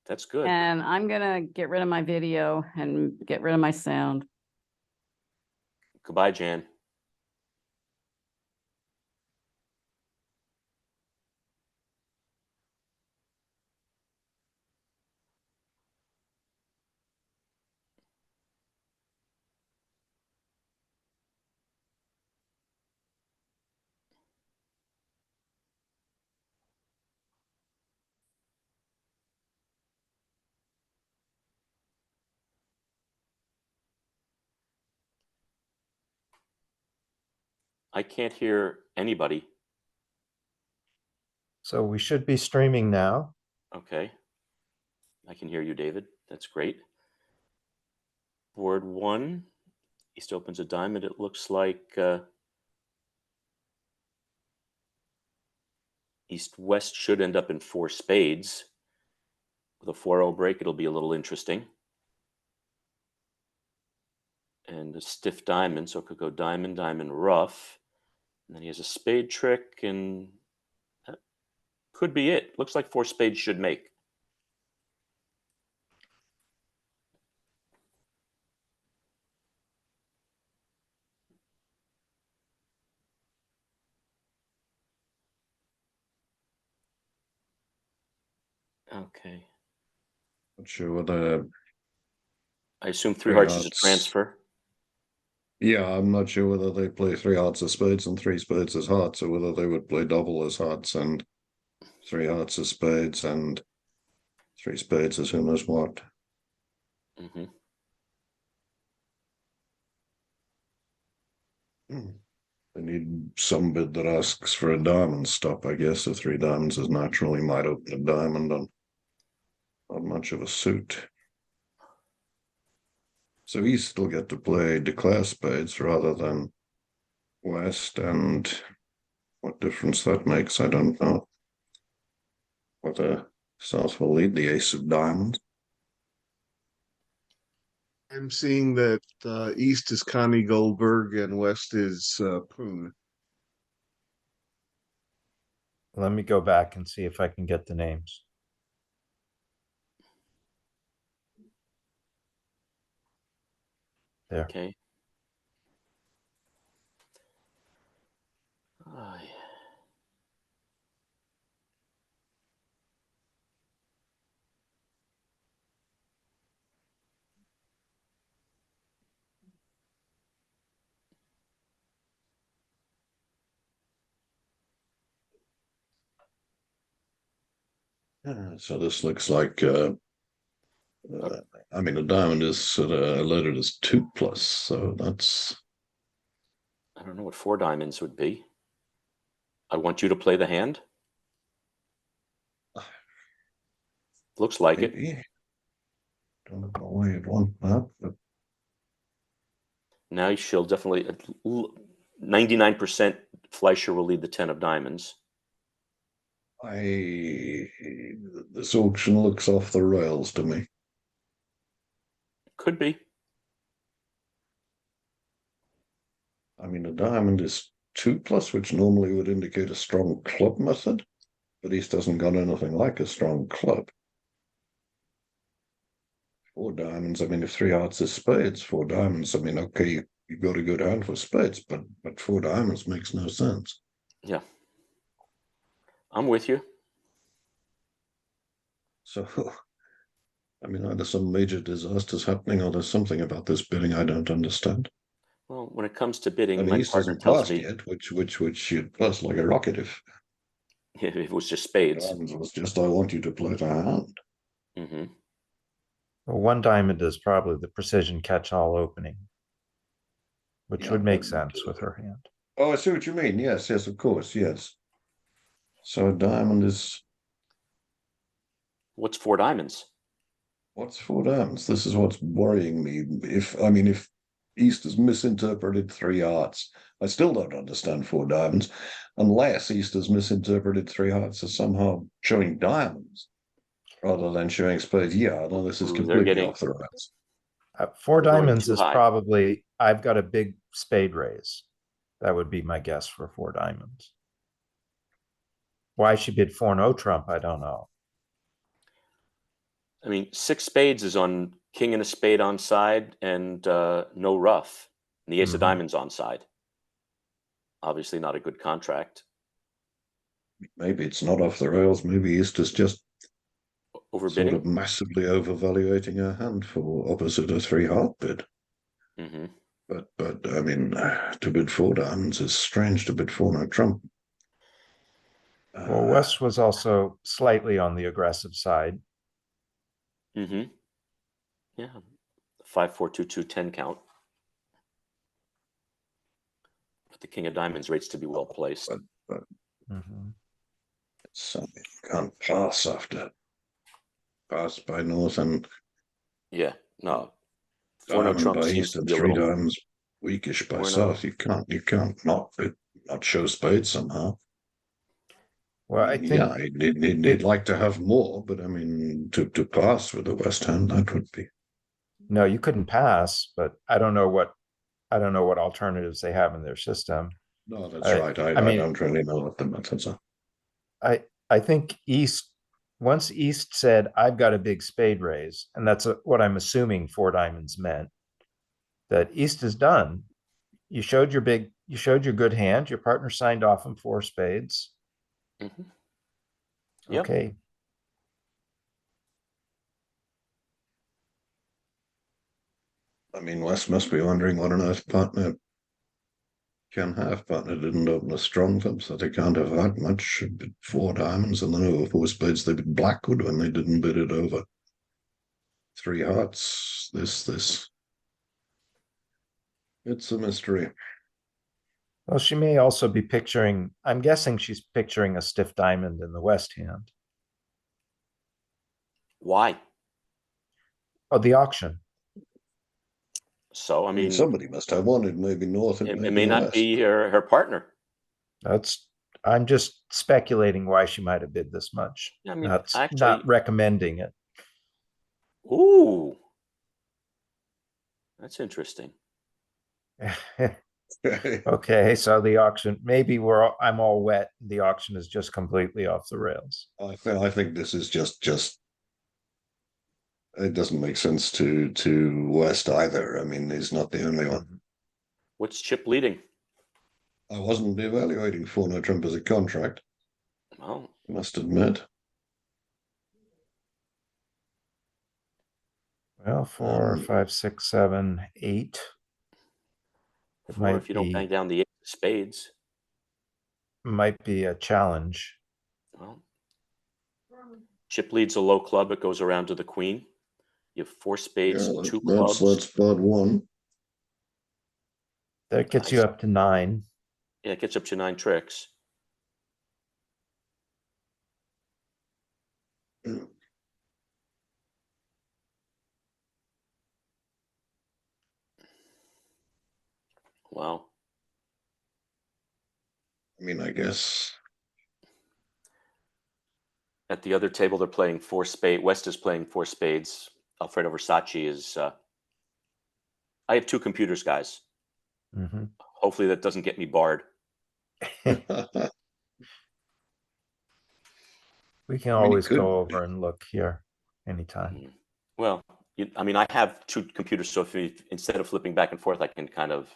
That's good. And I'm gonna get rid of my video and get rid of my sound. Goodbye, Jan. I can't hear anybody. So we should be streaming now. Okay. I can hear you, David. That's great. Board 1. East opens a diamond. It looks like East-West should end up in 4 spades. With a 4-0 break, it'll be a little interesting. And a stiff diamond, so it could go diamond, diamond, rough. And then he has a spade trick, and that could be it. Looks like 4 spades should make. Okay. Not sure whether. I assume 3 hearts is a hearts. transfer. Yeah, I'm not sure whether they play 3 hearts as spades and 3 spades as hearts, or whether they would play double as hearts and 3 hearts as spades and 3 spades as who knows what. Mm-hmm. They need some bid that asks for a diamond stop, I guess. The 3 diamonds is naturally might open a diamond on not much of a suit. So East still get to play declare spades rather than West, and what difference that makes, I don't know. Whether South will lead the ace of diamonds. I'm seeing that East is Connie Goldberg and West is Poon. Let me go back and see if I can get the names. There. Okay. Oh, yeah. So this looks like, I mean, a diamond is loaded as 2+, so that's. I don't know what 4 diamonds would be. I want you to play the hand. Looks like Maybe. it. Don't know why you'd want that, but Now she'll definitely 99% Fleischer will lead the 10 of diamonds. this auction looks off the rails to me. Could be. I mean, a diamond is 2+, which normally would indicate a strong club method, but East hasn't got anything like a strong club. 4 diamonds, I mean, if 3 hearts is spades, 4 diamonds, I mean, okay, you got a good hand for spades, but 4 diamonds makes no sense. Yeah. I'm with you. So, I mean, either some major disaster's happening or there's something about this bidding I don't understand. Well, when it comes to bidding, And my East partner hasn't tells passed me yet, which you'd pass like a rocket if it was just spades. diamonds was just, I want you to play the hand. Mm-hmm. Well, 1 diamond is probably the precision catch-all opening, which Yeah, would make but, sense with her hand. Oh, I see what you mean. Yes, yes, of course, yes. So a diamond is. What's 4 diamonds? What's 4 diamonds? This is what's worrying me. If East has misinterpreted 3 hearts, I still don't understand 4 diamonds, unless East has misinterpreted 3 hearts as somehow showing diamonds rather than showing spades. Yeah, no, this is Ooh, completely off the rails. 4 They're going diamonds too is high. probably, I've got a big spade raise. That would be my guess for 4 diamonds. Why she bid 4-0 trump, I don't know. I mean, 6 spades is on king and a spade on side and no ruff. And the ace of Mhm. diamonds on side. Obviously not a good contract. Maybe it's not off the rails. Maybe East is just sort Overbidding. of massively overvaluating her hand for opposite a 3-heart bid. Hmm. But I mean, to bid 4 diamonds is strange. To bid 4 no trump. Well, West was also slightly on the aggressive side. Hmm. Yeah. 5, 4, 2, 2, 10 count. But the king of diamonds rates to be well placed. But Mhm. it's something you can't pass after. Pass by North and Yeah. No. 4 no diamond trump by seems East to and be a 3 little. diamonds weakish by 4 no. South. You can't not show spades somehow. Well, I I mean, think yeah, he'd like to have more, but I mean, to pass with the West hand, that would be. no, you couldn't pass, but I don't know what alternatives they have in their system. No, that's I, right. I I mean, don't really know what the methods are. I think once East said, I've got a big spade raise, and that's what I'm assuming 4 diamonds meant, that East is done. You showed your good hand, your partner signed off on 4 spades. Hmm. Yep. Okay. I mean, West must be wondering what on earth partner can have. Partner didn't open a strong flip, so they can't have that much. Bid 4 diamonds and then over 4 spades, they bid Blackwood when they didn't bid it over 3 hearts. This. It's a mystery. Well, she may also be picturing, I'm guessing she's picturing a stiff diamond in the West hand. Why? Oh, the auction. So, I I mean, mean, somebody must have one. It may be North, it it may may be not West. be her partner. I'm just speculating why she might have bid this much. I mean, Not actually, recommending it. ooh, that's interesting. Okay, so the auction, maybe I'm all wet. The auction is just completely off the rails. I think this is just it doesn't make sense to West either. I mean, he's not the only one. What's Chip leading? I wasn't evaluating 4 no trump as a contract, Well, I must admit. Well, 4, 5, 6, 7, 8. It 4 if you don't bang down the 8 of spades. might be a challenge. Well, Chip leads a low club. It goes around to the queen. You have 4 spades, Yeah, 2 that's clubs. part 1. That gets you Nice. up to 9. Yeah, it gets up to 9 tricks. Wow. I mean, I guess. At the other table, they're playing 4 spades. West is playing 4 spades. Alfredo Versace is. I have 2 computers, guys. Mhm. Hopefully that doesn't get me barred. We can I mean, he always could. go over and look here anytime. Well, I mean, I have 2 computers, so instead of flipping back and forth, I can kind of.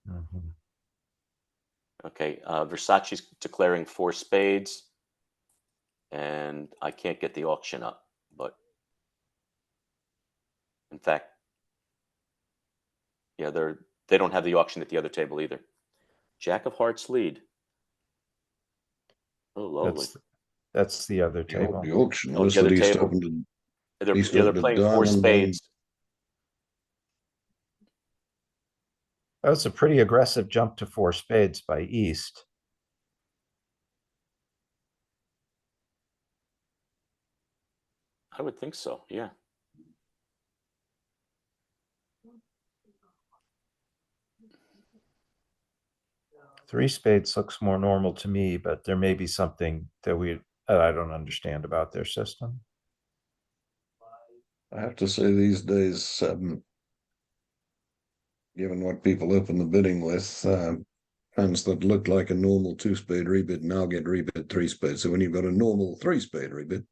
Mhm. Okay, Versace's declaring 4 spades, and I can't get the auction up. But in fact, yeah, they don't have the auction at the other table either. Jack of Hearts lead. Oh, lovely. That's the other table. The auction Oh, was the other that East table. opened They're East they're opened a playing 4 diamond spades. That was a pretty aggressive jump to 4 spades by East. I would think so. Yeah. Three spades looks more normal to me, but there may be something that I don't understand about their system. I have to say these days, given what people open the bidding with, hands that look like a normal 2-spade rebid now get rebid 3 spades. So when you've got a normal 3-spade rebid,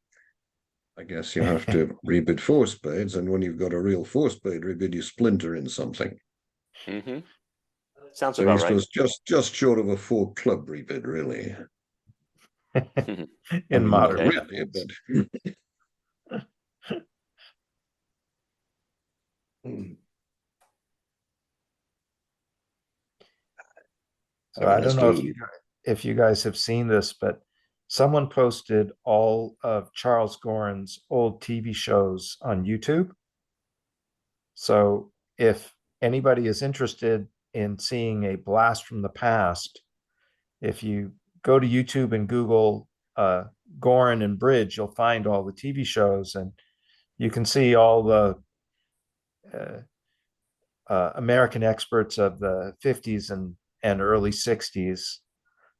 I guess you have to rebid four spades, and when you've got a real four-spade rebid, you splinter in something. Mm-hmm. Sounds So about East right. was just short of a four-club rebid, really. I In mean, not modern Okay. really, methods. but So so I let's don't know do. if you guys have seen this, but someone posted all of Charles Gorin's old TV shows on YouTube. So if anybody is interested in seeing a blast from the past, if you go to YouTube and Google Gorin and Bridge, you'll find all the TV shows, and you can see all the uh, American experts of the 50s and early 60s.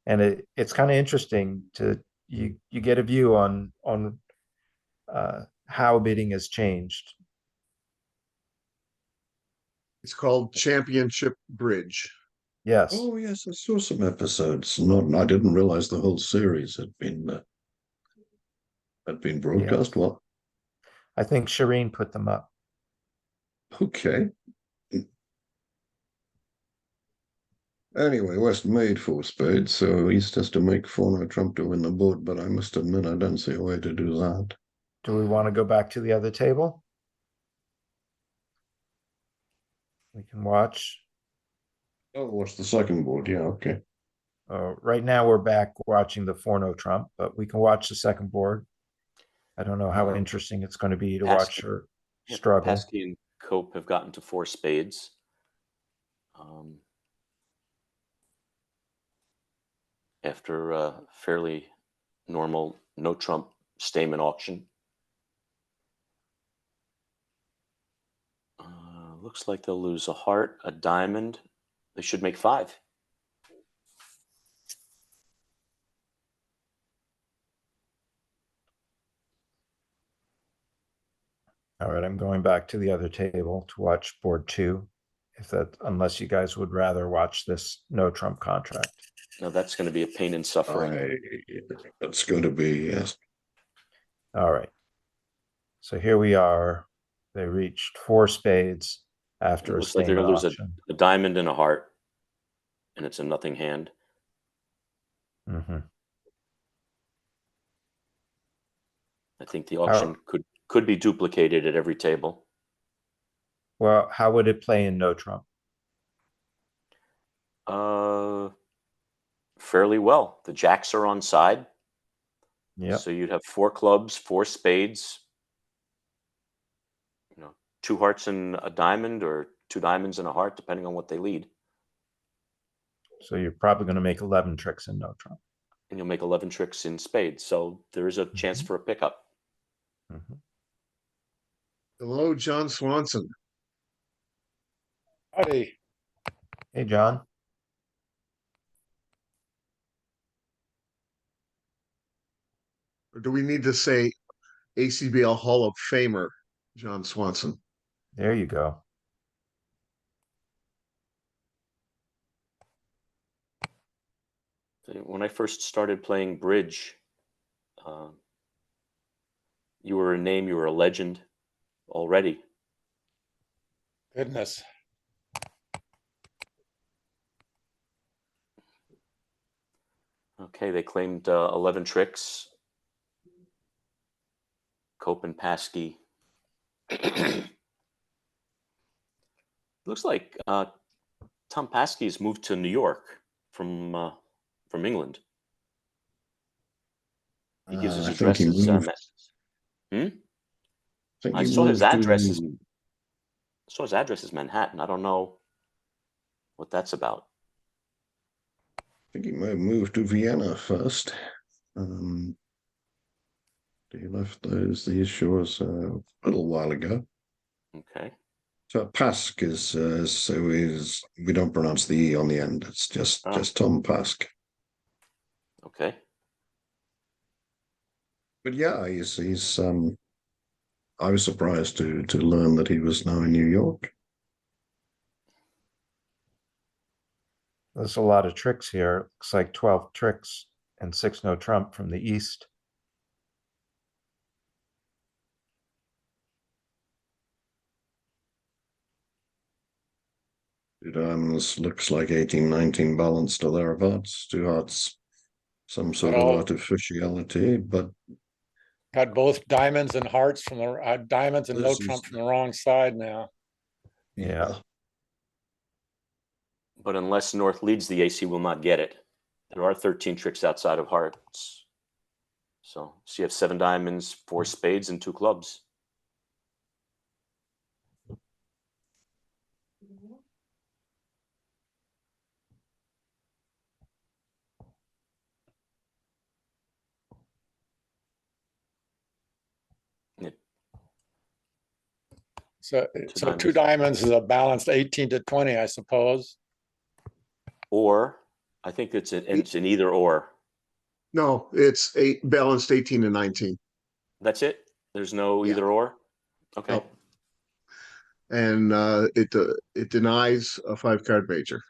And it's kind of interesting to you get a view on how bidding has changed. It's called Championship Bridge. Yes, Oh yes, I saw some episodes. Not, I didn't realize the whole series had been broadcast. yes. Well, I think Shireen put them up. okay. Anyway, West made four spades, so East has to make four no trump to win the board. But I must admit, I don't see a way to do that. Do we want to go back to the other table? We can watch. Oh, what's the second board? Yeah, okay. Right now, we're back watching the four no trump, but we can watch the second board. I don't know how interesting it's going to be to watch Paskey, her yeah, struggle. Paskey and Cope have gotten to four spades. After a fairly normal no trump Stayman auction. Looks like they'll lose a heart, a diamond. They should make five. All right, I'm going back to the other table to watch board two. Unless you guys would rather watch this no trump contract. Now that's going to be a pain and suffering. That's going to be, yes. All right. So here we are. They reached four spades after It a looks like they're going Stayman to lose auction. a diamond and a heart, and it's a nothing hand. Mhm. I think the auction could be duplicated at every table. Well, how would it play in no trump? Fairly well. The jacks are on side. Yep. So you'd have four clubs, four spades, two hearts and a diamond, or two diamonds and a heart, depending on what they lead. So you're probably going to make 11 tricks in no trump. And you'll make 11 tricks in spades. So there is a chance for a pickup. Mhm. Hello, John Swanson. Howdy. Hey, John. Or do we need to say ACBL Hall of Famer, John Swanson? There you go. When I first started playing bridge, you were a name, you were a legend already. Goodness. Okay, they claimed 11 tricks. Cope and Paskey. Looks like Tom Paskey's moved to New York from England. He gives his I think address he as moved. hmm? I think I he saw his moved address to. is Manhattan. I don't know what that's about. I think he may have moved to Vienna first. He left these shores a little while ago. Okay. So Pask is we don't pronounce the E on the end. It's just Tom Pask. Okay. But yeah, he's I was surprised to learn that he was now in New York. There's a lot of tricks here. Looks like 12 tricks and 6 no trump from the East. Two diamonds looks like 18, 19 balanced or thereabouts. Two hearts, some sort of all- artificiality, but Got both diamonds and hearts from the diamonds and no This is- trump from the wrong side now. Yeah. But unless North leads, the AC will not get it. There are 13 tricks outside of hearts. So you have 7 diamonds, 4 spades, and 2 clubs. Yeah, So two diamonds is a balanced 18 to 20, I suppose. or I think it's an either or. No, it's balanced 18 and 19. That's it. There's no Yeah. either or. Okay. Nope. And it denies a 5-card major.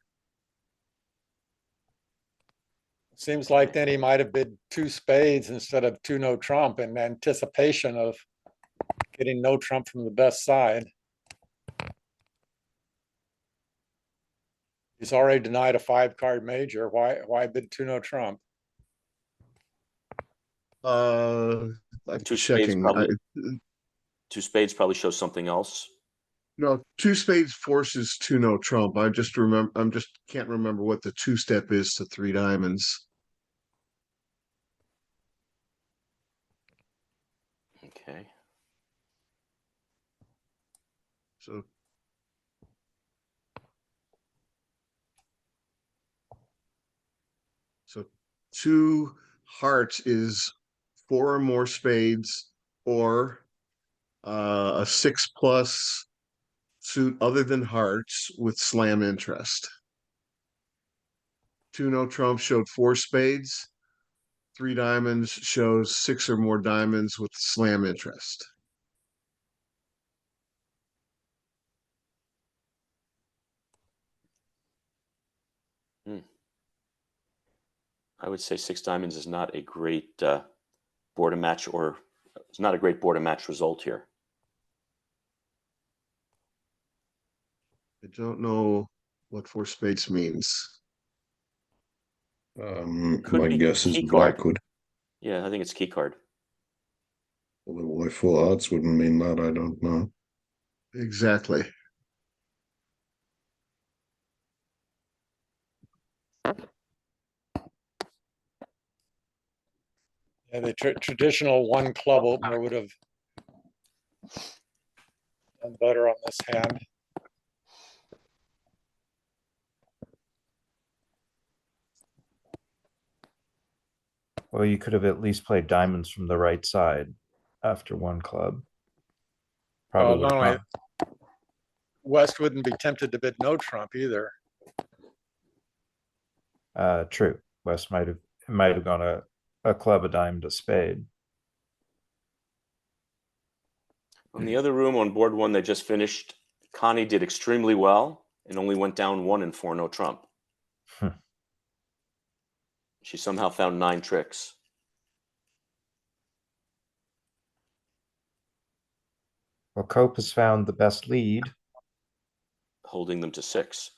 Seems like then he might have bid 2 spades instead of 2 no trump in anticipation of getting no trump from the best side. He's already denied a 5-card major. Why bid 2 no trump? I'm Two spades checking. probably. 2 spades probably shows something else. No, 2 spades forces 2 no trump. I just remember. Can't remember what the 2-step is to 3 diamonds. Okay. So So 2 hearts is 4 or more spades, or a 6+ suit other than hearts with slam interest. 2 no trump showed 4 spades. 3 diamonds shows 6 or more diamonds with slam interest. I would say 6 diamonds is not a great board and match, or it's not a great board and match result here. I don't know what 4 spades means. Could my be guess is key card. Blackwood. Yeah, I think it's key card. Although why 4 hearts wouldn't mean that, I don't know. Exactly. Yeah, the traditional 1 club opener would have done better on this hand. Well, you could have at least played diamonds from the right side after 1 club. Probably Not only not. West wouldn't be tempted to bid no trump either. True. West might have gone a club, a diamond, a spade. On the other room on board 1 they just finished, Connie did extremely well and only went down 1 and 4 no trump. She somehow found 9 tricks. Well, Cope has found the best lead. Holding them to 6.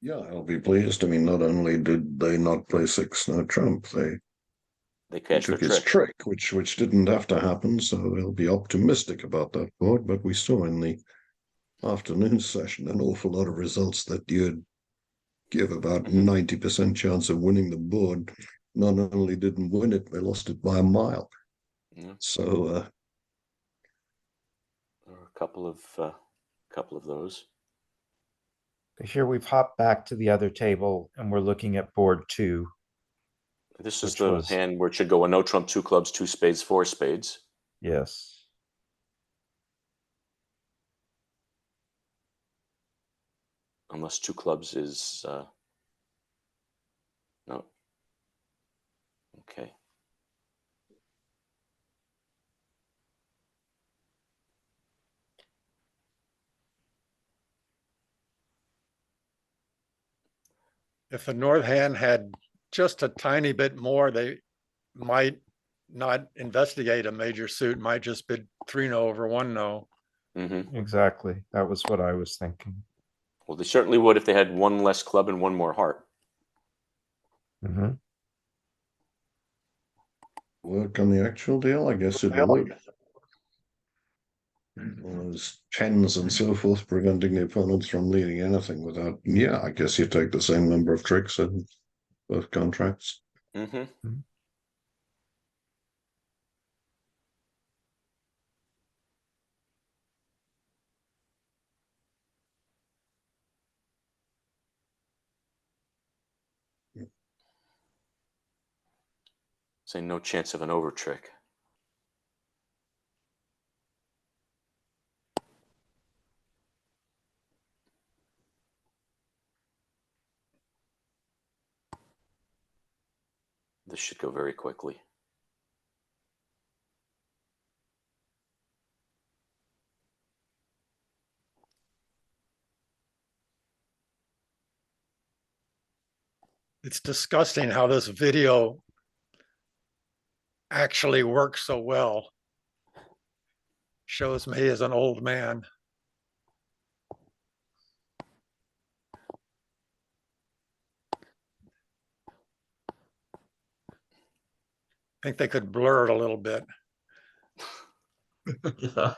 Yeah, I'll be pleased. I mean, not only did they not play 6 no trump, they They cashed their took his trick. which didn't have to happen. So they'll be optimistic about that board. But we saw in the afternoon session an awful lot of results that you'd give about 90% chance of winning the board. Not only didn't win it, they lost it by a mile. Yeah. So There are a couple of those. Here we've hopped back to the other table and we're looking at board 2. This is Which the was- hand where it should go a no trump, 2 clubs, 2 spades, 4 spades. Yes. Unless 2 clubs is no. Okay. If the North hand had just a tiny bit more, they might not investigate a major suit, might just bid 3 no over 1 no. Mm-hmm. Exactly. That was what I was thinking. Well, they certainly would if they had one less club and one more heart. Mhm. Work on the actual deal? I guess it would. Well, there's tens and so forth preventing the opponents from leading anything without. Yeah, I guess you take the same number of tricks in both contracts. Mm-hmm. Say no chance of an over trick. This should go very quickly. It's disgusting how this video actually works so well. Shows me as an old man. I think they could blur it a little bit. Yeah.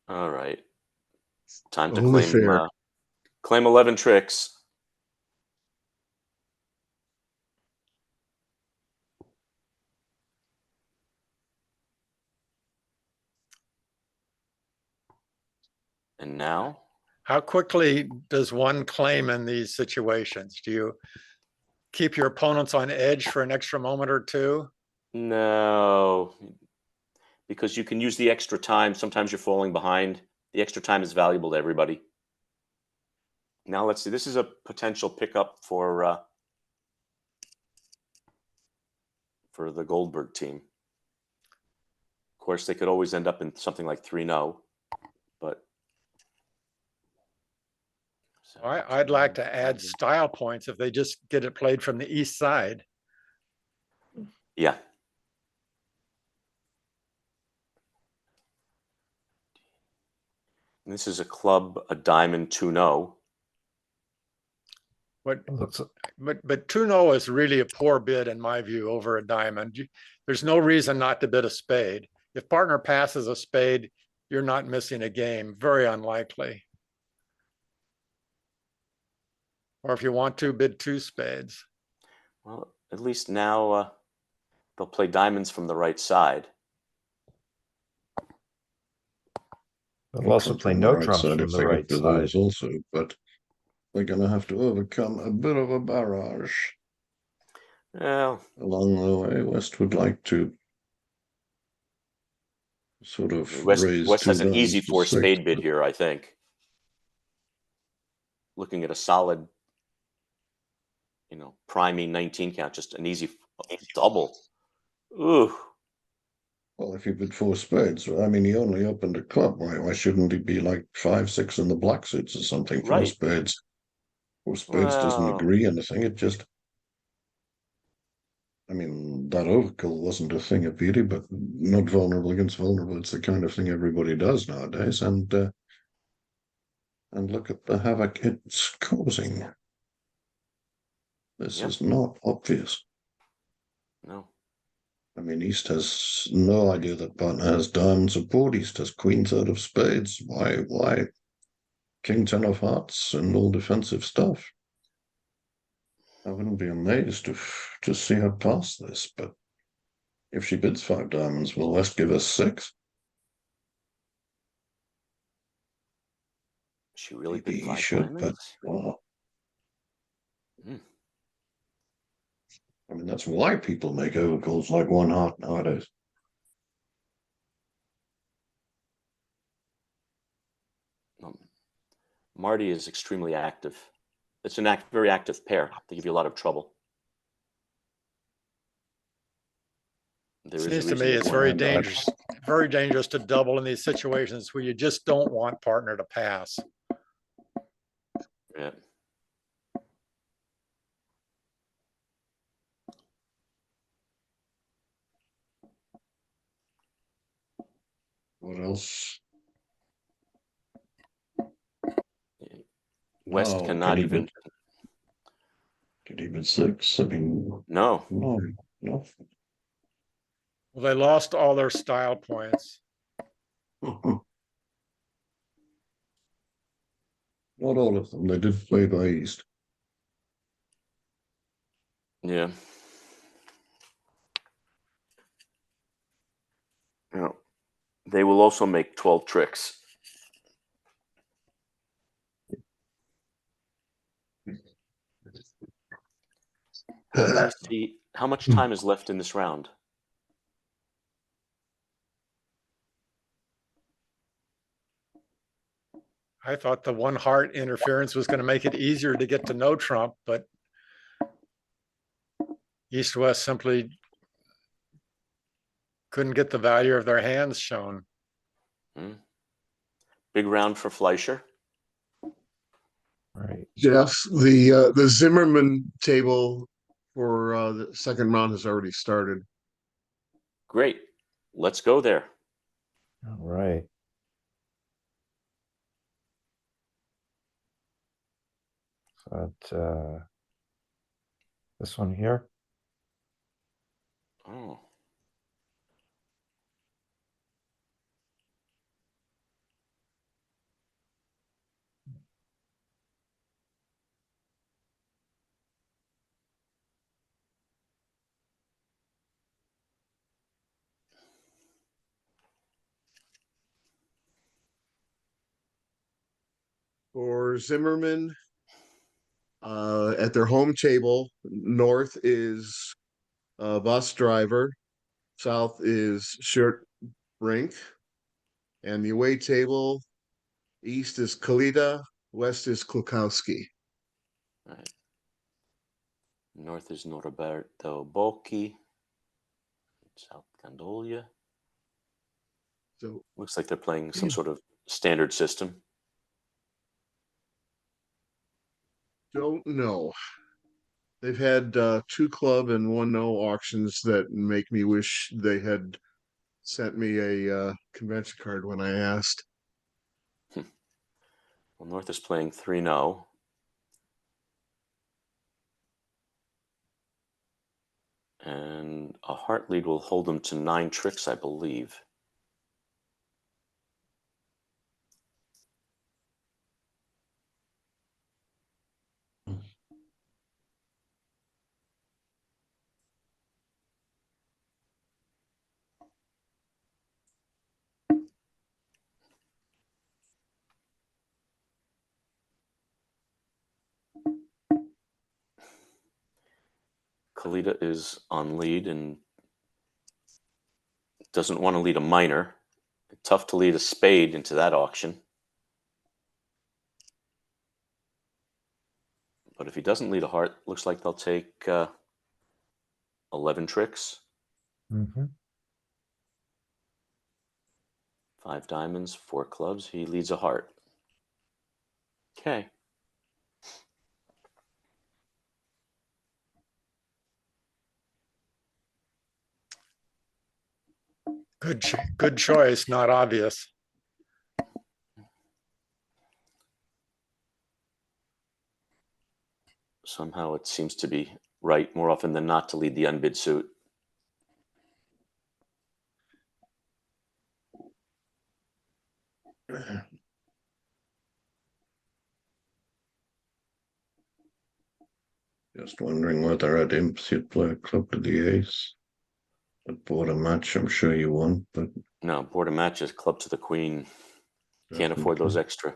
All right. Time to Only claim fair. claim 11 tricks. And now, How quickly does one claim in these situations? Do you keep your opponents on edge for an extra moment or two? no, because you can use the extra time. Sometimes you're falling behind. The extra time is valuable to everybody. Now let's see. This is a potential pickup for the Goldberg team. Of course, they could always end up in something like 3-0, but I'd like to add style points if they just get it played from the east side. yeah. This is a club, a diamond 2-0. But Looks, 2-0 is really a poor bid in my view over a diamond. There's no reason not to bid a spade. If partner passes a spade, you're not missing a game. Very unlikely. Or if you want to, bid 2 spades. Well, at least now they'll play diamonds from the right side. they'll also Trumps play on no the right trumps side from if the they right get to side. those also, but they're going to have to overcome a bit of a barrage Well, along the way. West would like to sort of raise West two has an diamonds easy to 4 6. spade bid here, I think. Looking at a solid, priming 19 count, just an easy double. Ooh. Well, if he bid 4 spades, I mean, he only opened a club. Why shouldn't he be like 5, 6 in the black suits or something? 4 Right. spades. 4 spades doesn't Well, agree anything. It just, I mean, that overkill wasn't a thing of beauty, but not vulnerable against vulnerable. It's the kind of thing everybody does nowadays. And look at the havoc it's causing. This yep. is not obvious. No. I mean, East has no idea that partner has diamond support. East has queen third of spades. Why? King 10 of hearts and all defensive stuff. I wouldn't be amazed to see her pass this, but if she bids 5 diamonds, will West give us 6? She really Maybe bid he 5 should, but diamonds? well, Hmm. I mean, that's why people make overcalls like 1 heart nowadays. Marty is extremely active. It's an very active pair. They give you a lot of trouble. There is a Seems to reason me they it's won. very dangerous to double in these situations where you just don't want partner to pass. Yeah. What else? West Oh, cannot even. Get even six. I mean, No, no. Well, they lost all their style points. Not all of them. They did play by East. yeah. No. They will also make 12 tricks. Let me see how much time is left in this round. I thought the one heart interference was going to make it easier to get to no trump, but East West simply couldn't get the value of their hands shown. Big round for Fleischer. Right. Yes, the Zimmerman table for the second round has already started. Great. Let's go there. All right. So this one here. Oh. For Zimmerman, at their home table, north is bus driver, south is shirt rink, and the away table, east is Kalita, west is Klukowski. Right. North is Norberto Bocchi. South Gondolia. So Looks like they're playing some sort of standard system. don't know. They've had two club and one no auctions that make me wish they had sent me a convention card when I asked. Well, North is playing 3-0. And a heart lead will hold them to 9 tricks, I believe. Kalita is on lead and doesn't want to lead a minor. Tough to lead a spade into that auction. But if he doesn't lead a heart, looks like they'll take 11 tricks. Mm-hmm. 5 diamonds, 4 clubs. He leads a heart. Okay. Good choice, not obvious. Somehow it seems to be right more often than not to lead the unbid suit. Just wondering whether at imps you'd play a club to the ace. At board a match, I'm sure you won't, but No, board of matches, club to the queen. Can't afford those extra.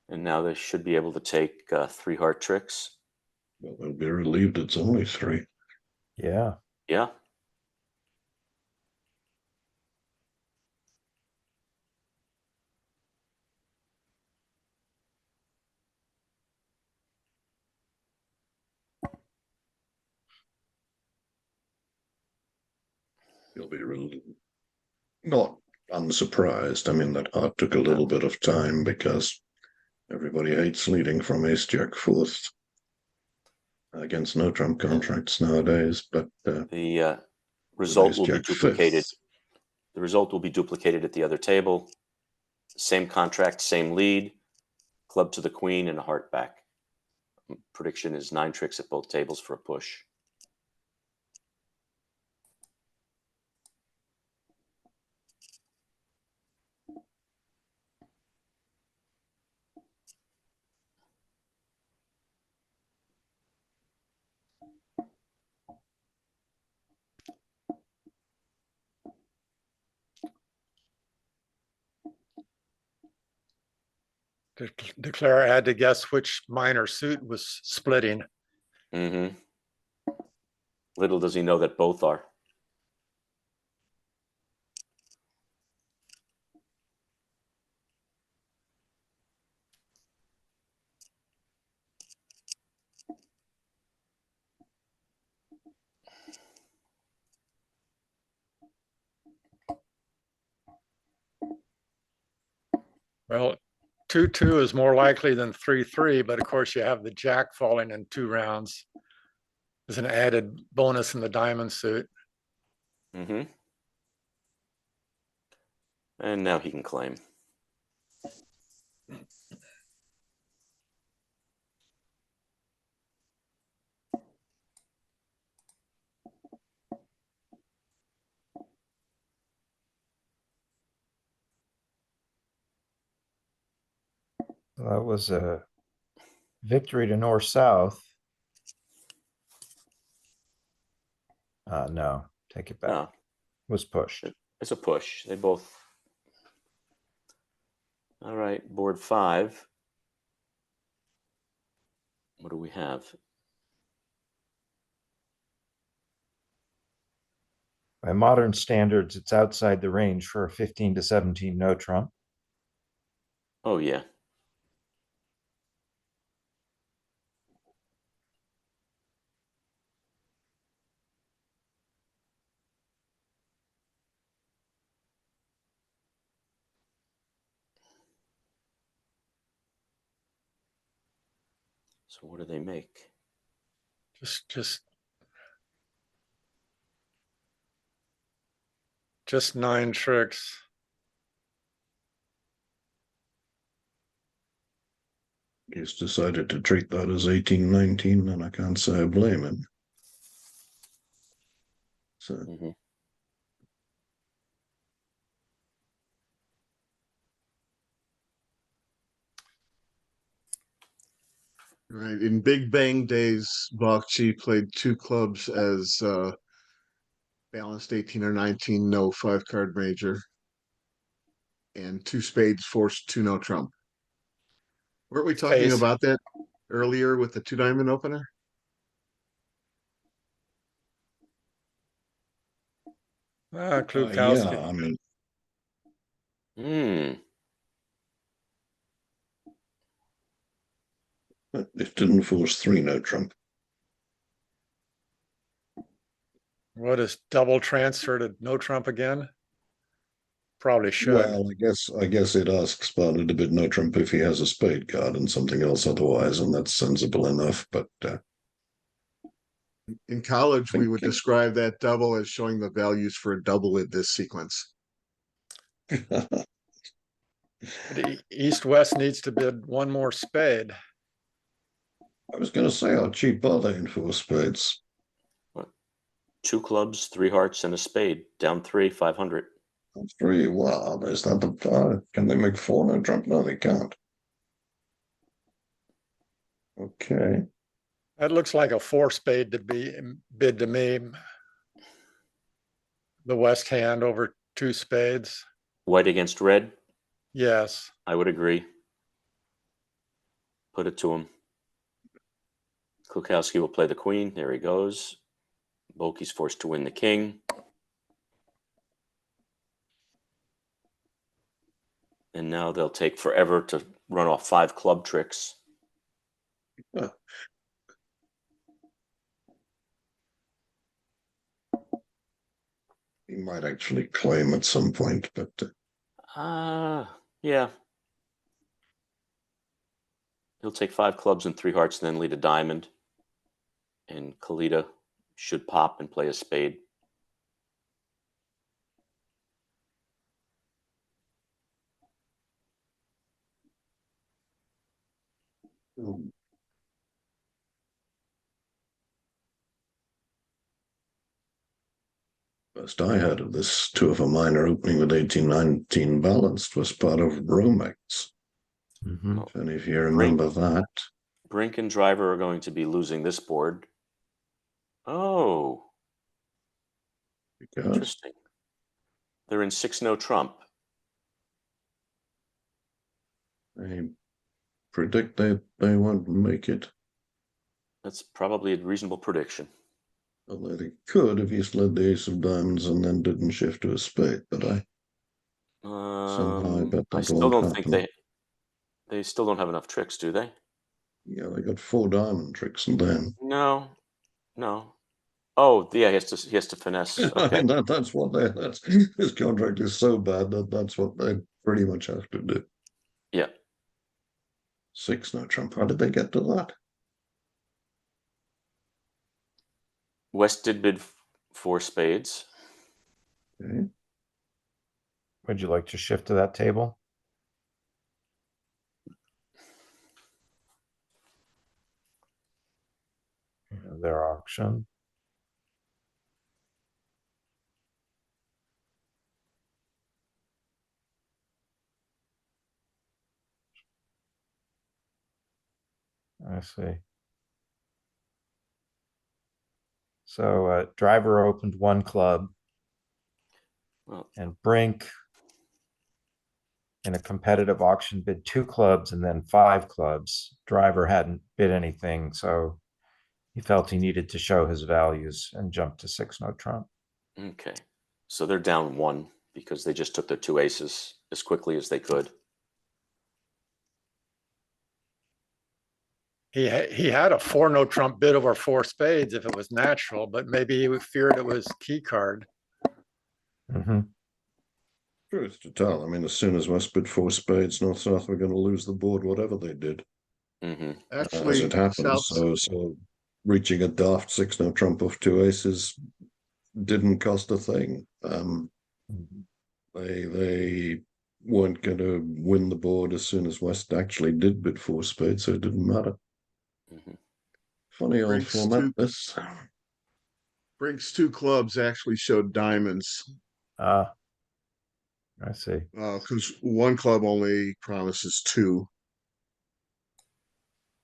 And now they should be able to take 3 heart tricks. well, they'll be relieved it's only 3. Yeah. Yeah. You'll be not unsurprised. I mean, that heart took a little bit of time because everybody hates leading from ace jack fourth against no trump contracts nowadays. But The result ace will be jack duplicated. fifth. The result will be duplicated at the other table. Same contract, same lead. Club to the queen and a heart back. Prediction is 9 tricks at both tables for a push. Declare had to guess which minor suit was splitting. Mm-hmm. Little does he know that both are. Well, 2-2 is more likely than 3-3, but of course you have the jack falling in 2 rounds. There's an added bonus in the diamond suit. Mm-hmm. And now he can claim. That was a victory to North-South. No, take it back. No, Was pushed. it's a push. They both. All right, board 5. What do we have? By modern standards, it's outside the range for a 15 to 17 no trump. Oh, yeah. So what do they make? Just 9 tricks. He's decided to treat that as 18-19, and I can't say I blame him. So Mm-hmm. Right. In Big Bang days, Bakchi played 2 clubs as balanced 18 or 19, no 5-card major. And 2 spades forced 2 no trump. Weren't we talking Ace. about that earlier with the 2 diamond opener? Klukowski. yeah, I mean, Hmm. it didn't force 3 no trump. What is double transfer to no trump again? Probably should. Well, I guess it asks partner to bid no trump if he has a spade card and something else otherwise, and that's sensible enough. But In college, we would Thinking. describe that double as showing the values for a double in this sequence. East-West needs to bid 1 more spade. I was going to say, how cheap are they in 4 spades? 2 clubs, 3 hearts, and a spade. Down 3, 500. 3. Wow, there's not the. Can they make 4 no trump? No, they can't. Okay. That looks like a 4 spade to be bid to me. The West hand over 2 spades. White against red. Yes. I would agree. Put it to him. Klukowski will play the queen. There he goes. Bulky's forced to win the king. And now they'll take forever to run off 5 club tricks. He might actually claim at some point, but Yeah. He'll take 5 clubs and 3 hearts and then lead a diamond. And Kalita should pop and play a spade. First I heard of this two of a minor opening with 18-19 balanced was part of Romex. Mhm. If any of you remember that. Brink and Driver are going to be losing this board. Oh, Because interesting. They're in 6-no trump. I predict they won't make it. That's probably a reasonable prediction. Although they could if he's led the ace of diamonds and then didn't shift to a spade, but somehow I bet I that still won't don't think happen. they still don't have enough tricks, do they? Yeah, they got 4 diamond tricks and then No, no. Oh, yeah, he has to finesse. I Okay. mean that's what that's his contract is so bad that that's what they pretty much have to do. Yeah. 6 no trump. How did they get to that? West did bid 4 spades. Okay. Would you like to shift to that table? Their auction. I see. So Driver opened 1 club Well, and Brink in a competitive auction bid 2 clubs and then 5 clubs. Driver hadn't bid anything, so he felt he needed to show his values and jumped to 6-no trump. okay. So they're down 1 because they just took their 2 aces as quickly as they could. He had a 4-no trump bid over 4 spades if it was natural, but maybe he feared it was key card. Mhm. Truth to tell, I mean, as soon as West bid 4 spades, North South were going to lose the board, whatever they did. Mm-hmm. As Actually, it happens, South, so reaching a daft 6-no trump off 2 aces didn't cost a thing. They weren't going to win the board as soon as West actually did bid 4 spades, so it didn't matter. Mm-hmm. Funny old Brings format, two- this. Brings 2 clubs actually showed diamonds. Ah, I see. Because 1 club only promises 2.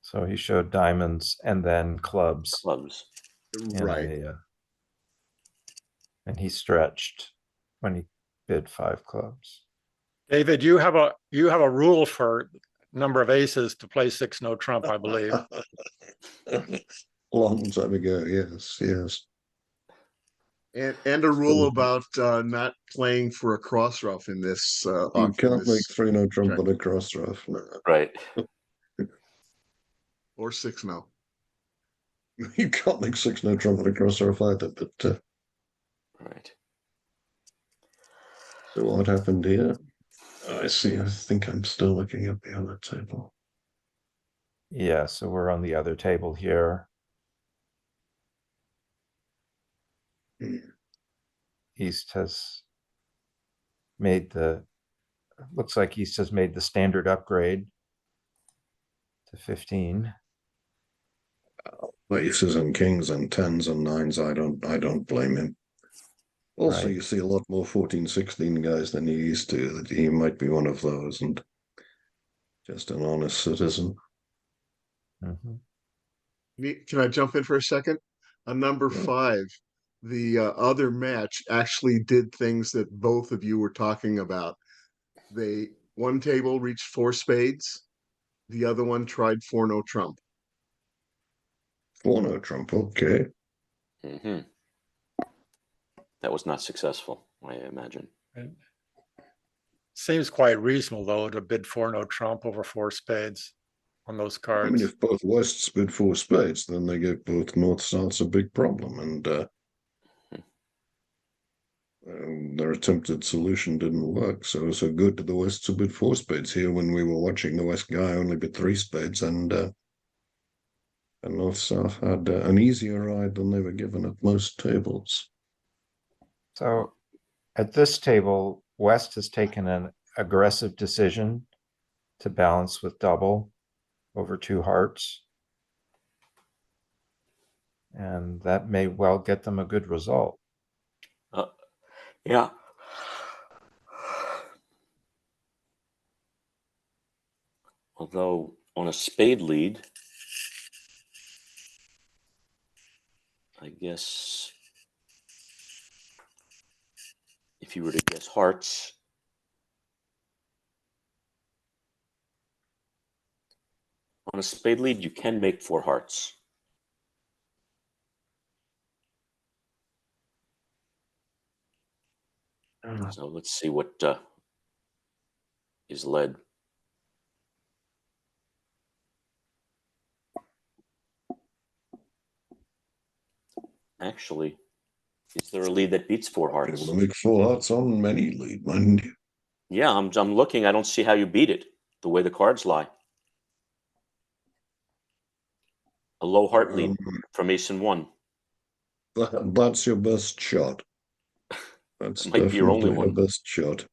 So he showed diamonds and then clubs. Clubs. Right. And he stretched when he bid 5 clubs. David, you have a rule for number of aces to play 6-no trump, I believe. Long time ago, yes. And a rule about not playing for a cross rough in this You can't make 3-no trump check. on a cross rough. No. Right. Or 6-no. You can't make 6-no trump on a cross rough either, but Right. so what happened here? I see. I think I'm still looking at the other table. Yeah, so we're on the other table here. East has made looks like East has made the standard upgrade to 15. Aces and kings and 10s and 9s. I don't blame him. Also, Right. you see a lot more 14-16 guys than you used to. That he might be one of those, and just an honest citizen. Mhm. Can I jump in for a second? On number Yeah. 5, the other match actually did things that both of you were talking about. One table reached 4 spades, the other one tried 4-no trump. 4-no trump, okay. Mm-hmm. That was not successful, I imagine. Seems quite reasonable, though, to bid 4-no trump over 4 spades on those I cards. mean, if both Wests bid 4 spades, then they give both North Souths a big problem, and their attempted solution didn't work. So good to the Wests who bid 4 spades here when we were watching the West guy only bid 3 spades, and North South had an easier ride than they were given at most tables. So at this table, West has taken an aggressive decision to balance with double. over 2 hearts. And that may well get them a good result. Yeah. Although on a spade lead, I guess if you were to guess hearts, on a spade lead, you can make 4 hearts. So let's see what is led. Actually, is there a lead that beats 4 Be hearts? able to make 4 hearts on any lead, mind you. Yeah, I'm looking. I don't see how you beat it the way the cards lie. A low heart lead from ace and 1. That's your best shot. That's That might be your only definitely one. the best shot.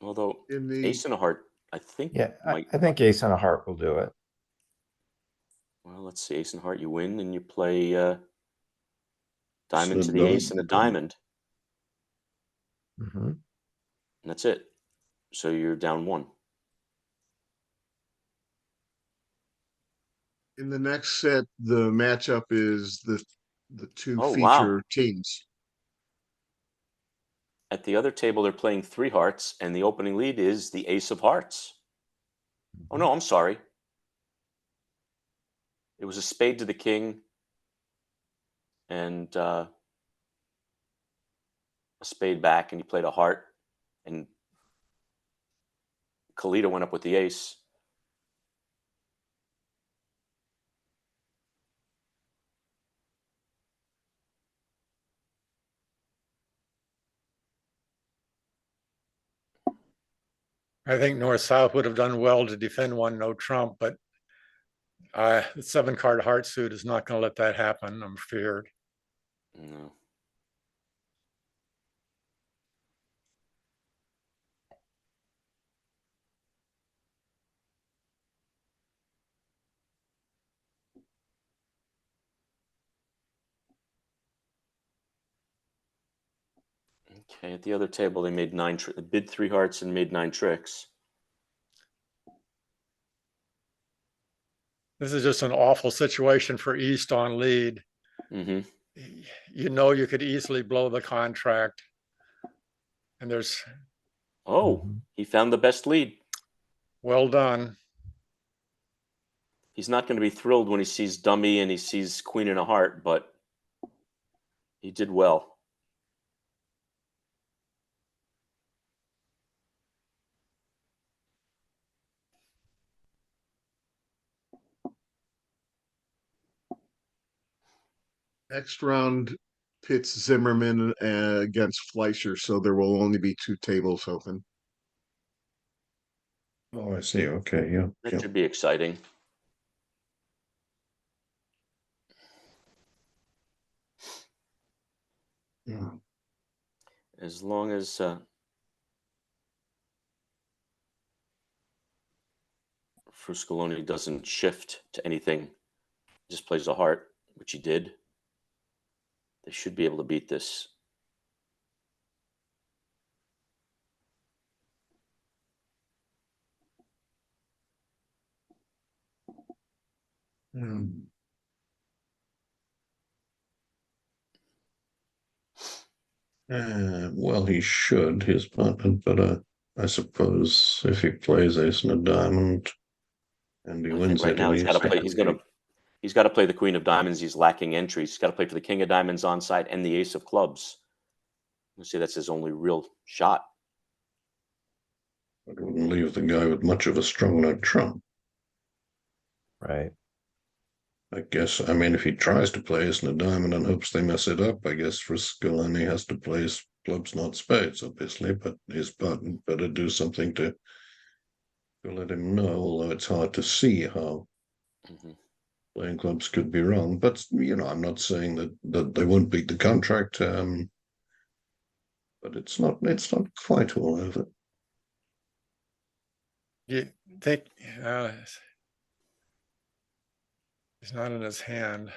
Although In the ace and a heart, I think. Yeah, might. I think ace and a heart will do it. Well, let's see. Ace and heart, you win, and you play diamond So to the ace and a diamond, Mhm. and that's it. So you're down 1. in the next set, the matchup is the two Oh, wow. feature teams. At the other table, they're playing 3 hearts, and the opening lead is the ace of hearts. Oh, no, I'm sorry. It was a spade to the king and a spade back, and he played a heart, and Kalita went up with the ace. I think North-South would have done well to defend one no trump, but the 7-card heart suit is not going to let that happen, I'm feared. No. Okay, at the other table, they made 9 bid 3 hearts and made 9 tricks. This is just an awful situation for East on lead. Mm-hmm. You know, you could easily blow the contract. And there's, Oh, Mhm. he found the best lead. well done. He's not going to be thrilled when he sees dummy and he sees queen and a heart, but he did well. Next round pits Zimmerman against Fleischer, so there will only be 2 tables open. Oh, I see. Okay, yeah. That yeah. should be exciting. Yeah. As long as Fruscoloni doesn't shift to anything, just plays a heart, which he did. They should be able to beat this. Hmm. Well, he should, his partner, but I suppose if he plays ace and a diamond and he I think wins right it, now and he's got to play. he's He's got to play the queen of diamonds. He's lacking entries. He's got to play for the king of diamonds on side and the ace of clubs. Let's see, that's his only real shot. it wouldn't leave the guy with much of a strong no trump. Right. I guess, I mean, if he tries to play ace and a diamond and hopes they mess it up, I guess Fruscolini has to play clubs, not spades, obviously, but his partner better do something to let him know, although it's hard to see how Mm-hmm. playing clubs could be wrong. But, I'm not saying that they won't beat the contract, but it's not quite all over. You think, he's not in his hand.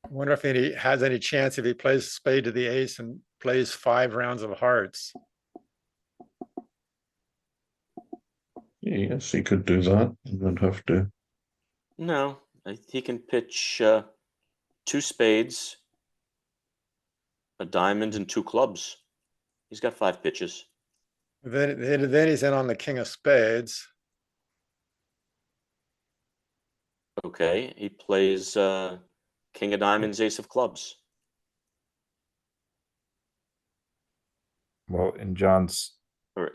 I wonder if he has any chance if he plays spade to the ace and plays 5 rounds of hearts. Yes, he could do that. He would have to. No, he can pitch 2 spades, a diamond, and 2 clubs. He's got 5 pitches. Then he's in on the king of spades. Okay, he plays king of diamonds, ace of clubs. Well, in John's Or,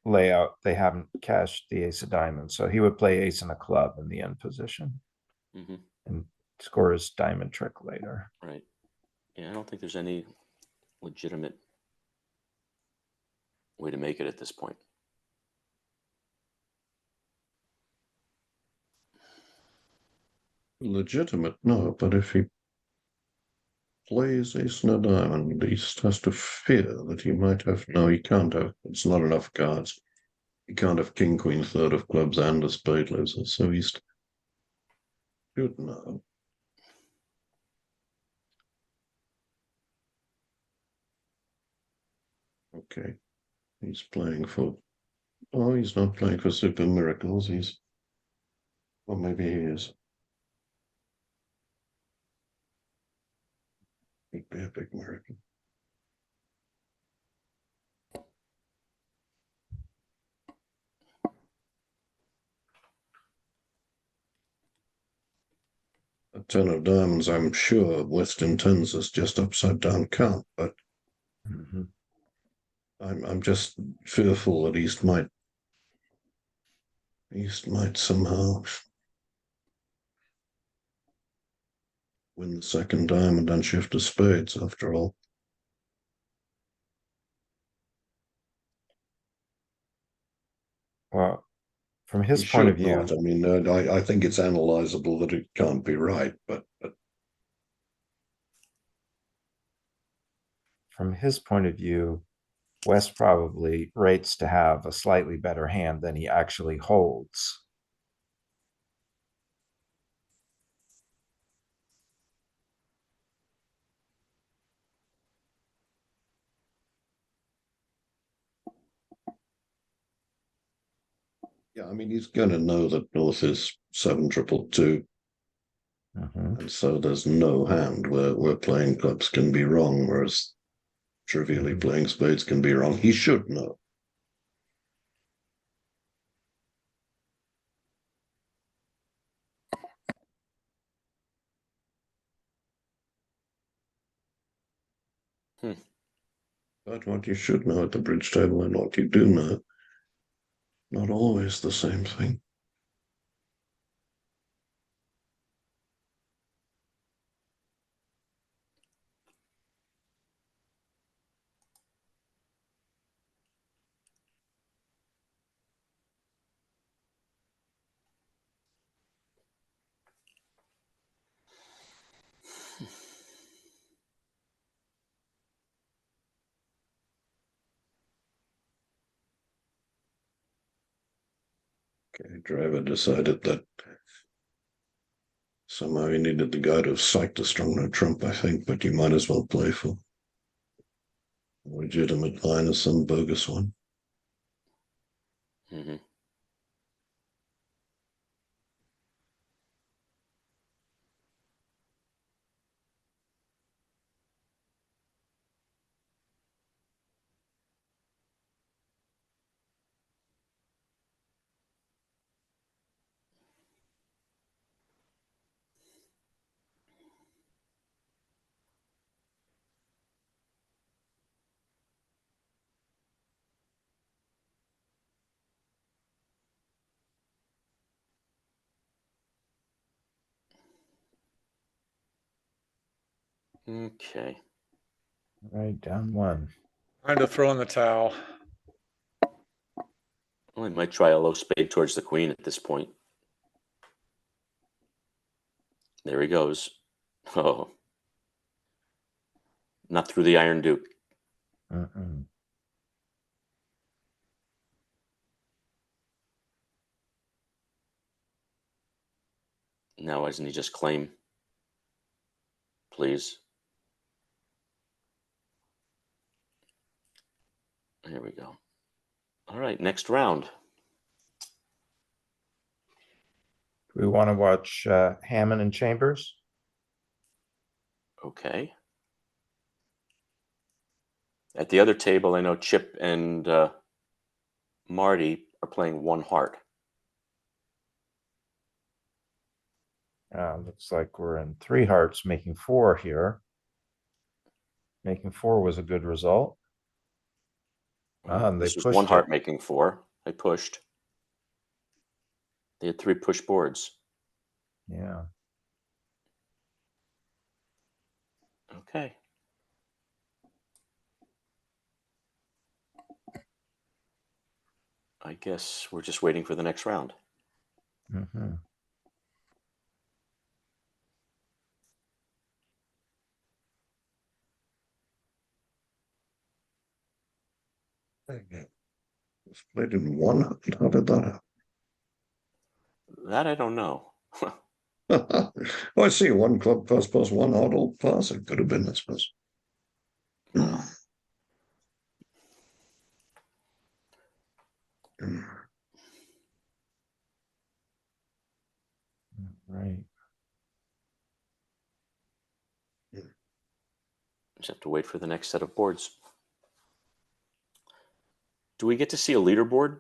layout, they haven't cashed the ace of diamonds, so he would play ace and a club in the end position mhm, and score his diamond trick later. right. Yeah, I don't think there's any legitimate way to make it at this point. Legitimate, no, but if he plays ace and a diamond, he has to fear that he might have. No, he can't have. It's not enough cards. He can't have king, queen, third of clubs, and a spade loser. So he's should know. Okay, he's playing for. Oh, he's not playing for super miracles. He's. Or maybe he is. He'd be a big miracle. A 10 of diamonds, I'm sure Western tens is just upside down count, but Mhm. I'm just fearful that East might somehow win the second diamond and shift to spades after all. Well, from He his point of should view, not. I mean, I think it's analyzable that it can't be right, but West probably rates to have a slightly better hand than he actually holds. yeah, I mean, he's going to know that North is 7-2-2, Mhm. and so there's no hand where playing clubs can be wrong, whereas trivially Mhm. playing spades can be wrong. He should know. Hmm. But what you should know at the bridge table and what you do know, not always the same thing. Okay, driver decided that somehow he needed the guy to have psyched a strong no trump, I think, but you might as well play for a legitimate line as some bogus one. Mhm. Okay. Right, down one. Time to throw in the towel. Well, I might try a low spade towards the queen at this point. There he goes. Oh, not through the Iron Duke. Mm-mm. Now, why doesn't he just claim? Please. Here we go. All right, next round. Do we want to watch Hammond and Chambers? Okay. At the other table, I know Chip and Marty are playing one heart. Looks like we're in 3 hearts, making 4 here. Making 4 was a good result. And they This was one pushed heart it. making 4. They pushed. They had 3 push boards. Yeah. Okay. I guess we're just waiting for the next round. Mm-hmm. It's played in one. How did that That I don't know. happen? Oh, I see. One club pass plus one huddle pass. It could have been, I suppose. Well, Right. just have to wait for the next set of boards. Do we get to see a leaderboard?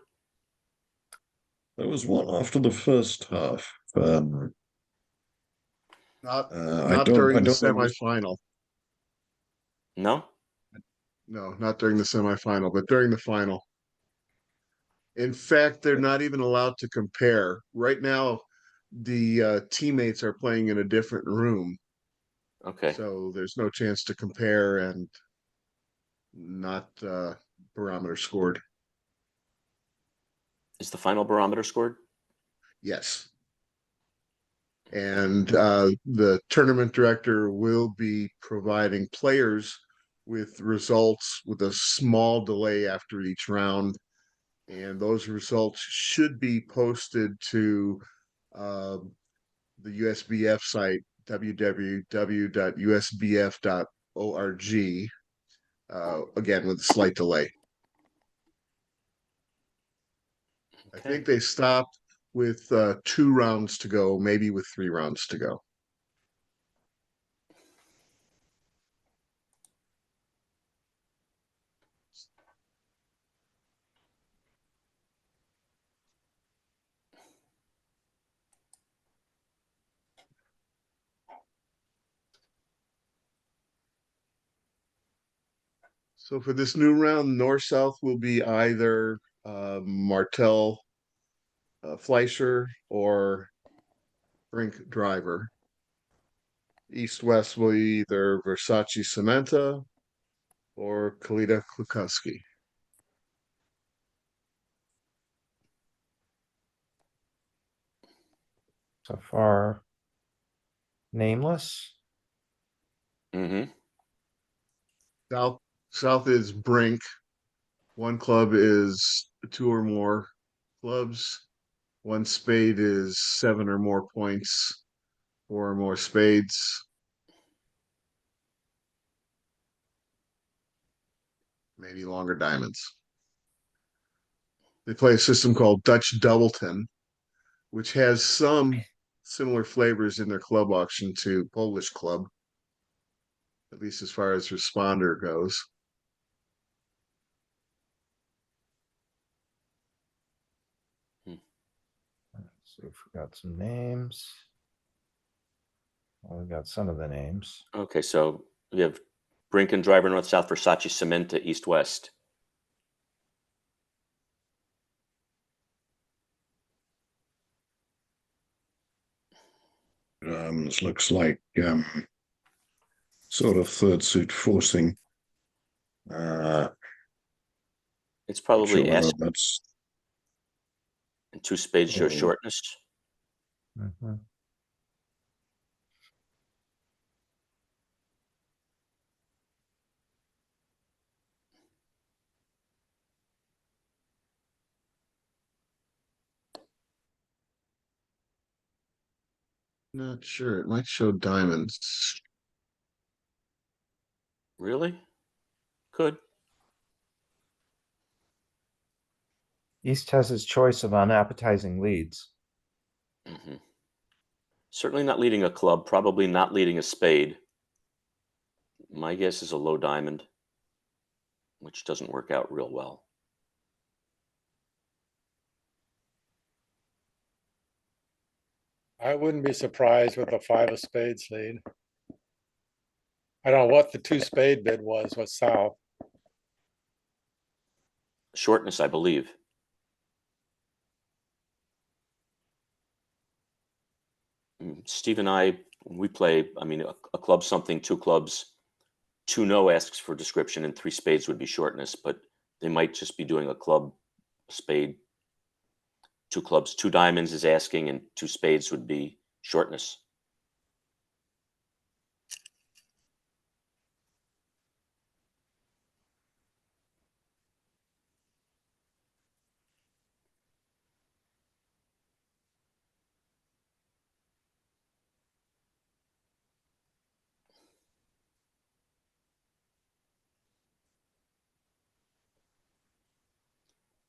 There was one after the first half. Not I during the don't know. semifinal. No? No, not during the semifinal, but during the final. In fact, they're not even allowed to compare. Right now, the teammates are playing in a different room, Okay. so there's no chance to compare and not barometer scored. Is the final barometer scored? Yes. And the tournament director will be providing players with results with a small delay after each round. And those results should be posted to the USBF site, www.usbf.org, again with a slight delay. I Okay. think they stopped with 2 rounds to go, maybe with 3 rounds to go. So for this new round, North-South will be either Martel Fleischer or Brink Driver. East-West will be either Versace Cementa or Kalita Klukovsky. So far, nameless. Mm-hmm. South is Brink. One club is 2 or more clubs. One spade is 7 or more points, 4 or more spades. Maybe longer diamonds. They play a system called Dutch Doubleton, which has some similar flavors in their club auction to Polish club, at least as far as responder goes. Let's see if we got some names. Well, we got some of the names. Okay, so we have Brink and Driver North-South, Versace Cementa East-West. This looks like sort of third suit forcing. It's probably Sure, S, that's and two spades show Oh. shortness. Mhm. Not sure. It might show diamonds. Really? Could. East has its choice of unappetizing leads. Mhm. Certainly not leading a club, probably not leading a spade. My guess is a low diamond, which doesn't work out real well. I wouldn't be surprised with a 5 of spades lead. I don't know what the 2 spade bid was south. Shortness, I believe. Steve and I, when we play, I mean, a club something, 2 clubs, 2 no asks for description, and 3 spades would be shortness, but they might just be doing a club, spade. 2 clubs, 2 diamonds is asking, and 2 spades would be shortness.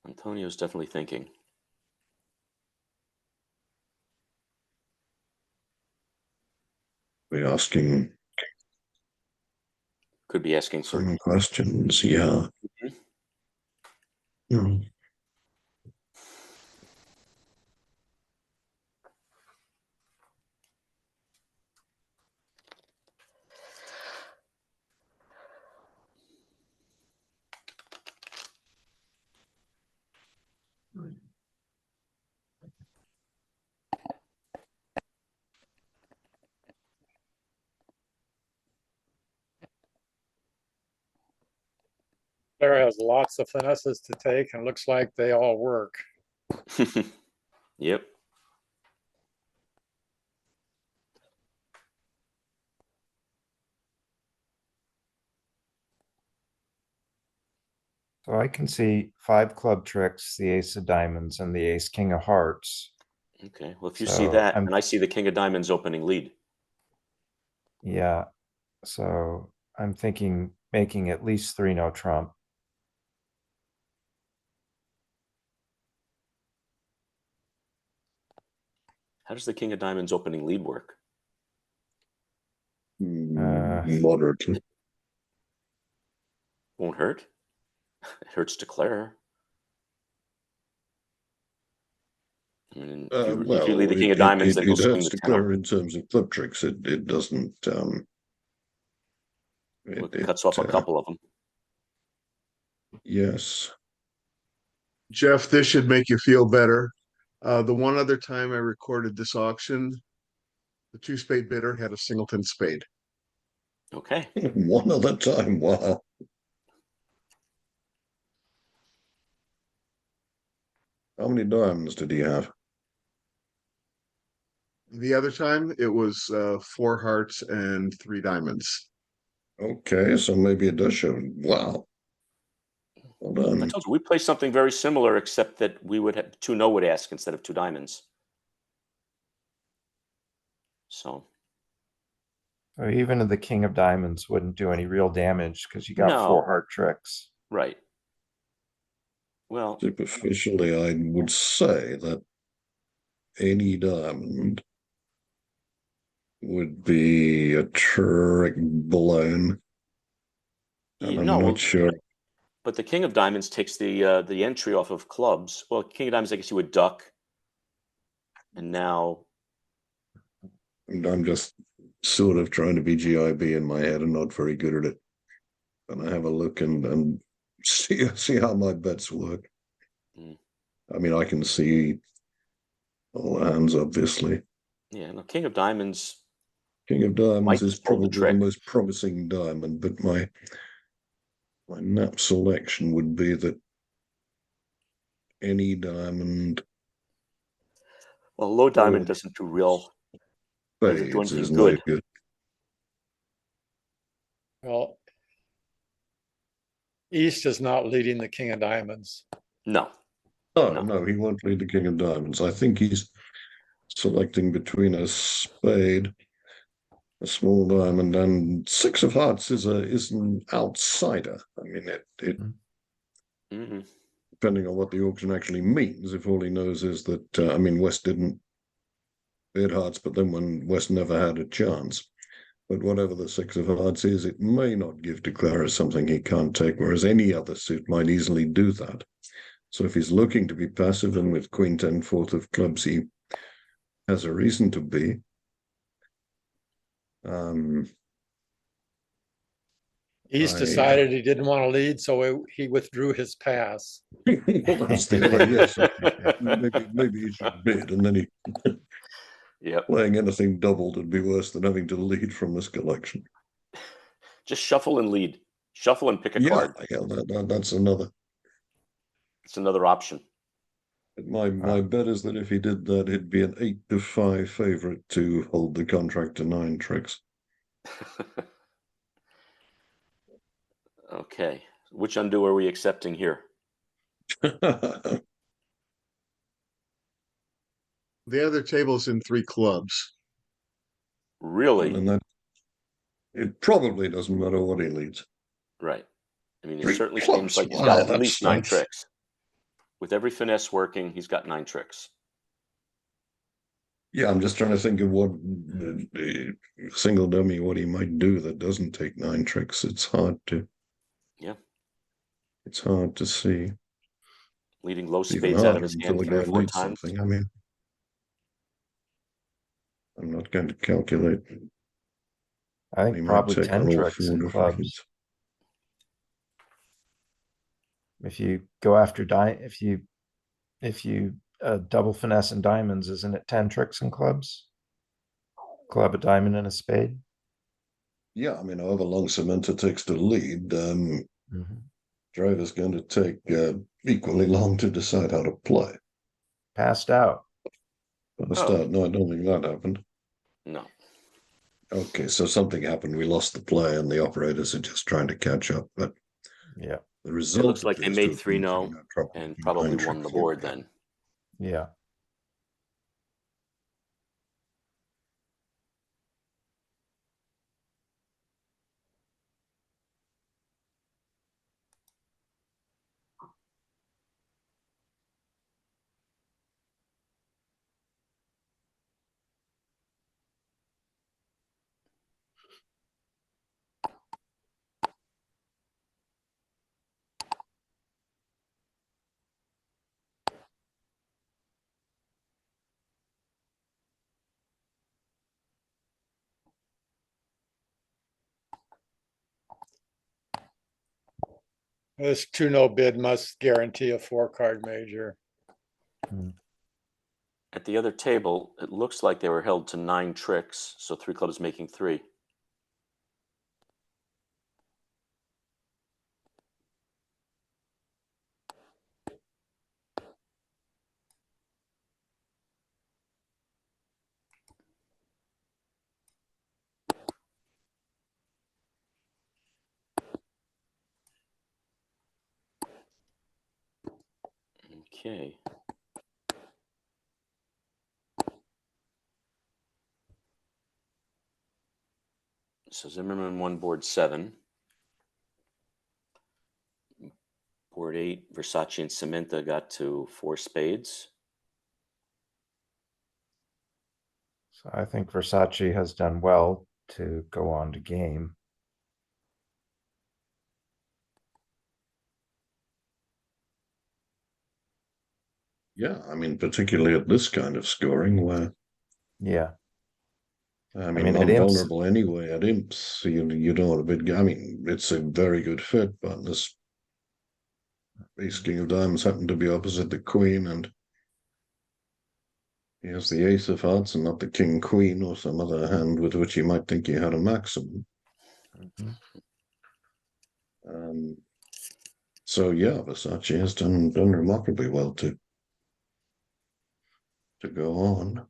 Antonio's definitely thinking. we're asking Could be asking for. some questions. Yeah. Mhm. Hmm. There has lots of finesses to take and looks like they all work. Yep. So I can see 5 club tricks, the ace of diamonds, and the ace king of hearts. Okay. Well, if you see So that, I'm and I see the king of diamonds opening lead. yeah. So I'm thinking making at least 3 no trump. How does the king of diamonds opening lead work? Moderately. Won't hurt. It hurts to Clara. I mean, if you lead the king of diamonds, then he'll it swing hurts the to 10 off. Clara in terms of club tricks. It doesn't. Well, it cuts off a couple of them. Yes. Jeff, this should make you feel better. The one other time I recorded this auction, the 2 spade bidder had a singleton spade. Okay. One other time. Wow. How many diamonds did he have? The other time it was 4 hearts and 3 diamonds. Okay, so maybe it does show. Wow. Well I done. told you we play something very similar, except that we would have 2 no would ask instead of 2 diamonds. So So even the king of diamonds wouldn't do any real damage because you got No. 4 heart tricks. right. Well, Superficially, I would say that any diamond would be a trick blown. And I'm no, not sure. but the king of diamonds takes the entry off of clubs. Well, king of diamonds, I guess you would duck, and now I'm just sort of trying to be GIB in my head and not very good at it. And I have a look and see how my bets work. Mm. I mean, I can see all the hands, obviously. yeah, no, king of diamonds. King of diamonds Might is just pull the probably the trick. most promising diamond, but my nap selection would be that any diamond Well, low diamond Oh. doesn't do real. Doesn't do spades anything is no good. good. Well, East is not leading the king of diamonds. No. No, No. no, he won't lead the king of diamonds. I think he's selecting between a spade, a small diamond, and six of hearts is an outsider. I mean, it Hmm. depending on what the auction actually means. If all he knows is that I mean, West didn't bid hearts, but then when West never had a chance. But whatever the six of hearts is, it may not give to Clara something he can't take, whereas any other suit might easily do that. So if he's looking to be passive, and with Queen 10 fourth of clubs, he has a reason to be. East I- decided he didn't want to lead, so he withdrew his pass. That's the other, yes. Maybe he should bid, and then he Yep. playing anything doubled would be worse than having to lead from this collection. Just shuffle and lead. Shuffle and pick a Yeah, card. yeah, that's another. It's another option. My bet is that if he did that, it'd be an 8-5 favorite to hold the contract to 9 tricks. Okay. Which undo are we accepting here? The other table's in 3 clubs. Really? And that it probably doesn't matter what he leads. Right. I mean, it Three certainly clubs. seems like he's Wow, got at that's- least 9 that's- tricks. With every finesse working, he's got 9 tricks. Yeah, I'm just trying to think of what single dummy what he might do that doesn't take 9 tricks. It's hard to. Yeah. It's hard to see. Leading low It's even spades out of harder his until hand the 3 or guy 4 leads times. something. I mean, I'm not going to calculate. I He think might probably take 10 on all tricks 4 in different clubs. leads. If you go after if you double finesse and diamonds, isn't it 10 tricks in clubs? Club, a diamond, and a spade. Yeah, I mean, however long Samantha takes to lead, Mhm. Driver's going to take equally long to decide how to play. Passed out. At the Oh. start, no, I don't think that happened. No. Okay, so something happened. We lost the play, and the operators are just trying to catch up. But Yeah. the It result looks like they appears to made have 3 been no pretty much and dropping probably 9 won the tricks. board then. Yeah. This 2-no bid must guarantee a 4-card major. At the other table, it looks like they were held to 9 tricks, so 3 clubs making 3. Okay. So Zimmerman won board 7. Board 8, Versace and Samantha got to 4 spades. So I think Versace has done well to go on to game. Yeah, I mean, particularly at this kind of scoring where, Yeah. I mean, mean, not at imps- vulnerable anyway at imps. You don't want a big. I mean, it's a very good fit, but this ace king of diamonds happened to be opposite the queen, and he has the ace of hearts and not the king queen or some other hand with which you might think he had a maximum. Mhm. So yeah, Versace has done remarkably well to go on.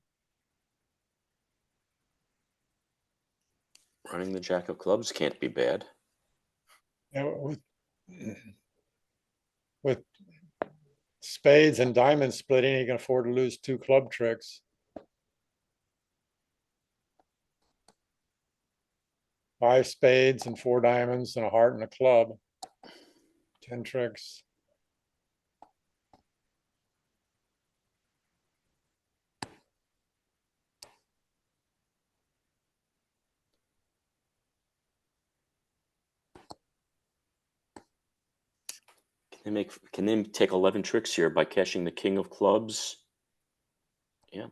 Running the jack of clubs can't be bad. Yeah, with spades and diamonds splitting, you can afford to lose 2 club tricks. 5 spades and 4 diamonds and a heart and a club. 10 tricks. Can they take 11 tricks here by cashing the king of clubs? Yeah.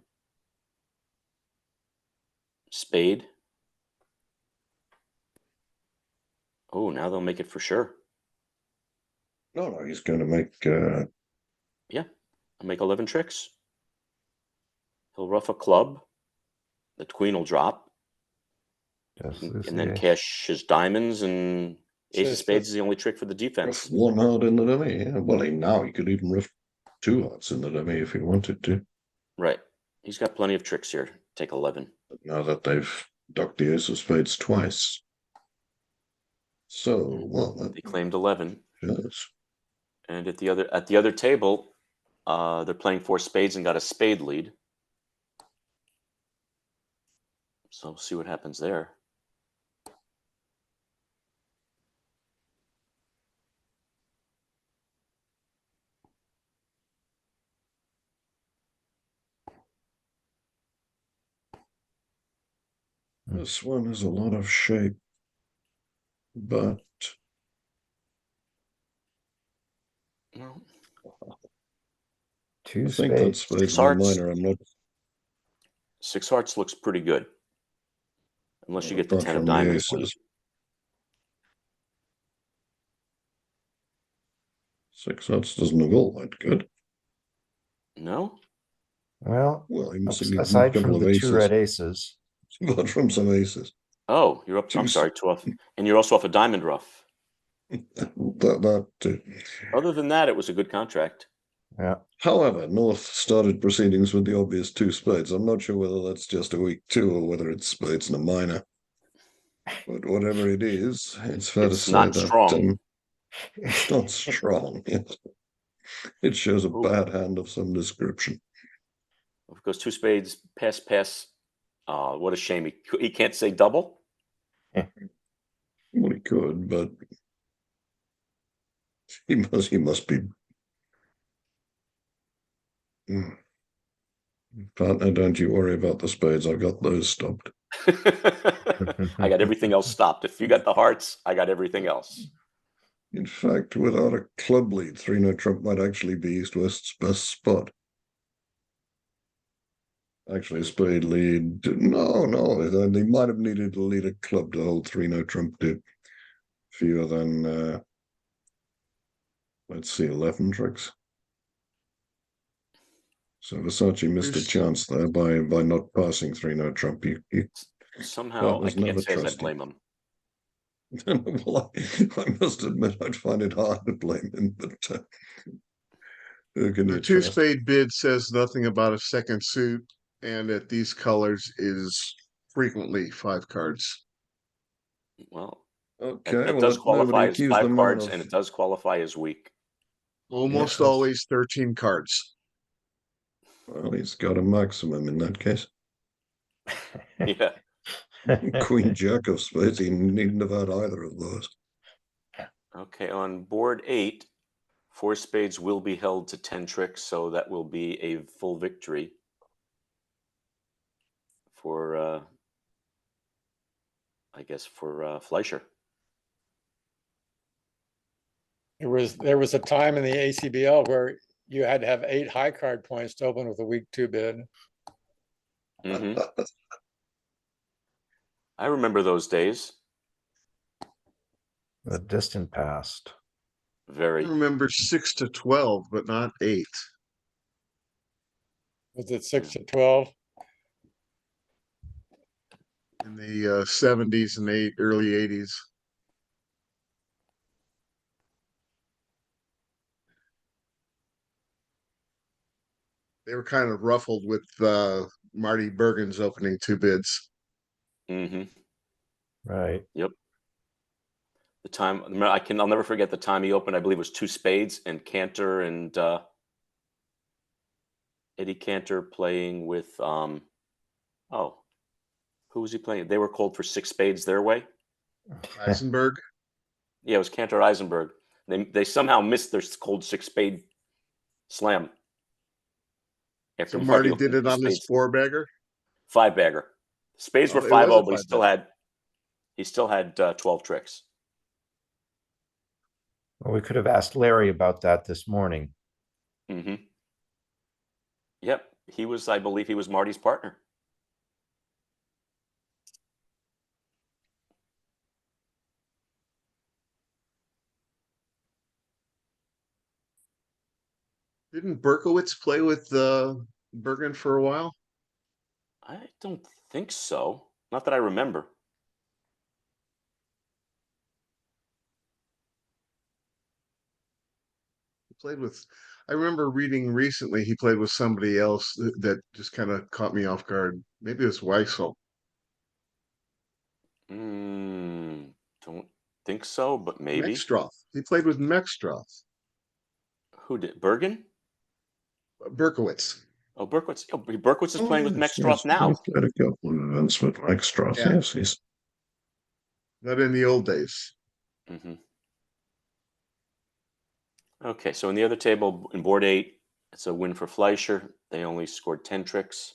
Spade. Oh, now they'll make it for sure. No, he's going to make. Yeah, I'll make 11 tricks. He'll ruff a club. The queen will drop. Just And lose and the then ace. cash his diamonds, and ace of Just spades the- is the only trick for the Rough defense. 1 heart in the dummy. Yeah. Well, now he could even rough 2 hearts in the dummy if he wanted to. Right. He's got plenty of tricks here. Take 11. But now that they've docked the ace of spades twice. So, well, that They claimed 11. yes. And at the other table, they're playing 4 spades and got a spade lead. So we'll see what happens there. This one has a lot of shape, but Well, Two I think that spades. spades Six in the hearts. minor. I'm not 6 hearts looks pretty good. Unless you get the apart 10 of from the diamonds lead. aces. 6 hearts doesn't look all that good. No? Well, Well, he must have a aside couple from of the 2 red aces. aces. Apart from some aces. Oh, you're up. I'm sorry, 2 off. And you're also off a diamond ruff. That Other than that, it was a good contract. Yeah. However, North started proceedings with the obvious 2 spades. I'm not sure whether that's just a weak 2 or whether it's spades in a minor. But whatever it is, it's fair to It's say not that strong. it's not strong. It shows a Ooh. bad hand of some description. Of course, 2 spades, pass, pass. What a shame. He can't say double. Well, he could, but he must be. Partner, don't you worry about the spades. I've got those stopped. I got everything else stopped. If you got the hearts, I got everything else. In fact, without a club lead, 3-note trump might actually be East-West's best spot. Actually, a spade lead. No, they might have needed to lead a club to hold 3-note trump to fewer than, let's see, 11 tricks. So Versace missed a chance there by not passing 3-note trump. Somehow, I Partners can't never say as I trust blame him. Well, I must admit I'd find it hard to blame him, but who can The you 2 trust? spade bid says nothing about a second suit, and at these colors is frequently 5 cards. Well, Okay, that well, does nobody qualify as accused the 5 man cards, of. and it does qualify as weak. Almost Yes. always 13 cards. Well, he's got a maximum in that case. Yeah. Queen Jack of spades, he needn't have had either of those. Okay, on board 8, 4 spades will be held to 10 tricks, so that will be a full victory for, I guess, for Fleischer. There was a time in the ACBL where you had to have 8 high card points to open with a weak 2 bid. Hmm. I remember those days. The distant past. I Very. remember 6 to 12, but not 8. Was it 6 to 12? In the 70s and early 80s. they were kind of ruffled with Marty Bergen's opening 2 bids. Mm-hmm. Right. Yep. The time I'll never forget the time he opened. I believe it was 2 spades and Cantor and Eddie Cantor playing with oh, who was he playing? They were called for 6 spades their way. Eisenberg. Yeah, it was Cantor Eisenberg. They somehow missed their cold 6 spade slam. After So Marty opened did it 2 on this spades. 4-bagger. 5-bagger. Spades Oh, were it was 5-0, a but 5-bagger. he still had 12 tricks. Well, we could have asked Larry about that this morning. Mm-hmm. Yep, I believe he was Marty's partner. Didn't Berkowitz play with Bergen for a while? I don't think so. Not that I remember. He played with. I remember reading recently he played with somebody else that just kind of caught me off guard. Maybe it was Weissel. Don't think so, but maybe. Mexstroth. He played with Mexstroth. Who did? Bergen? Berkowitz. Oh, Berkowitz. Oh, Berkowitz is playing with Yes, Mexstroth yes, now. he's played a couple of events with Extra. Yeah. Yes, he's Not in the old days. Mm-hmm. Okay, so in the other table, in board 8, it's a win for Fleischer. They only scored 10 tricks.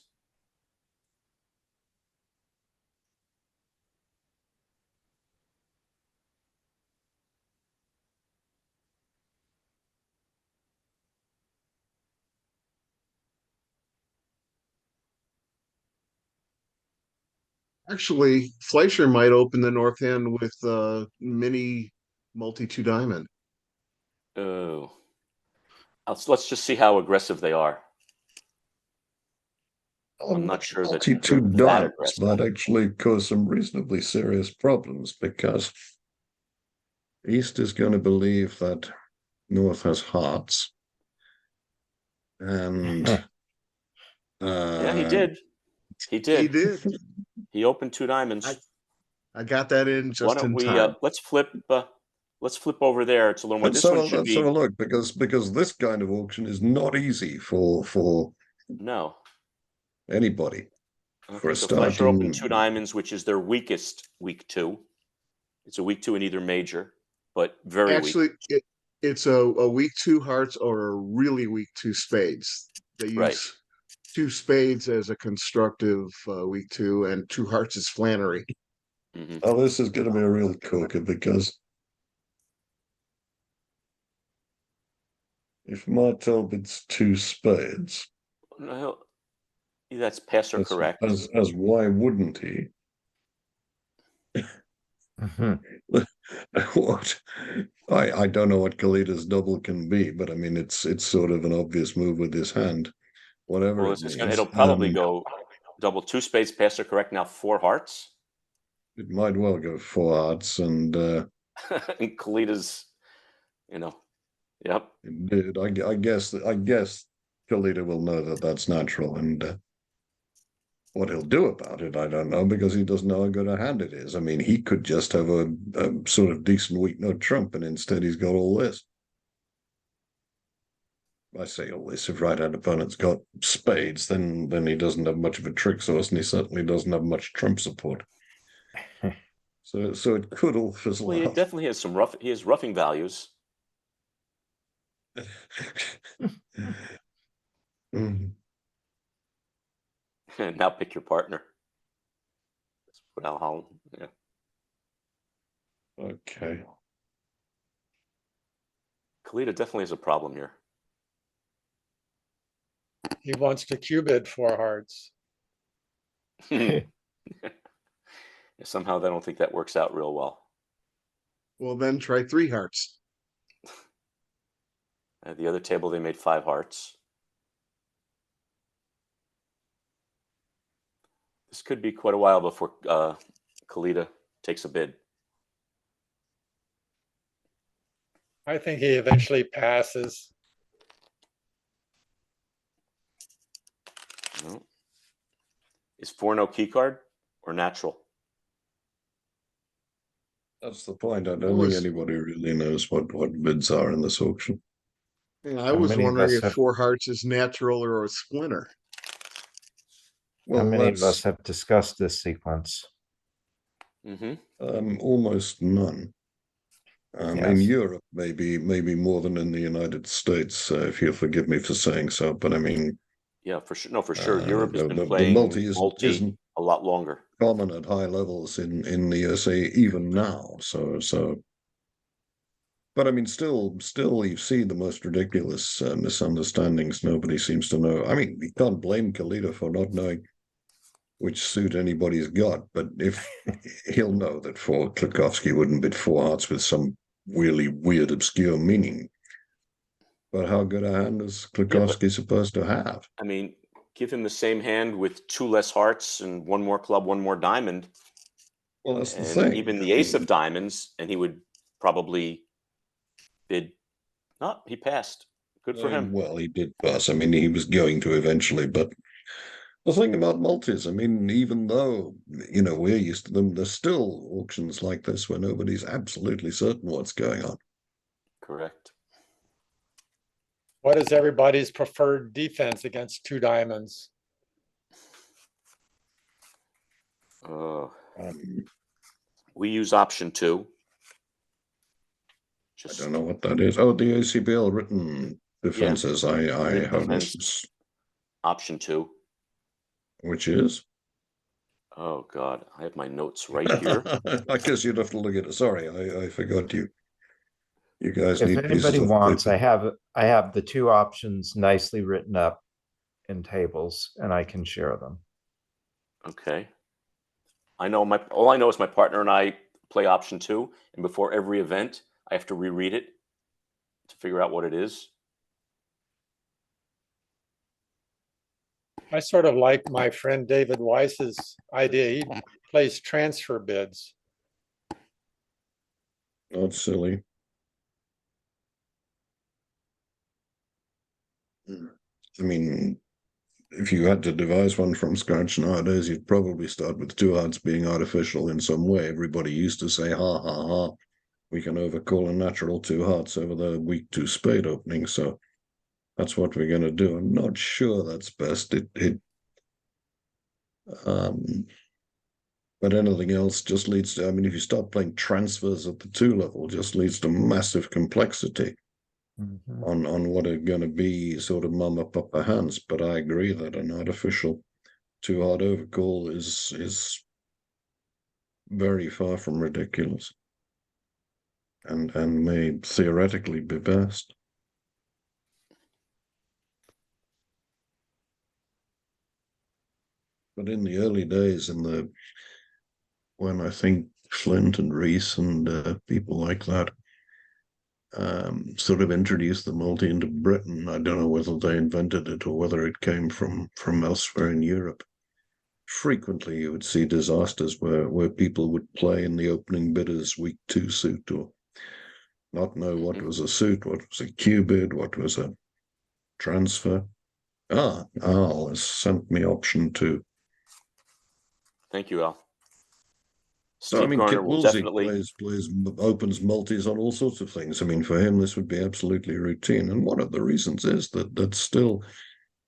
Actually, Fleischer might open the north end with mini multi 2 diamond. Oh. Let's just see how aggressive they are. I'm not sure that they're multi-two that diamonds aggressive. might actually cause some reasonably serious problems because East is going to believe that North has hearts, and Yeah, he did. He He did. did. He opened 2 diamonds. I got that in Why just don't in we time. let's flip over there to learn what let's this one have, should let's have a be. look because this kind of auction is not easy for No. anybody. Okay, a so Fleischer opened starting 2 diamonds, which is their weakest week 2. It's a week 2 in either major, but very weak. Actually, it's a weak 2 hearts or a really weak 2 spades. They Right. use 2 spades as a constructive weak 2, and 2 hearts is Flannery. Mm-hmm. Oh, this is going to be a real corker because if Martel bids 2 spades, No, that's passer correct. as why wouldn't he? What? I don't know what Kalita's double can be, but I mean it's sort of an obvious move with his hand. Whatever Well, it means. it'll probably go double 2 spades, passer correct. Now 4 hearts. It might well go 4 hearts, and And Kalita's, yep. indeed, I guess Kalita will know that that's natural, and what he'll do about it, I don't know, because he doesn't know how good a hand it is. I mean, he could just have a sort of decent weak no trump, and instead he's got all this. I say all this. If right-hand opponent's got spades, then he doesn't have much of a trick source, and he certainly doesn't have much trump support. So it could all fizzle Well, he out. definitely has he has roughing values. Mm. Now pick your partner. Let's put Al Holland. Yeah. Okay. Kalita definitely has a problem here. He wants to cubit 4 hearts. Somehow I don't think that works out real well. Well, then try 3 hearts. At the other table, they made 5 hearts. This could be quite a while before Kalita takes a bid. I think he eventually passes. No. Is 4 no key card or natural? That's the point. I It don't think was- anybody really knows what bids are in this auction. Yeah, I How was many of wondering us if have- 4 hearts is natural or a splinter. How Well, many of us that's have discussed this sequence? almost none. In Yes. Europe, maybe more than in the United States, if you'll forgive me for saying so. But I mean, Yeah, for sure. No, for sure. Europe has been the playing multi multi isn't a lot longer. common at high levels in the USA even now. So. But I mean, still, you see the most ridiculous misunderstandings. Nobody seems to know. I mean, you can't blame Kalita for not knowing which suit anybody's got. But if he'll know that for Klukowski wouldn't bid 4 hearts with some really weird, obscure meaning. But how good a hand is Klukowski supposed to have? I mean, give him the same hand with 2 less hearts and 1 more club, 1 more diamond, Well, that's the and thing. even the ace of diamonds, and he would probably bid. No, he passed. Good for him. Well, he did pass. I mean, he was going to eventually, but the thing about multis, I mean, even though, we're used to them, there's still auctions like this where nobody's absolutely certain what's going on. Correct. What is everybody's preferred defense against 2 diamonds? Uh, Um, we use option 2. I Just don't know what that is. Oh, the ACBL written defenses. I Written have defense. this, option 2. which is? Oh God, I have my notes right here. I guess you'd have to look at it. Sorry, I forgot you. You guys If need pieces anybody of wants, paper. I have the 2 options nicely written up in tables, and I can share them. Okay. All I know is my partner and I play option 2, and before every event, I have to reread it to figure out what it is. I sort of like my friend David Weiss's idea. He plays transfer bids. Not silly. I mean, if you had to devise one from scratch nowadays, you'd probably start with 2 hearts being artificial in some way. Everybody used to say, ha, ha, ha, we can overcall a natural 2 hearts over the weak 2 spade opening. So that's what we're going to do. I'm not sure that's best. But anything else just leads to, I mean, if you start playing transfers at the 2 level, just leads to massive complexity on what are going to be sort of mama papa hands. But I agree that an artificial 2 hard overcall is very far from ridiculous and may theoretically be best. But in the early days, when I think Flint and Reese and people like that sort of introduced the multi into Britain, I don't know whether they invented it or whether it came from elsewhere in Europe. Frequently, you would see disasters where people would play in the opening bidder's weak 2 suit or not know what was a suit, what was a Q bid, what was a transfer. Al has sent me option 2. Thank you, Al. So I Steve mean, Garner Kit will Woolsey definitely. opens multis on all sorts of things. I mean, for him, this would be absolutely routine. And one of the reasons is that's still,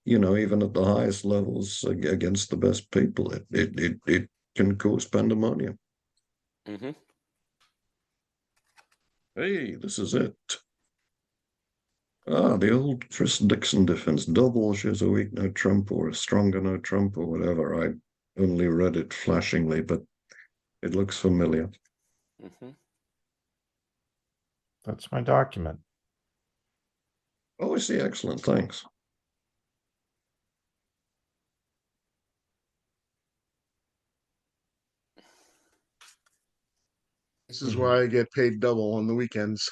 even at the highest levels against the best people, it can cause pandemonium. Mm-hmm. Hey, this is it. The old Chris Dixon defense. Double shows a weak no trump or a stronger no trump or whatever. I only read it flashingly, but it looks familiar. Mm-hmm. That's my document. Oh, I see. Excellent. Thanks. This is why I get paid double on the weekends.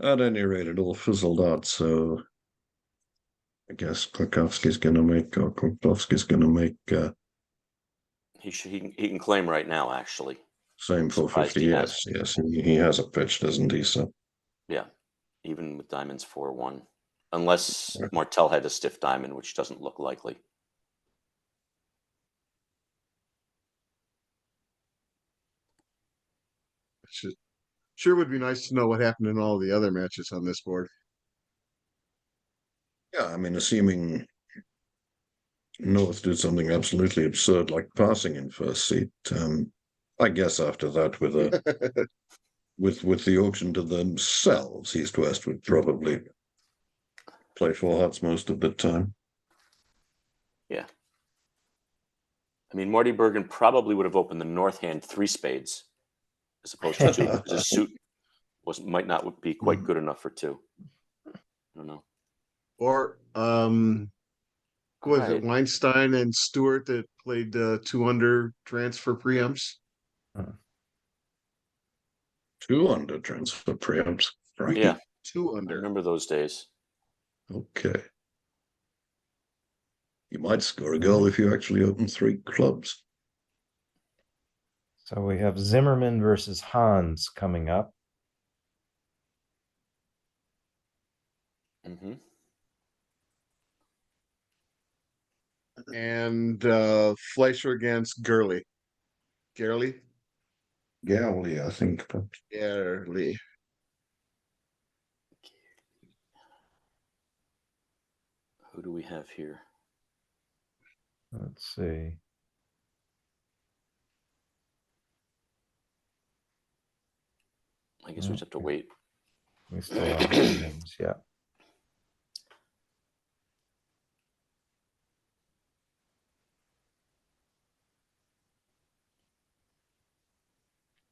At any rate, it all fizzled out. So I guess Klukowski's going to make. He can claim right now, actually. Same for Surprised 50, he has. yes. He has a pitch, doesn't he? So Yeah, even with diamonds 4-1, unless Yeah. Martel had a stiff diamond, which doesn't look likely. Sure would be nice to know what happened in all the other matches on this board. yeah, I mean, assuming North did something absolutely absurd like passing in first seat, I guess after that with a with the auction to themselves, East West would probably play 4 hearts most of the time. Yeah. I mean, Marty Bergen probably would have opened the North hand 3 spades as opposed to 2 because his suit might not be quite good enough for 2. I don't know. Or what was it, Right. Weinstein and Stewart that played 2 under transfer preempts? 2 under transfer preempts. Right. Yeah, 2 I under. remember those days. Okay. You might score a goal if you actually open 3 clubs. So we have Zimmerman versus Hans coming up. Hmm. And Fleischer against Gurley. Gurley? Galley, I think. But Gurley. Who do we have here? Let's see. I guess we just have to wait. We still have names, yeah.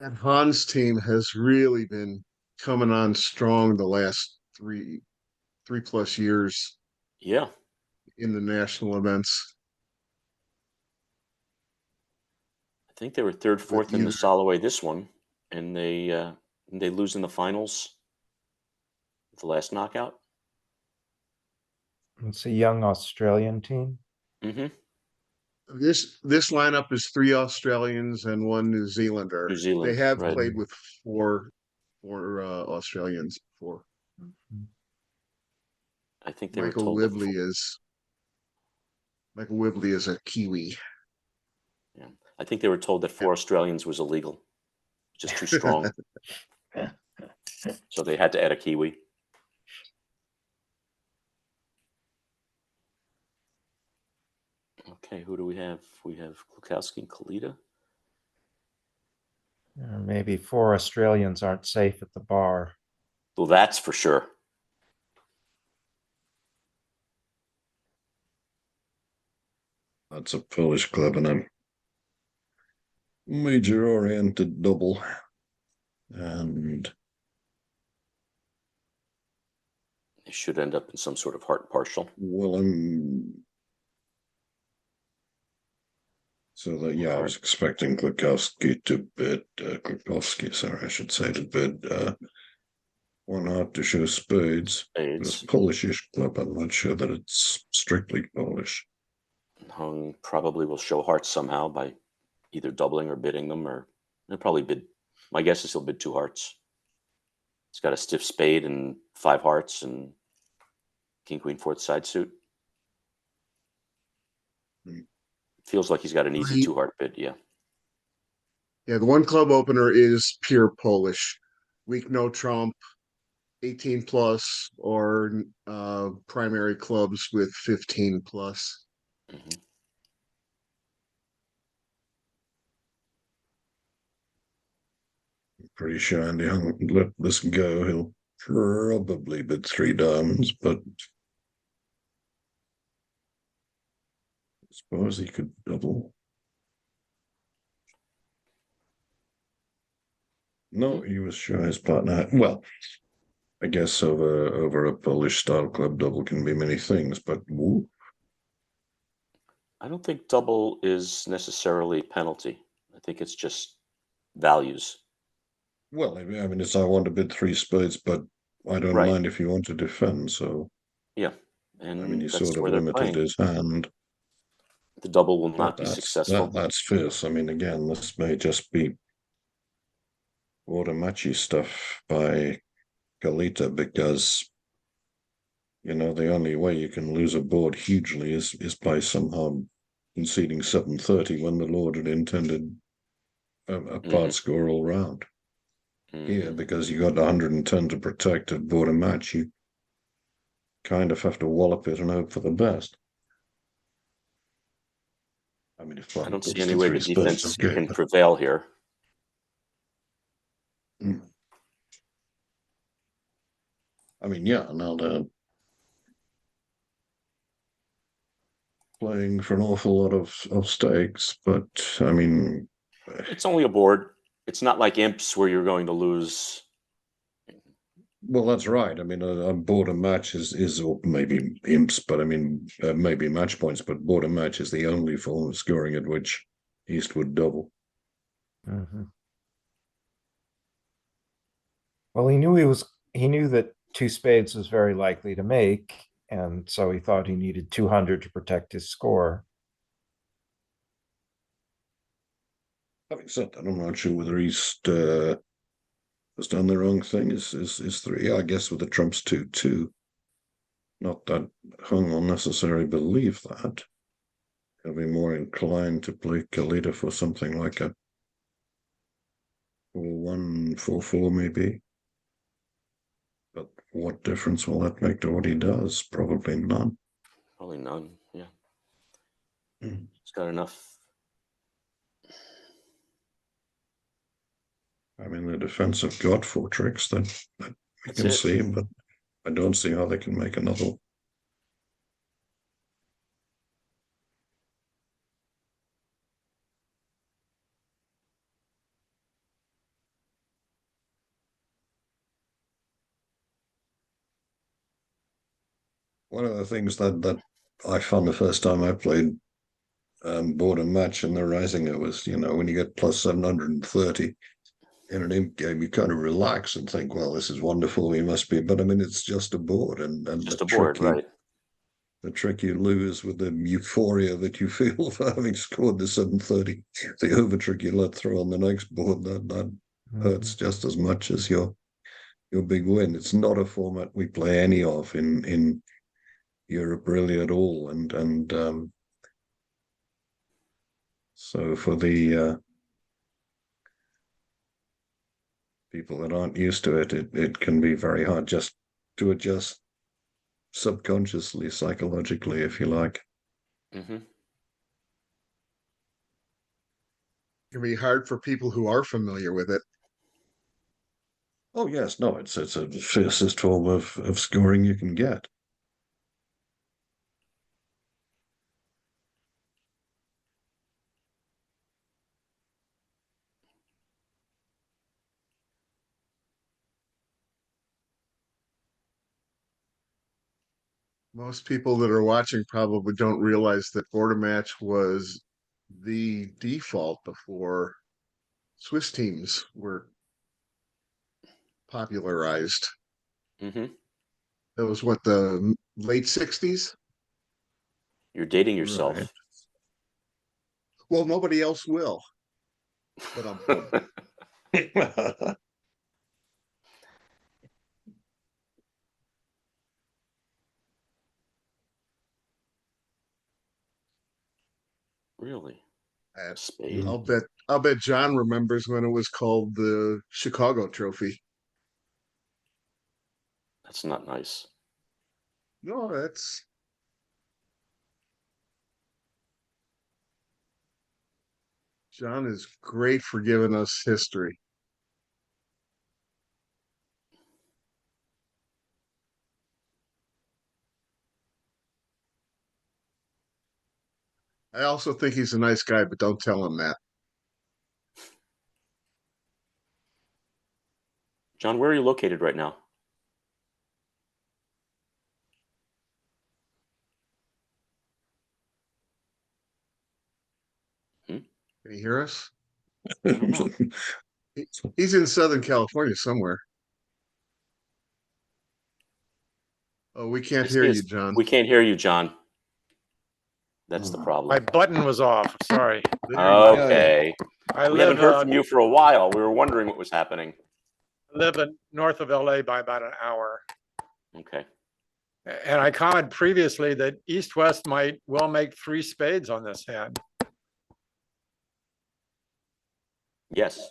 That Hans team has really been coming on strong the last three plus years Yeah, in the national events. I think they were 3rd, 4th in the either- Soloway this one, and they lose in the finals. The last knockout. It's a young Australian team. Hmm. This lineup is 3 Australians and 1 New Zealander. New Zealand, They have right. played with four Australians before. I think they were Michael told Wibley is a Kiwi. Yeah, I think they were told that 4 Australians was illegal, just too strong. So they had to add a Kiwi. Okay, who do we have? We have Klukowski and Kalita. Or maybe 4 Australians aren't safe at the bar. Well, that's for sure. that's a Polish club and a major oriented double. And They should end up in some sort of heart partial. well, so that, yeah, I was expecting Klukowski to bid, sorry, I should say, to bid 1 heart to show spades. It's Spades. Polish-ish club. I'm not sure that it's strictly Polish. Hung probably will show hearts somehow by either doubling or bidding them, or they'll probably bid. My guess is he'll bid 2 hearts. It's got a stiff spade and 5 hearts and King Queen 4th side suit. Feels like he's got an easy 2 heart bid. Yeah. Yeah, the 1 club opener is pure Polish. Weak no trump, 18 plus, or primary clubs with 15 plus. Hmm. Pretty sure Andy Hung let this go. He'll probably bid 3 diamonds, but I suppose he could double. No, he was sure his partner. Well, I guess over a Polish style club, double can be many things, but woo. I don't think double is necessarily penalty. I think it's just values. Well, I mean, it's I want to bid 3 spades, but I don't Right. mind if you want to defend. So Yeah, I and mean, he that's sort of where they're limited playing. his hand. The double will But not be successful. that's fierce. I mean, again, this may just be Automachi stuff by Galita because, you know, the only way you can lose a board hugely is by somehow conceding 730 when the Lord had intended a part score all round. Here, because you got 110 to protect at board a match, you kind of have to wallop it and hope for the best. I mean, if I don't see puts any the way three the spades, defense okay, can but- prevail here. I mean, yeah, now they're playing for an awful lot of stakes, but I mean, It's only a board. It's not like imps where you're going to lose. well, that's right. I mean, a board and match is or maybe imps, but I mean, maybe match points, but board and match is the only form of scoring at which East would double. Mhm. Well, he knew that two spades was very likely to make, and so he thought he needed 200 to protect his score. Having said that, I'm not sure whether East has done the wrong thing. Is three? I guess with the trumps 2-2. Not that Hung will necessarily believe that. He'll be more inclined to play Kalita for something like a 4-1, 4-4 maybe. But what difference will that make to what he does? Probably none. Probably none. Yeah. Mm. It's got enough. I mean, the defense have got 4 tricks that we That's can it. see, but I don't see how they can make another one. One of the things that I found the first time I played board and match in the Reisinger was, you know, when you get plus 730 in an imp game, you kind of relax and think, well, this is wonderful, we must be, but I mean, it's just a board, and Just the a board, right? the trick you lose with the euphoria that you feel for having scored the 730, the over trick you let through on the next board, that hurts just as much as your big win. It's not a format we play any of in Europe really at all, and so for the people that aren't used to it, it can be very hard just to adjust subconsciously, psychologically, if you like. Mm-hmm. It can be hard for people who are familiar with it. Oh yes, no, it's a fiercest form of scoring you can get. Most people that are watching probably don't realize that border match was the default before Swiss teams were popularized. Mm-hmm. That was what, the late 60s? You're dating yourself. Right. Well, nobody else will. But Really? uh, Spade? I'll bet John remembers when it was called the Chicago Trophy. That's not nice. No, that's John is great for giving us history. I also think he's a nice guy, but don't tell him that. John, where are you located right now? Can you hear us? I don't know. He's in Southern California somewhere. Oh, we can't Yes, hear he you, is. John. We can't hear you, John. That's the Oh. problem. My button was off, sorry. There you go. Okay. I We haven't live, heard from you for a while. We were wondering what was happening. live in north of LA by about an hour. Okay. And I commented previously that east-west might well make 3 spades on this hand. Yes.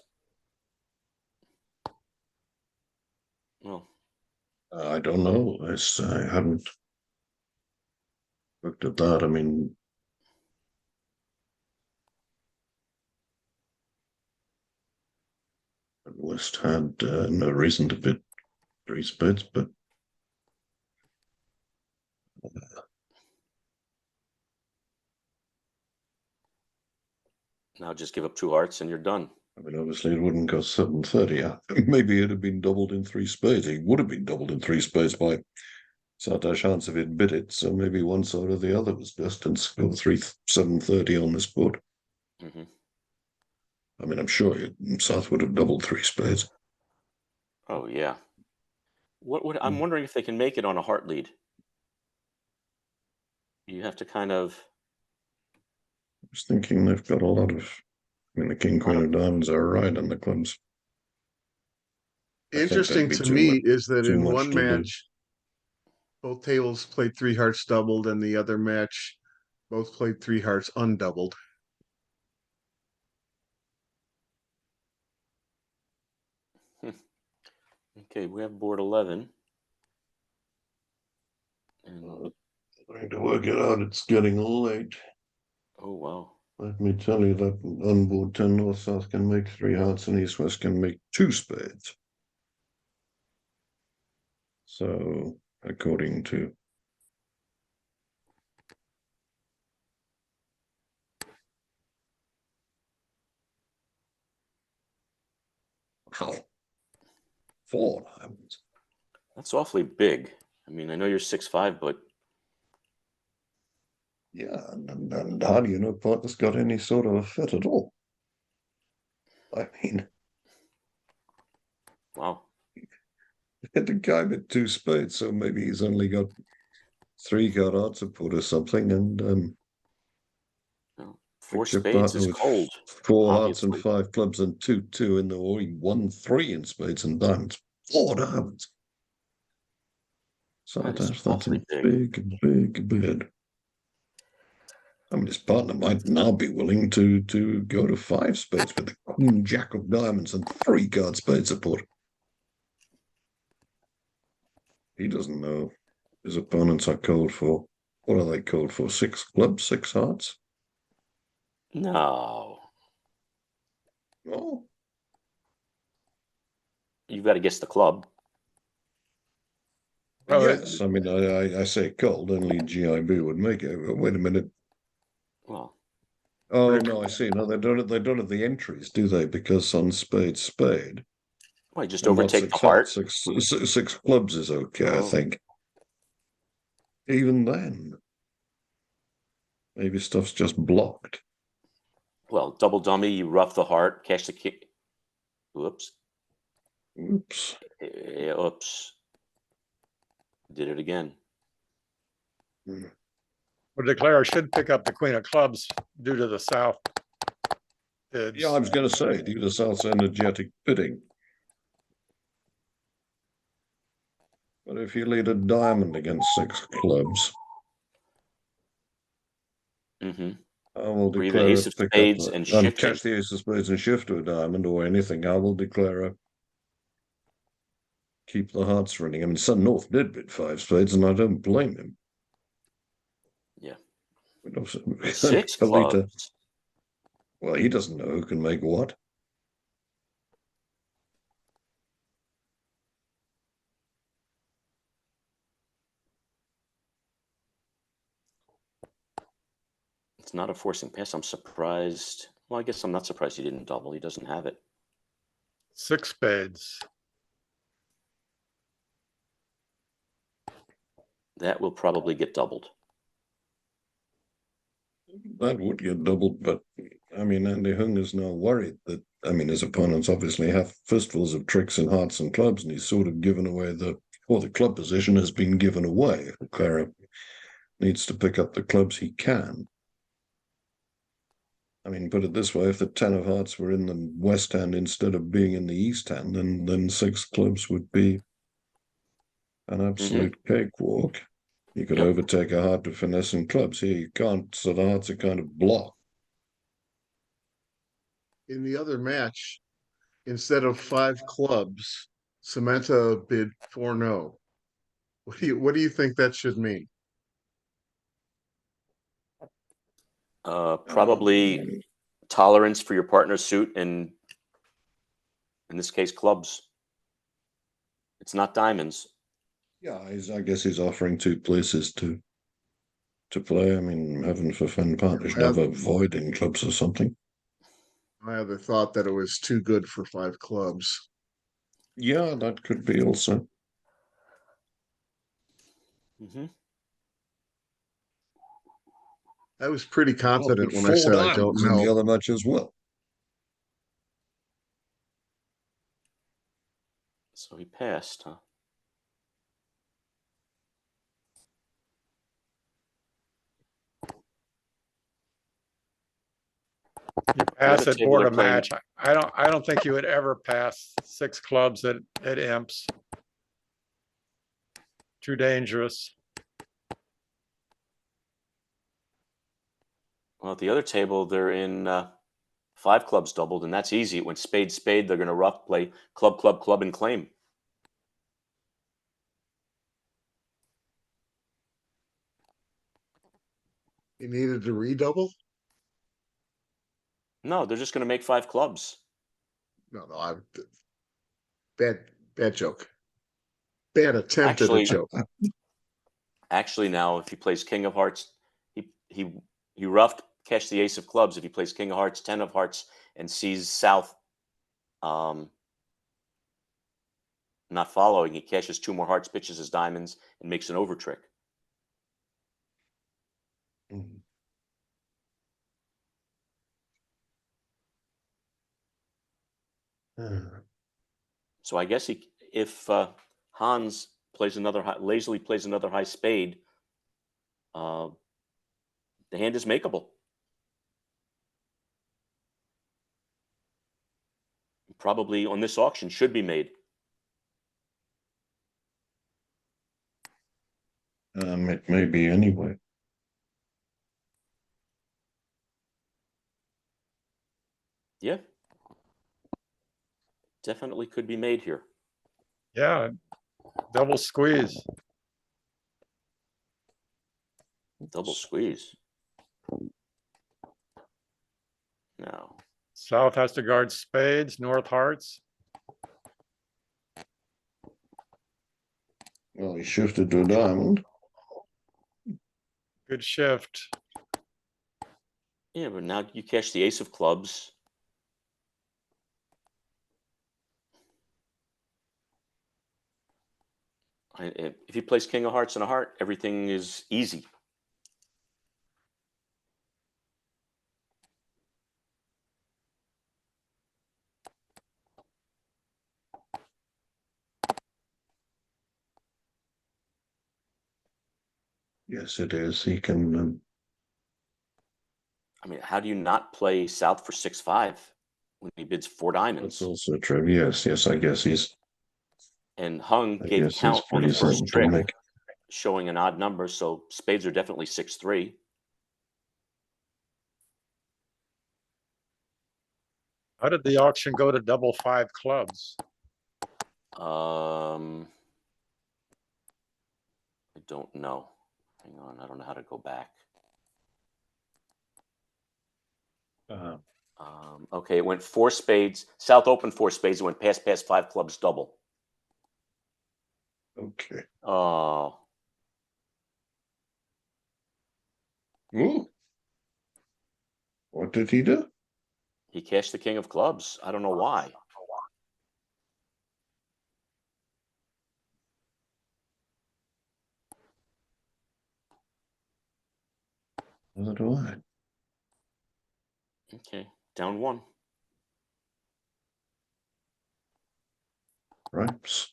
Well, I don't know. I haven't looked at that. I mean, West had no reason to bid 3 spades, but now just give up 2 hearts and you're done. I mean, obviously it wouldn't cost 730. Maybe it'd have been doubled in 3 spades. It would have been doubled in 3 spades by Satosh Hans if he'd bid it. So maybe one side or the other was best and score 730 on this board. Hmm. I mean, I'm sure South would have doubled 3 spades. Oh yeah. What would I'm wondering if they can make it on a heart lead. You have to kind of. I was thinking they've got a lot of. I mean, the King Queen of Diamonds are right on the clubs. I think Interesting that'd be to too me much- is that too in much one to do. match, both tables played 3 hearts doubled, and the other match, both played 3 hearts undoubled. Okay, we have board 11. And Trying to work it out, it's getting late. oh wow. Let me tell you that on board 10 North South can make 3 hearts and East West can make 2 spades. So, according to wow, 4 diamonds. That's awfully big. I mean, I know you're 6'5", but Yeah, and how do you know partner's got any sort of a fit at all? I mean, wow. the guy with 2 spades, so maybe he's only got 3 card hearts to put or something, and No, 4 your spades partner is with cold. 4 hearts and obviously. 5 clubs and 2 in the or he won 3 in spades and diamonds. 4 diamonds. So That is that's a awfully big. big bid. I mean, his partner might now be willing to go to 5 spades with the Queen Jack of Diamonds and 3 card spade support. He doesn't know his opponents are cold for. What are they cold for? 6 clubs, 6 hearts? No. Oh, You've got to guess the club. Well, yes. I mean, I say cold. Only GIB would make it. Wait a minute. Well, Oh no, I see. No, they don't have the entries, do they? Because on spade, well, you just and not overtake the 6 heart. hearts, 6 clubs is okay, I Oh. think. Even then, maybe stuff's just blocked. Well, double dummy, you rough the heart, cash the king. Whoops. Oops. Oops. Did it again. Well, declare should pick up the Queen of Clubs due to the South. Yeah, I was going to say, due to South's energetic bidding. But if you lead a diamond against 6 clubs, Mm-hmm. I will Or even declare ace a of pick spades up and and shifting. catch the ace of spades and shift to a diamond or anything. I will declare a keep the hearts running. I mean, Sun North did bid 5 spades, and I don't blame him. Yeah. 6 clubs. Well, he doesn't know who can make what. It's not a forcing pass. I'm surprised. Well, I guess I'm not surprised he didn't double. He doesn't have it. 6 spades. That will probably get doubled. That would get doubled, but I mean, Andy Hung is now worried that, I mean, his opponents obviously have fistfuls of tricks and hearts and clubs, and he's sort of given away the club position has been given away. Clara needs to pick up the clubs he can. I mean, put it this way: if the 10 of hearts were in the west hand instead of being in the east hand, then 6 clubs would be an absolute cakewalk. You could Yep. overtake a heart to finesse and clubs. Here you can't, so the hearts are kind of blocked. In the other match, instead of 5 clubs, Samantha bid 4-no. What do you think that should mean? Probably tolerance for your partner's suit, and in this case, clubs. It's not diamonds. Yeah, I guess he's offering 2 places to play. I mean, heaven forfend partners have- never void in clubs or something. I either thought that it was too good for 5 clubs. Yeah, that could be also. Mm-hmm. I was pretty confident when I 4 said I don't diamonds in the know. other match as well. So he passed, huh? You pass other at table board they're a playing- match. I don't think you would ever pass 6 clubs at imps. Too dangerous. Well, at the other table, they're in 5 clubs doubled, and that's easy. It went spade, spade. They're going to rough play club, club, club, and claim. You needed to redouble? No, they're just going to make 5 clubs. No, bad joke. Bad attempt at a Actually, joke. Actually, now if he plays King of Hearts, he roughed, cashed the Ace of Clubs. If he plays King of Hearts, 10 of Hearts, and sees South not following, he cashes 2 more hearts, pitches his diamonds, and makes an over trick. Mhm. So I guess if Hans plays lazily plays another high spade, uh, the hand is makeable. Probably on this auction should be made. It may be anyway. Yeah, definitely could be made here. Yeah, double squeeze. Double squeeze. No. South has to guard spades, north hearts. Well, he shifted to a diamond. Good shift. Yeah, but now you cash the Ace of Clubs. If he plays King of Hearts and a heart, everything is easy. Yes, it is. He can. I mean, how do you not play South for 6-5 when he bids 4 That's diamonds? also true. Yes, yes. I guess he's. And Hung I gave guess he's count on the pretty first certain to trick, make. showing an odd number. So spades are definitely 6-3. How did the auction go to double 5 clubs? I don't know. Hang on, I don't know how to go back. Okay, it went 4 spades. South opened 4 spades. It went past 5 clubs double. Okay. Oh, Ooh. What did he do? he cashed the King of Clubs. I don't know why. Neither do I. Okay, down 1. Right.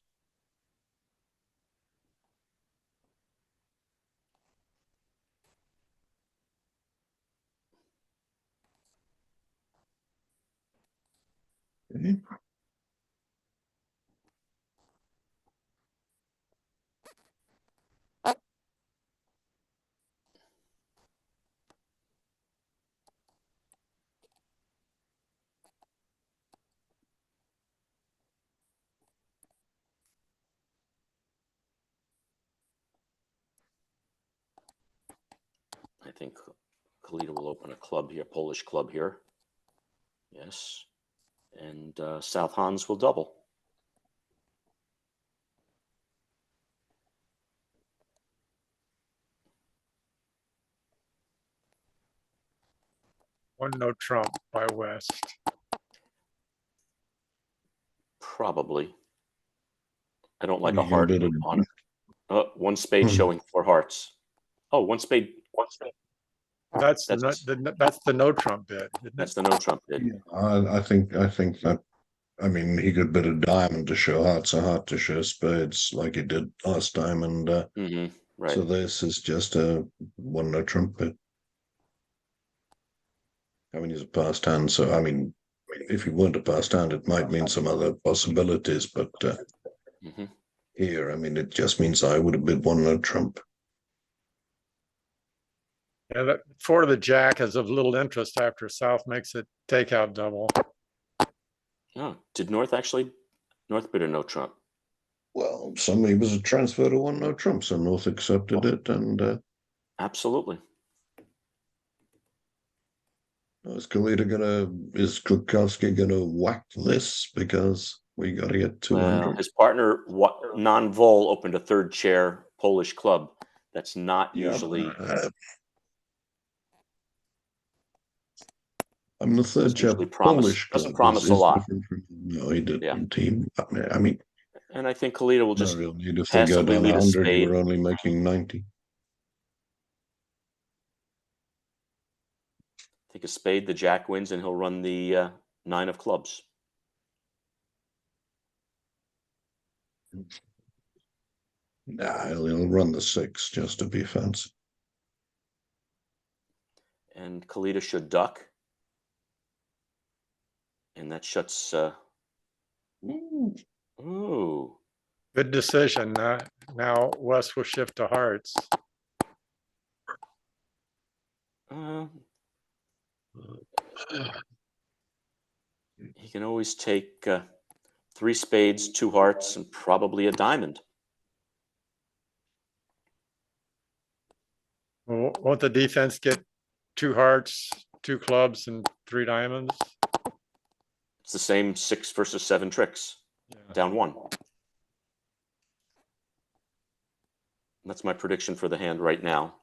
Okay. I think Kalita will open a club here, Polish club here. Yes. And South Hans will double. One no trump by West. Probably. I don't like You a can heart bet it. on it. One spade Hmm. showing 4 hearts. Oh, one spade. That's That's- that's the no trump bid. Isn't That's it? the no trump bid. Yeah, I think that. I mean, he could bet a diamond to show hearts, a heart to show spades, like he did last time, and Right. so this is just a one no trump bet. I mean, he's a passed hand, so I mean, if he weren't a passed hand, it might mean some other possibilities, but hmm here, I mean, it just means I would have bid one no trump. Yeah, that four to the jack is of little interest after South makes it takeout double. Oh, did North bid a no trump? Well, suddenly it was a transfer to one no trump, so North accepted it, and Absolutely. is Klukowski gonna whack this because we got to get 200? Well, his partner, non-vol, opened a third chair Polish club. That's not Yeah, usually. I'm the third chair usually Polish doesn't club promise a is lot. different from no, he did Yeah. team. I mean, And I think Kalita will no just real need if they go passively down lead a 100, spade. you're only making 90. Take a spade, the jack wins, and he'll run the 9 of clubs. Nah, he'll run the 6 just to be fancy. And Kalita should duck. And that shuts. Ooh. Good decision. Now West will shift to hearts. He can always take 3 spades, 2 hearts, and probably a diamond. Won't the defense get 2 hearts, 2 clubs, and 3 diamonds? It's the same 6 versus 7 tricks. Yeah. Down 1. That's my prediction for the hand right now.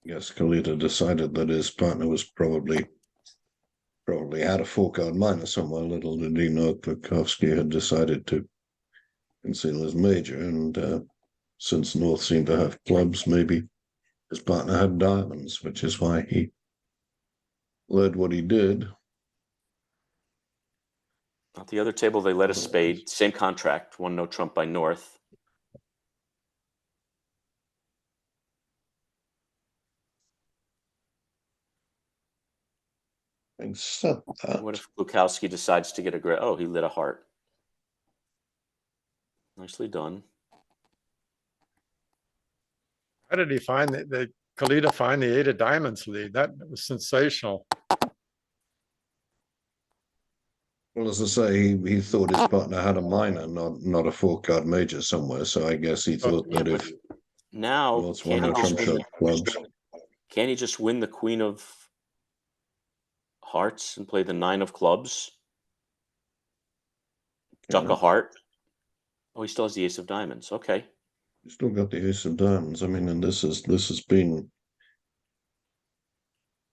Yes, Kalita decided that his partner was probably had a 4-card minus somewhere. Little did he know Klukowski had decided to conceal his major, and since North seemed to have clubs, maybe his partner had diamonds, which is why he led what he did. At the other table, they led a spade. Same contract. 1 no trump by North. Except that. What if Klukowski decides to get oh, he lit a heart. Nicely done. How did he find the Kalita find the 8 of diamonds lead? That was sensational. Well, as I say, he thought his partner had a minor, not a 4-card major somewhere. So I guess he thought Yeah, that but if now North's one no trump shot clubs, can he just win the queen of hearts and play the 9 of clubs? Duck a heart. Oh, he still has the ace of diamonds. Okay. you still got the ace of diamonds. I mean, and this has been,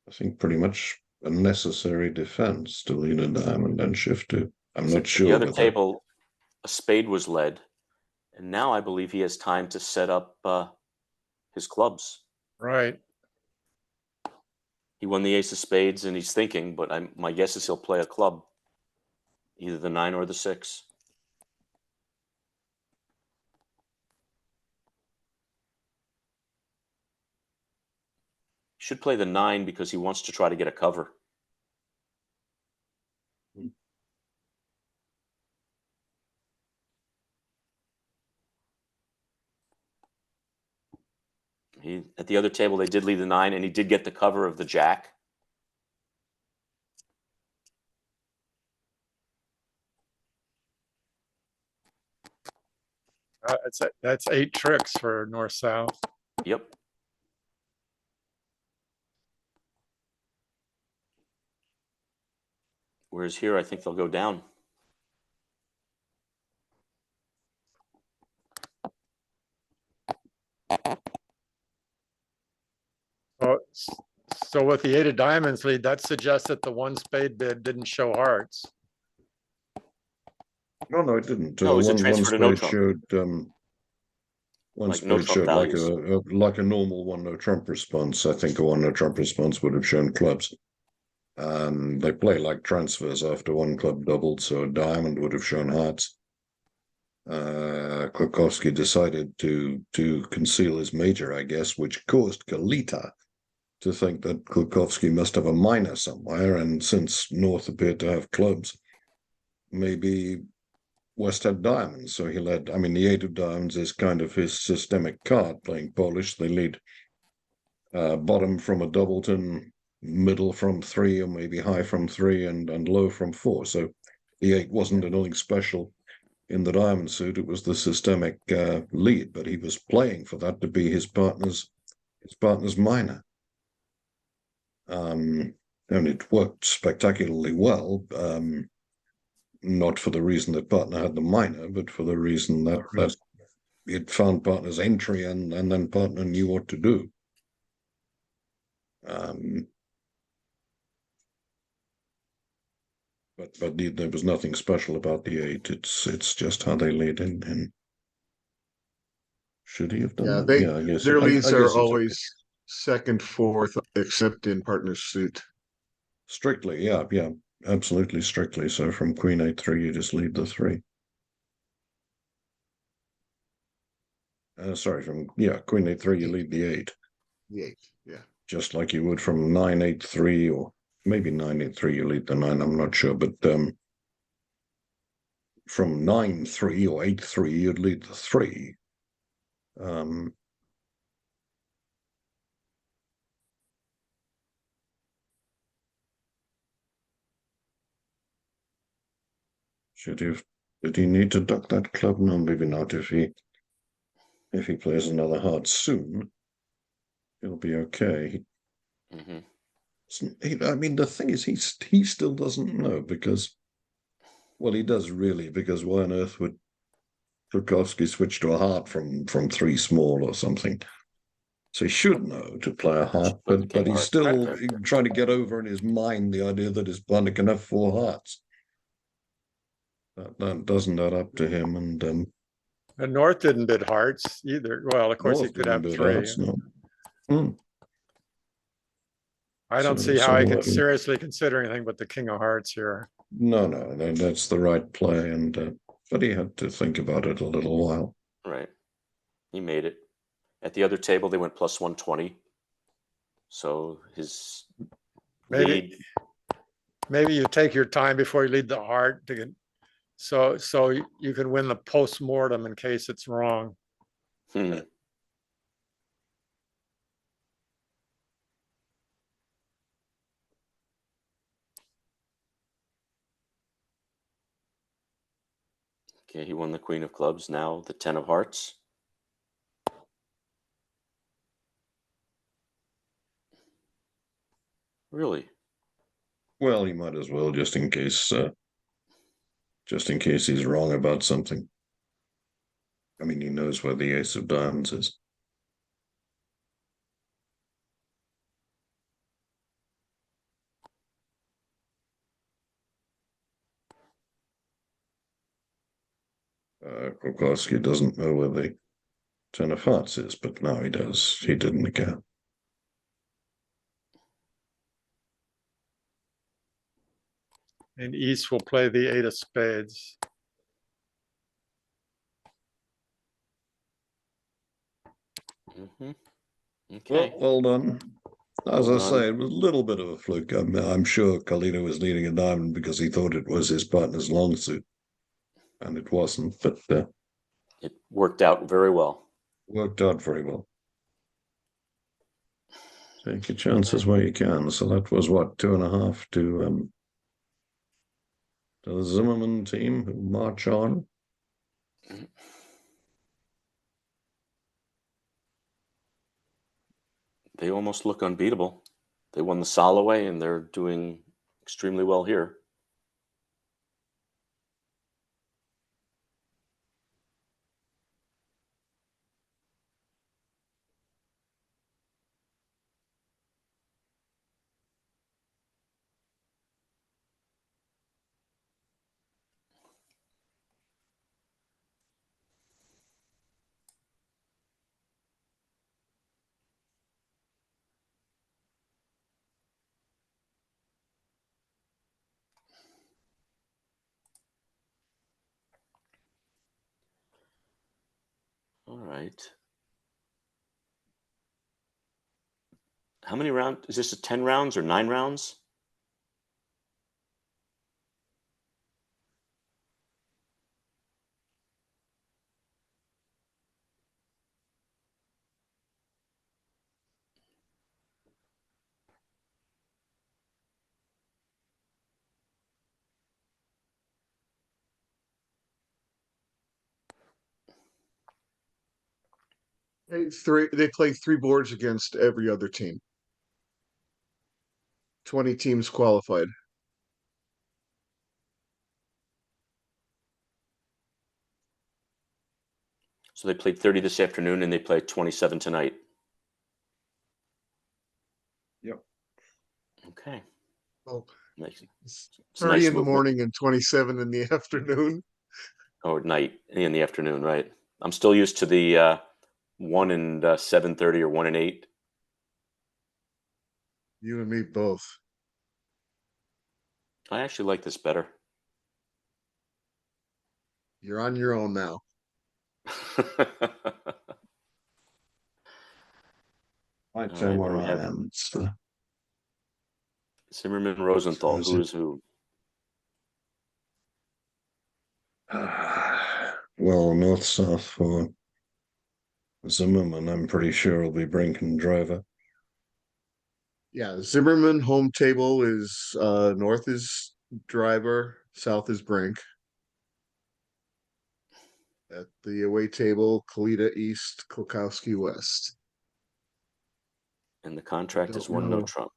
I think, pretty much a necessary defense to lead a diamond and shift to. I'm not At sure. the other whether- table, a spade was led. And now I believe he has time to set up his clubs. Right. He won the ace of spades and he's thinking, but my guess is he'll play a club, either the 9 or the 6. He should play the 9 because he wants to try to get a cover. He at the other table they did lead the 9, and he did get the cover of the Jack. That's 8 tricks for north south. Yep. Whereas here, I think they'll go down. So with the 8 of diamonds lead, that suggests that the 1 spade bid didn't show hearts. No, it didn't. No, it was a One transfer to no spade trump. showed one Like no spade trump showed values. like a normal one no trump response. I think a one no trump response would have shown clubs. They play like transfers after one club doubled, so a diamond would have shown hearts. Klukowski decided to conceal his major, I guess, which caused Kalita to think that Klukowski must have a minor somewhere, and since North appeared to have clubs, maybe West had diamonds. So he led, I mean, the 8 of diamonds is kind of his systemic card. Playing Polish, they lead bottom from a doubleton, middle from 3, or maybe high from 3, and low from 4. So the 8 wasn't anything special in the diamond suit. It was the systemic lead, but he was playing for that to be his partner's minor. And it worked spectacularly well. Not for the reason that partner had the minor, but for the reason that it found partner's entry, and then partner knew what to do. But there was nothing special about the 8. It's just how they lead in. Should he have done that? Yeah, I guess their leads are it's always okay. 2nd, 4th, except in partner's suit. Strictly, yeah, absolutely strictly. So from Queen 8-3, you just lead the 3. Sorry, from Queen 8-3, you lead the 8. The 8, yeah. Just like you would from 9-8-3, or maybe 9-8-3, you lead the 9. I'm not sure, but from 9-3 or 8-3, you'd lead the 3. Did he need to duck that club? No, maybe not. If he plays another heart soon, he'll be okay. I mean, the thing is, he still doesn't know, because, well, he does really, because why on earth would Klukowski switch to a heart from 3 small or something? So he should know to play a heart, but he's still trying to get over in his mind the idea that his partner can have 4 hearts. That doesn't add up to him, and North didn't bid hearts either. Well, of course, he could have 3. Hearts, no. I don't see how I could seriously consider anything but the king of hearts here. No, that's the right play, and but he had to think about it a little while. Right. He made it. At the other table, they went plus 120. So his lead. Maybe you take your time before you lead the heart to get, so you can win the post-mortem in case it's wrong. Okay, he won the Queen of Clubs, now the 10 of Hearts. Really? Well, he might as well, just in case he's wrong about something. I mean, he knows where the Ace of Diamonds is. Klukowski doesn't know where the 10 of Hearts is, but now he does. He didn't account. And East will play the 8 of spades. Okay. Well done. As I say, it was a little bit of a fluke. I'm sure Carlito was leading a diamond because he thought it was his partner's long suit, and it wasn't, but it worked out very well. Worked out very well. Take your chances where you can. So that was what, 2.5 to the Zimmerman team who march on. They almost look unbeatable. They won the Soloway and they're doing extremely well here. All right. How many rounds? Is this a 10 rounds or 9 rounds? They play 3 boards against every other team. 20 teams qualified. So they played 30 this afternoon and they played 27 tonight. Yep. Okay. Well, Nice. it's It's a 30 nice in the movement. morning and 27 in the afternoon. Or night in the afternoon, right? I'm still used to the 1 and 7:30 or 1 and 8. You and me both. I actually like this better. You're on your own now. I All tell right, where what do we I have? am. It's the, Zimmerman, Rosenthal. is Who it? is who? well, north south for Zimmerman. I'm pretty sure will be Brink and Driver. Yeah, Zimmerman home table is north is Driver, south is Brink. At the away table, Kalita East, Klukowski West. And the contract is Don't 1 no know. Trump.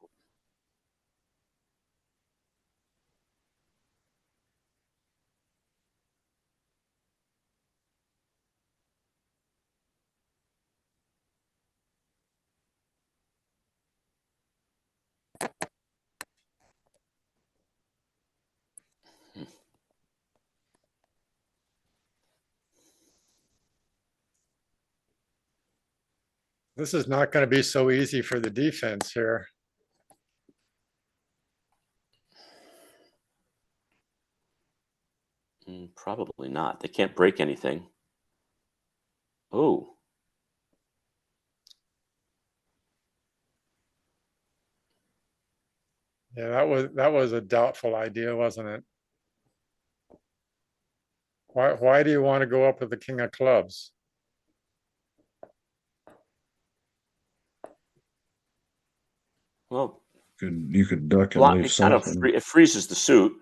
This is not going to be so easy for the defense here. Probably not. They can't break anything. Oh. Yeah, that was a doubtful idea, wasn't it? Why do you want to go up with the king of clubs? Well, You could duck and leave it kind of something. it freezes the suit.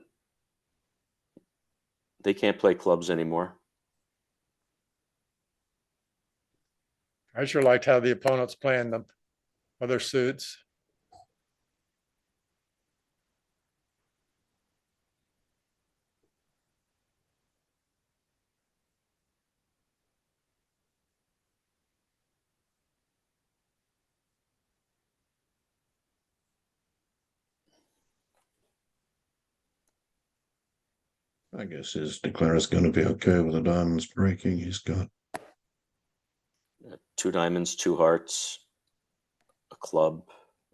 They can't play clubs anymore. I sure liked how the opponent's playing the other suits. I guess his declare is going to be okay with the diamonds breaking. He's got 2 diamonds, 2 hearts, a club,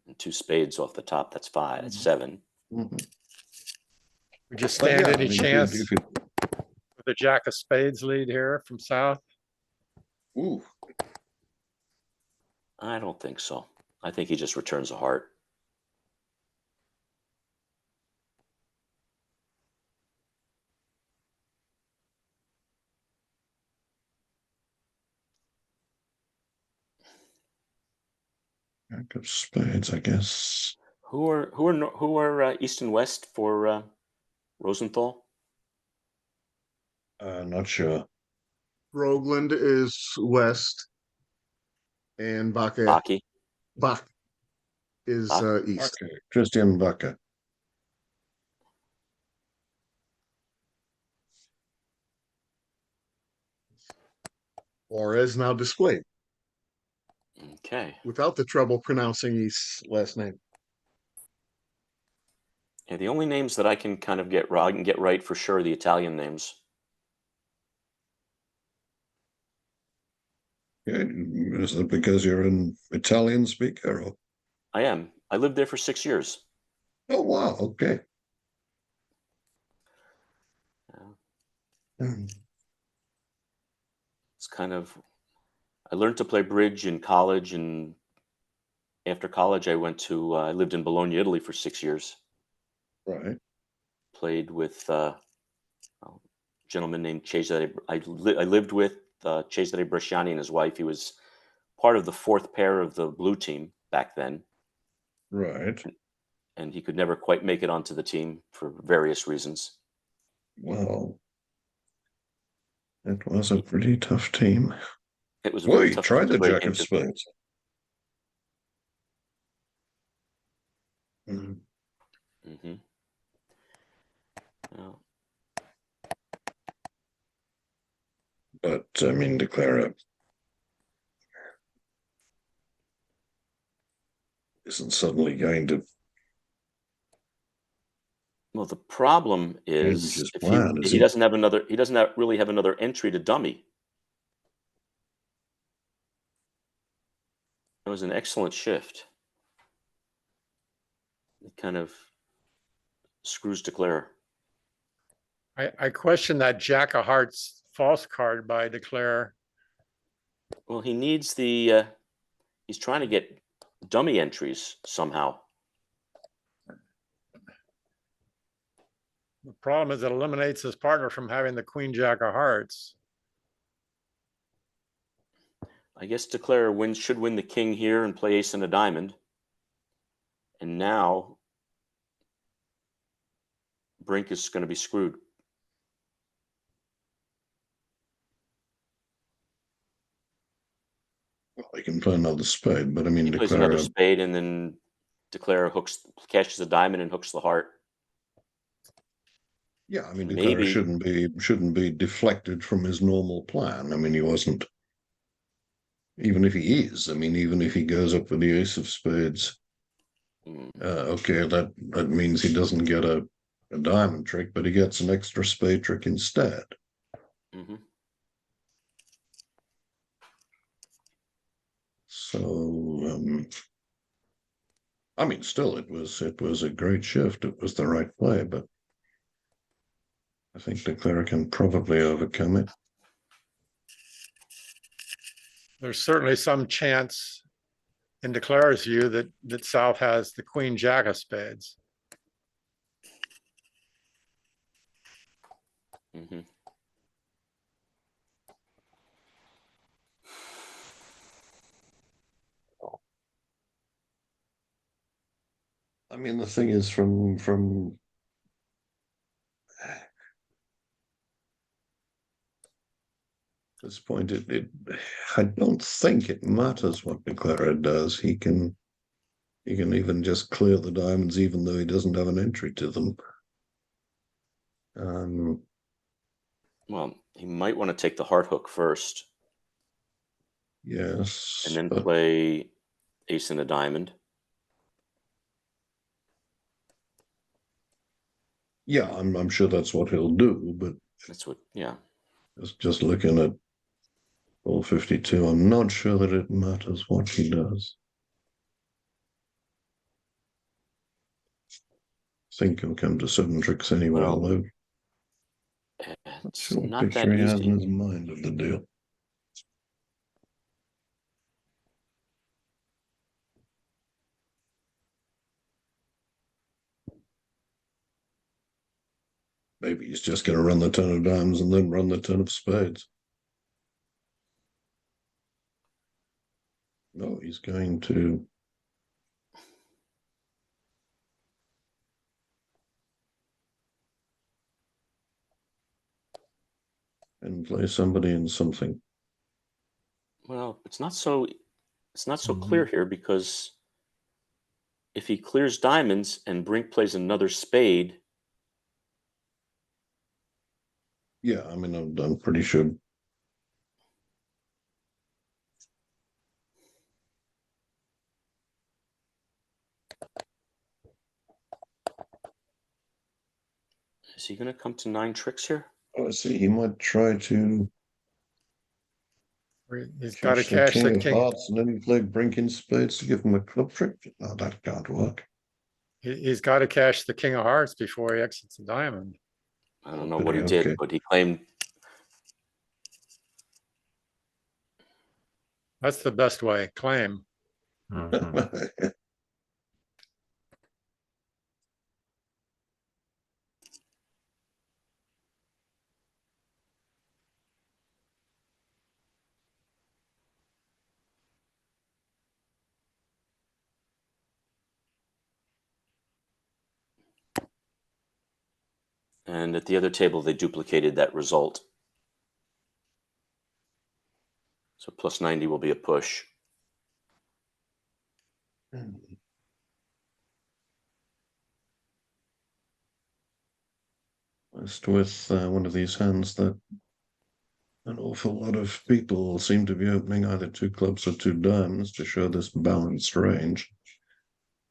and 2 spades off the top. That's 5. That's 7. Mhm. Would you But stand yeah, I any mean, chance you could, with the jack of spades lead here from south? ooh, I don't think so. I think he just returns a heart. Jack of spades, I guess. Who are East and West for Rosenthal? Not sure. Rogland is west, and Baki. Bach is Bach? east. Okay, Christian Wacker. Or as now displayed, Okay. without the trouble pronouncing his last name. Yeah, the only names that I can kind of get right, I can get right for sure, are the Italian names. Okay. Is that because you're an Italian speaker? Or? I am. I lived there for 6 years. Oh, wow. Okay. It's kind of, I learned to play bridge in college, and after college, I lived in Bologna, Italy for 6 years. Right. Played with a gentleman named Cesare. I lived with Cesare Bresciani and his wife. He was part of the fourth pair of the blue team back then, Right. and he could never quite make it onto the team for various reasons. Well, it was a pretty tough team. It was a Well, really you tough tried team to the break Jack of into. spades. Mhm. Mhm. Well, But I mean, Declara isn't suddenly going to well, the problem change is his if plan, is he he? doesn't have another, he doesn't really have another entry to dummy. It was an excellent shift. It kind of screws Declare. I question that Jack of Hearts false card by Declare. Well, he needs he's trying to get dummy entries somehow. The problem is it eliminates his partner from having the Queen Jack of Hearts. I guess Declare should win the king here and play ace and a diamond. And now Brink is going to be screwed. Well, he can play another spade, but I mean, He plays another Declara, spade, and then Declare cashes a diamond and hooks the heart. yeah, I mean, And Declara maybe shouldn't be deflected from his normal plan. I mean, he wasn't. Even if he is, I mean, even if he goes up with the ace of spades, okay, that means he doesn't get a diamond trick, but he gets an extra spade trick instead. Mhm. So, I mean, still, it was a great shift. It was the right play, but I think Declara can probably overcome it. There's certainly some chance in Declare's view that South has the Queen Jack of spades. Mm-hmm. I mean, the thing is, from this point, I don't think it matters what Declara does. He can even just clear the diamonds, even though he doesn't have an entry to them. Well, he might want to take the heart hook first, Yes, and then but play ace and a diamond. yeah, I'm sure that's what he'll do. But That's what, yeah. just looking at all 52, I'm not sure that it matters what he does. I think he'll come to 7 tricks anyway, Well, although not it's sure what not picture that he has easy. in his mind of the deal. Maybe he's just going to run the 10 of diamonds and then run the 10 of spades. No, he's going to and play somebody in something. Well, it's not so Mhm. clear here, because if he clears diamonds and Brink plays another spade, Yeah, I mean, I'm pretty sure. is he going to come to 9 tricks here? Oh, I see. He might try to He's got to cash the cash the king of king. hearts and then he play Brink in spades to give him a club trick. No, that can't work. He's got to cash the king of hearts before he exits the diamond. I don't know But what he did, okay. but he claimed. That's the best way. Claim. Mhm. And at the other table, they duplicated that result. So plus 90 will be a push. Just with one of these hands that an awful lot of people seem to be opening either 2 clubs or 2 diamonds to show this balanced range.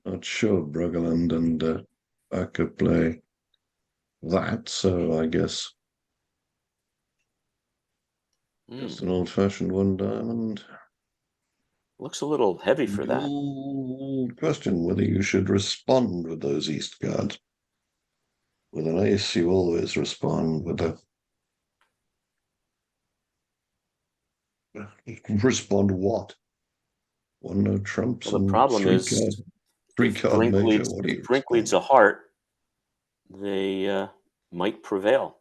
Not sure Bruggeland and I could play that, so I guess just an old-fashioned 1 diamond. Looks a little heavy for The that. old question whether you should respond with those East cards. With an ace, you always respond with a respond what? 1 no trumps Well, the and problem 3 is, card, 3 if card Brink major. leads, What do you if Brink leads respond? a heart, they might prevail.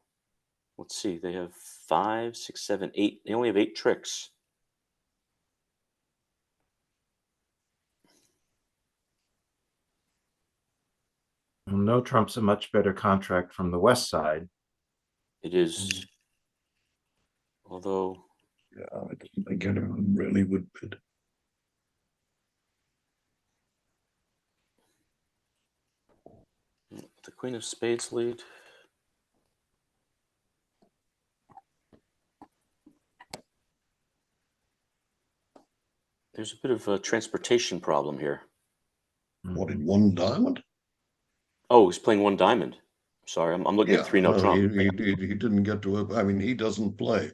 Let's see. They have 5, 6, 7, 8. They only have 8 tricks. Well, no trump's a much better contract from the west side. It is, although Yeah, I don't think anyone really would bid. the Queen of Spades lead. There's a bit of a transportation problem here. What, in Mhm. 1 diamond? Oh, he's playing 1 diamond. Sorry, I'm looking at 3 no no, trump. he didn't get to open. I mean, he doesn't play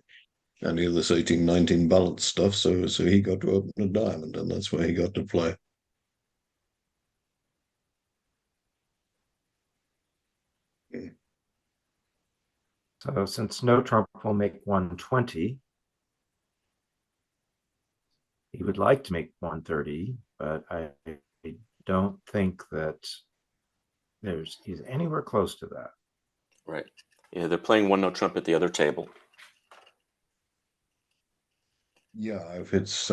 any of this 18-19 balance stuff, so he got to open a diamond, and that's where he got to play. So since no trump will make 120, he would like to make 130, but I don't think that he's anywhere close to that. Right. Yeah, they're playing 1 no trump at the other table. Yeah, if it's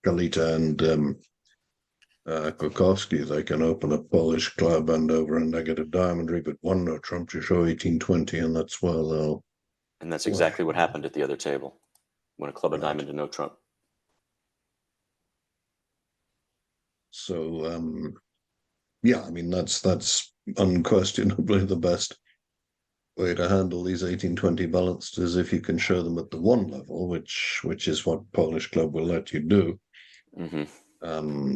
Galita and Kokowski, they can open a Polish club and over a negative diamondry, but 1 no trump to show 18-20, and that's where they'll. And that's exactly what Wow. happened at the other table when a club of Right. diamond and no trump. So yeah, I mean that's unquestionably the best way to handle these 18-20 balanced is if you can show them at the 1 level, which is what Polish club will let you do. Mm-hmm.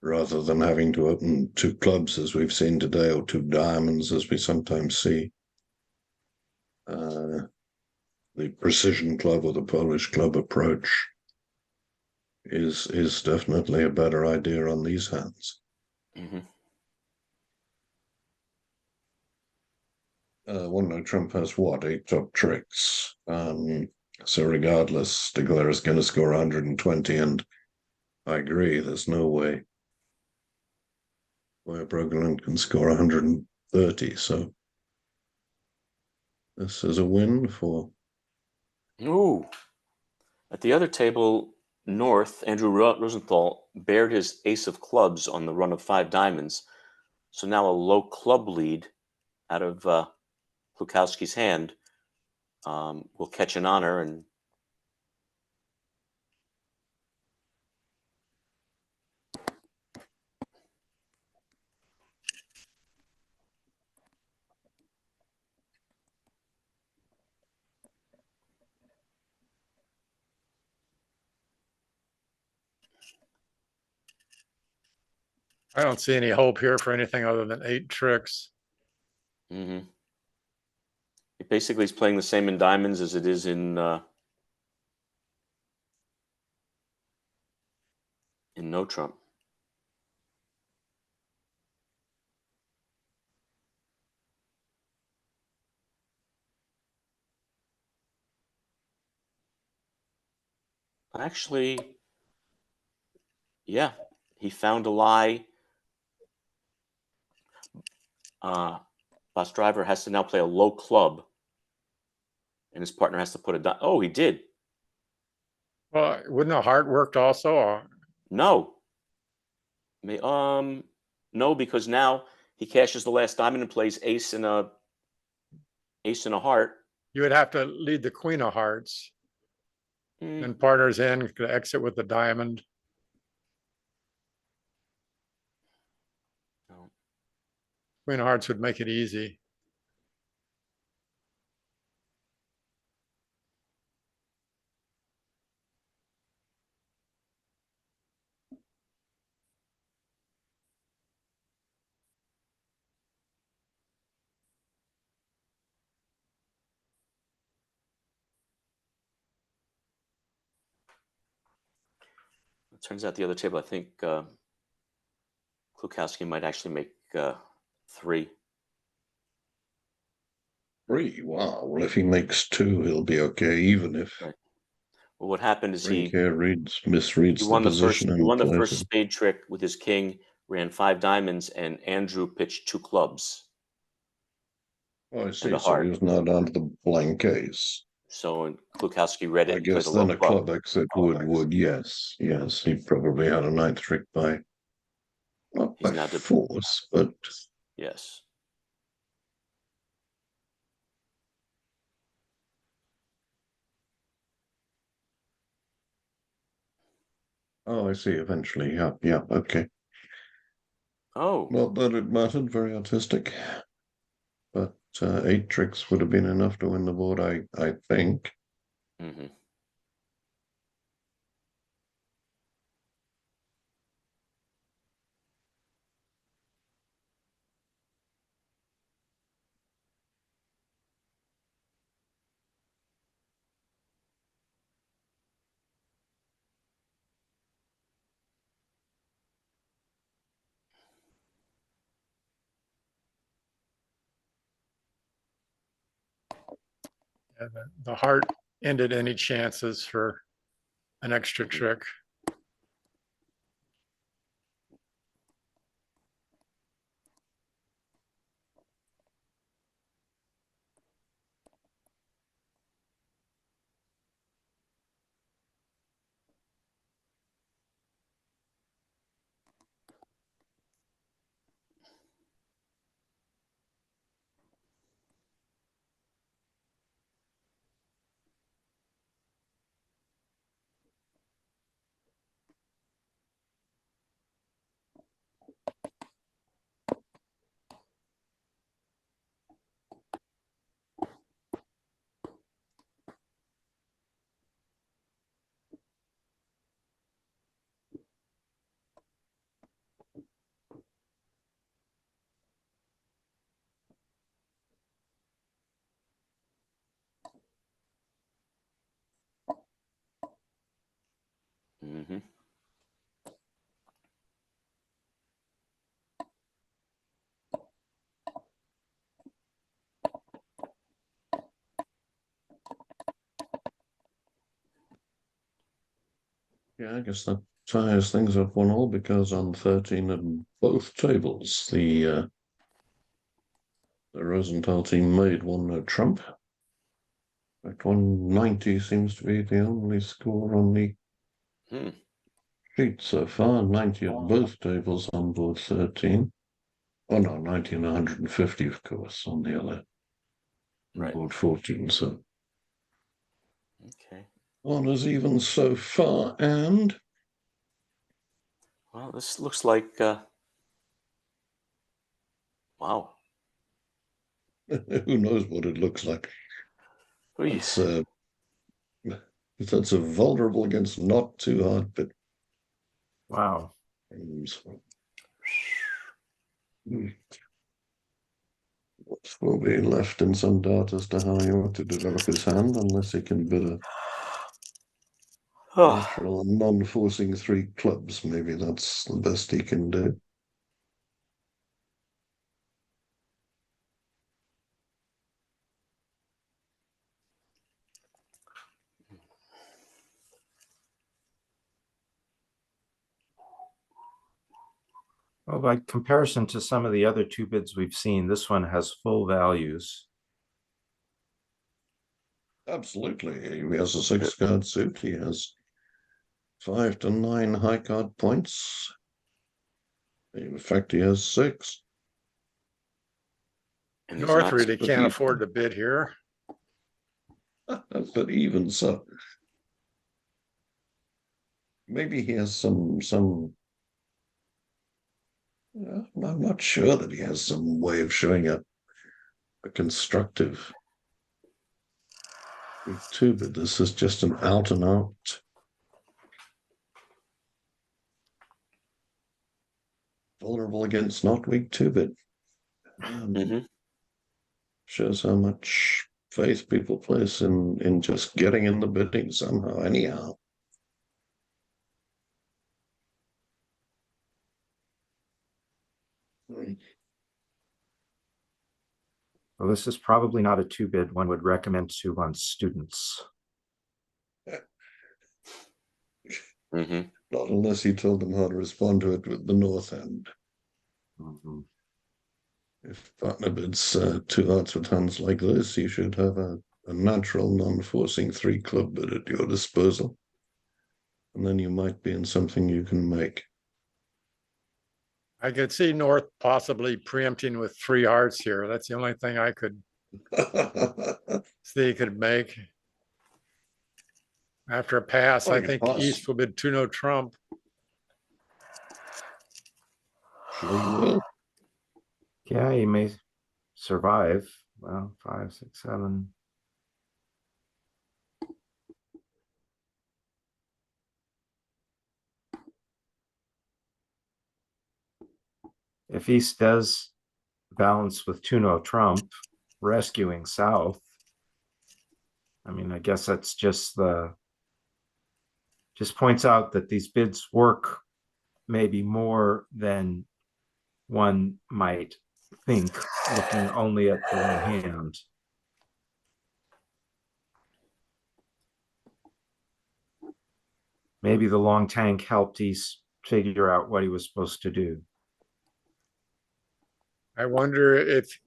Rather than having to open 2 clubs as we've seen today, or 2 diamonds as we sometimes see. The precision club or the Polish club approach is definitely a better idea on these hands. Mm-hmm. 1 no trump has what, 8 top tricks. So regardless, Stigler is going to score 120, and I agree. There's no way where Bruggeland can score 130. So this is a win for. Ooh. At the other table, North, Andrew Rosenthal bared his ace of clubs on the run of 5 diamonds. So now a low club lead out of Plukowski's hand. will catch an honor. And I don't see any hope here for anything other than 8 tricks. it basically is playing the same in diamonds as it is in no trump. Actually, yeah, he found a lie. Bus driver has to now play a low club, and his partner has to put a oh, he did. Well, wouldn't a heart worked also? Or No. No, because now he cashes the last diamond and plays ace and a heart. you would have to lead the queen of hearts. Mm, And partners in, could exit with the diamond. no. Queen of hearts would make it easy. It turns out the other table, I think Klukowski might actually make 3. 3. Wow. Well, if he makes 2, he'll be okay, even if Right. Well, what happened is he misreads the won the first position he and won the plays first it. spade trick with his king, ran 5 diamonds, and Andrew pitched 2 clubs Oh, I and see. a So he heart. was now down to the blank ace. So Klukowski read it I and played guess a low then a club. club exit would, yes. Yes, he probably had a 9th trick by, not He's by now force, but yes. oh, I see. Eventually, yeah, yeah, okay. Oh, Not that it mattered, very artistic. But 8 tricks would have been enough to win the board, I think. mhm. Yeah, the heart ended any chances for an extra trick. Mhm. Yeah, I guess that ties things up 1-1 because on 13 at both tables, the Rosenthal team made 1 no trump. In fact, 190 seems to be the only score on the Hmm. sheet so far. 90 at both tables on board 13. Oh no, 90 and 150, of course, on the other on Right. board 14. So Okay. Honours even so far, and Well, this looks like wow. who knows what it looks like. Oy. That's a vulnerable against not too hard, but Wow. will be left in some doubt as to how he ought to develop his hand, unless he can bid a Oh, natural and non-forcing 3 clubs. Maybe that's the best he can do. Well, by comparison to some of the other 2 bids we've seen, this one has full values. Absolutely. He has a 6-card suit. He has 5 to 9 high card points. In fact, he has 6. and he's North not. really but can't he- afford to bid here. But even so, maybe he has some. I'm not sure that he has some way of showing a constructive 2, but this is just an out and out vulnerable against not weak 2 bit. Mhm. Shows how much faith people place in just getting in the bidding somehow, anyhow. Well, this is probably not a 2 bid one would recommend to one's students. Mhm. Not unless he told them how to respond to it with the north end. Mhm. If partner bids 2 hearts with hands like this, you should have a natural non-forcing 3 club bid at your disposal. And then you might be in something you can make. I could see North possibly preempting with 3 hearts here. That's the only thing I could see he could make. After a pass, Oh, I you think pass. East will bid 2 no trump. Sure you will. Yeah, he may survive. Well, 5, 6, 7. If East does balance with 2 no trump, rescuing South, I mean, I guess that's just points out that these bids work maybe more than one might think, looking only at the one hand. Maybe the long tank helped East figure out what he was supposed to do. I wonder if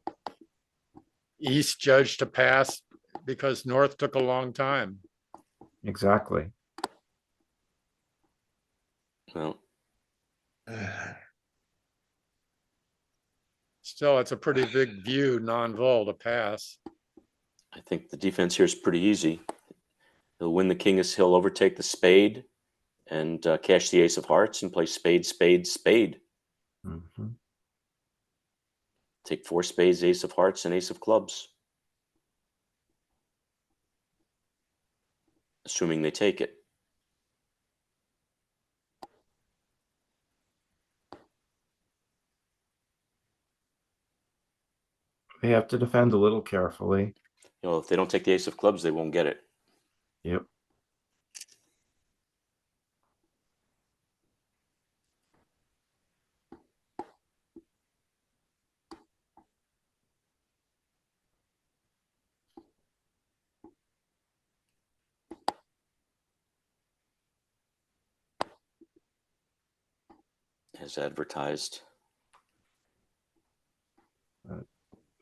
East judged to pass because North took a long time. Exactly. Well, Still, it's a pretty big view, non-vol to pass. I think the defense here is pretty easy. He'll win the king. He'll overtake the spade and cash the ace of hearts and play spade, spade, spade. Mhm. Take 4 spades, ace of hearts, and ace of clubs. Assuming they take it. They have to defend a little carefully. You know, if they don't take the ace of clubs, they won't get it. Yep. As advertised.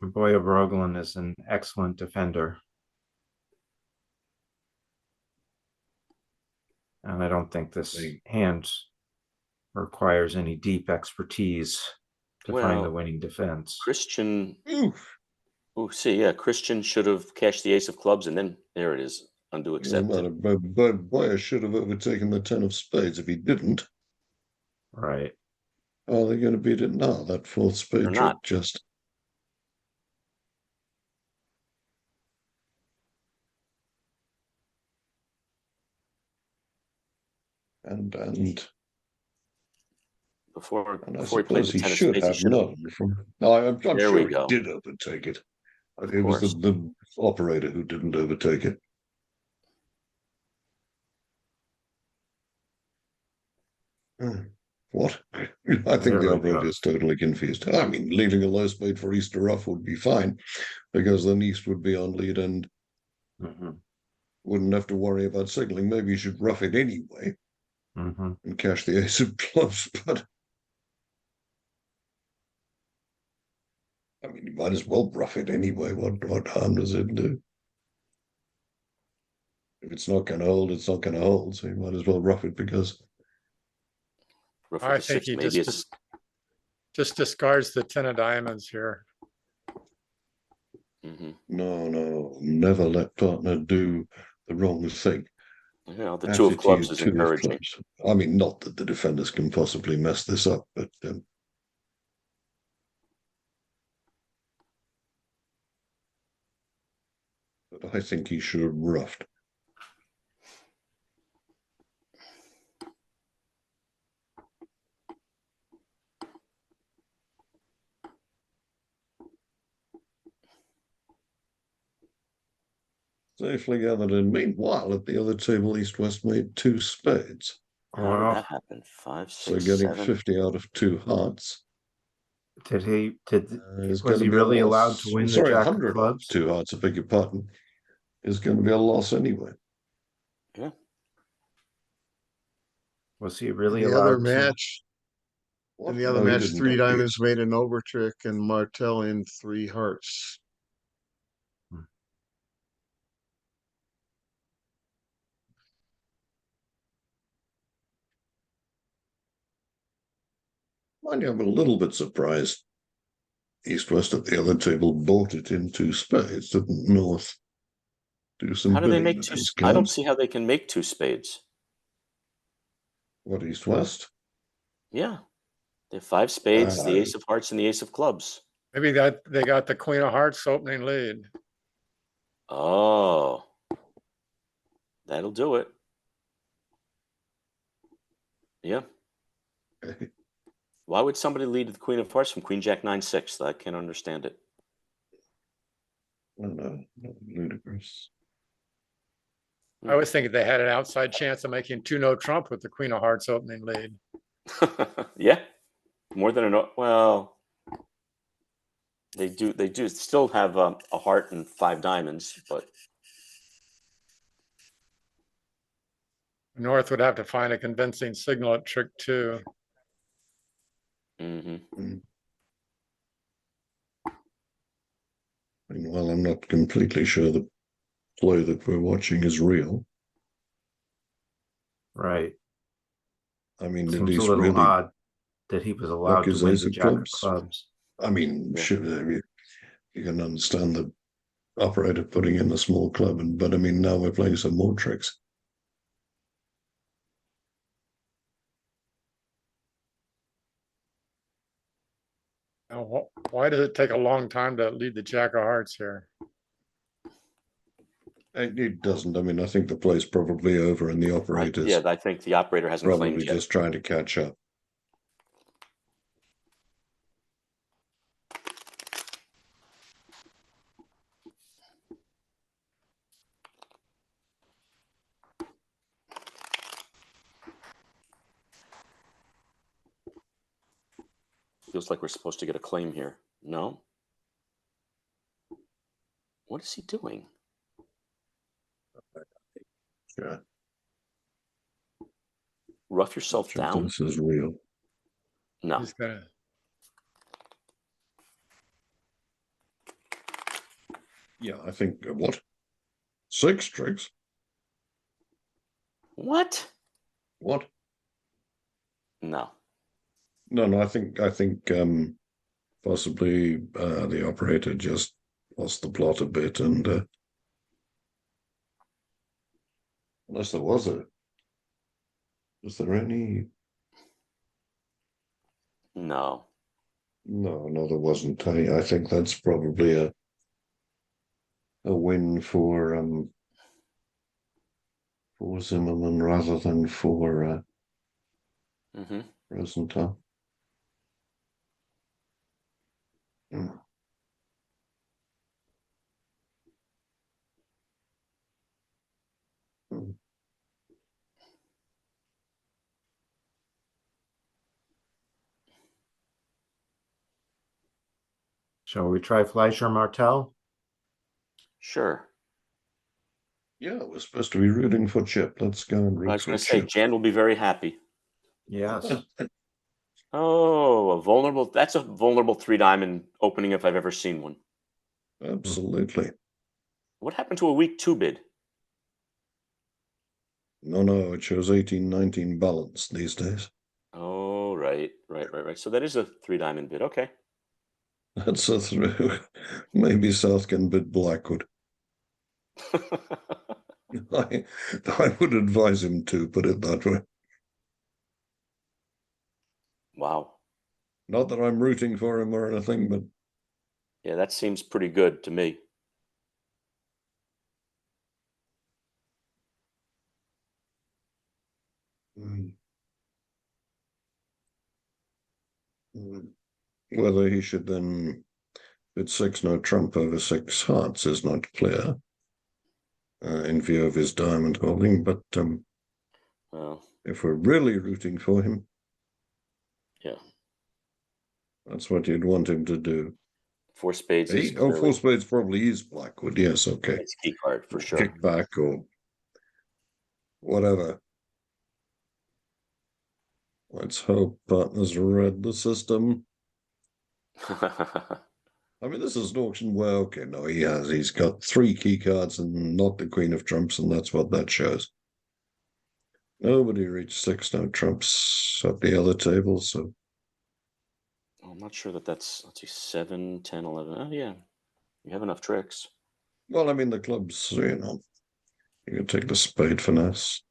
Boya Broglan is an excellent defender. And I don't think this hand requires any deep expertise to find the Well, winning defense. Christian. Oof. Oh, see, yeah, Christian should have cashed the ace of clubs, and then there it is. Undo Doesn't matter, accepted. but Boyer should have overtaken the 10 of spades. If he didn't, Right. are they going to beat it now? That fourth spade They're trick not. just. And Before I before he played suppose the he 10 of should spades, he have should have. known from. No, I'm There we sure he go. did overtake it. Of It was course. the operator who didn't overtake it. What? I think There the we operator go. is totally confused. I mean, leaving a low spade for East to rough would be fine, because then East would be on lead and Mhm, wouldn't have to worry about signaling. Maybe you should rough it anyway mhm. and cash the ace of clubs, but I mean, you might as well rough it anyway. What harm does it do? If it's not going to hold, it's not going to hold. So you might as well rough it because Rough I with the think 6. he Maybe it's just discards the 10 of diamonds here. no, never let partner do the wrong thing. you know, the 2 of clubs is Attitude, 2 of encouraging. clubs. I mean, not that the defenders can possibly mess this up, but I think he should have roughed. Safely gathered in. Meanwhile, at the other table, East West made 2 spades. How did Well, that happen? 5, 6, So getting 7. 50 out of 2 hearts. is Is was going to he be a really loss. allowed to win the Sorry, jack of 100 out of clubs? 2 hearts, I beg your pardon. Is going to be a loss anyway. Yeah. Was he In really the other allowed to? match, What? in the other No, he match, didn't 3 get beat. diamonds made an over trick and Martel in 3 hearts. Mind you, I'm a little bit surprised. East West at the other table bought it in 2 spades. Didn't North do some How do they bidding make with 2? his I don't cards? see how they can make 2 spades. What, East West? Yeah. They have 5 spades, the Uh, ace of hearts, and the ace of clubs. Maybe that they got the queen of hearts opening lead. Oh. That'll do it. Yeah. Why would somebody lead the queen of hearts from queen jack 9 6? I can't understand it. No, ludicrous. I was thinking they had an outside chance of making 2-no trump with the queen of hearts opening lead. Yeah. More than enough. Well, they do still have a heart and 5 diamonds, but North would have to find a convincing signal at trick 2. Meanwhile, I'm not completely sure the play that we're watching is real. Right. I mean, did Seems a East little really odd that he was allowed block to his win ace the of jack of clubs? clubs. I mean, Yeah. you can understand the operator putting in the small club, but I mean, now we're playing some more tricks. Now, why does it take a long time to lead the jack of hearts here? It doesn't. I mean, I think the play's probably over, and the operator's yeah, I think the operator hasn't probably claimed yet. just trying to catch up. Feels like we're supposed to get a claim here. No? What is he doing? Yeah, Rough yourself down? this is real. No. He's gonna. Yeah, I think what? 6 tricks? What? What? No. No, I think possibly the operator just lost the plot a bit, and Unless there was a. Was there any? No. No, there wasn't. I think that's probably a win for Zimmerman rather than for Mm-hmm. Rosenthal. Mm. Mm. Shall we try Fleischer Martel? Sure. Yeah, we're supposed to be rooting for Chip. Let's go and I root was for going to say, Chip. Jan will be very happy. Yes. Oh, that's a vulnerable 3-diamond opening if I've ever seen one. Absolutely. What happened to a weak 2 bid? No, it shows 18-19 balance these days. Oh, right. So that is a 3-diamond bid. Okay. That's a through. Maybe South can bid Blackwood. I would advise him to put it that way. Wow. Not that I'm rooting for him or anything, but Yeah, that seems pretty good to me. whether he should then bid 6 no trump over 6 hearts is not clear in view of his diamond holding. But Well, if we're really rooting for him, yeah. that's what you'd want him to do. 4 spades is Oh, clearly 4 spades probably is Blackwood. Yes, okay. it's key card for sure. Kick back or whatever. Let's hope partners read the system. I mean, this is an auction where, okay, no, he's got 3 key cards and not the queen of trumps, and that's what that shows. Nobody reached 6 no trumps at the other table, so. I'm not sure that's, let's see, 7, 10, 11. Oh, yeah. You have enough tricks. Well, I mean, the clubs, you can take the spade finesse.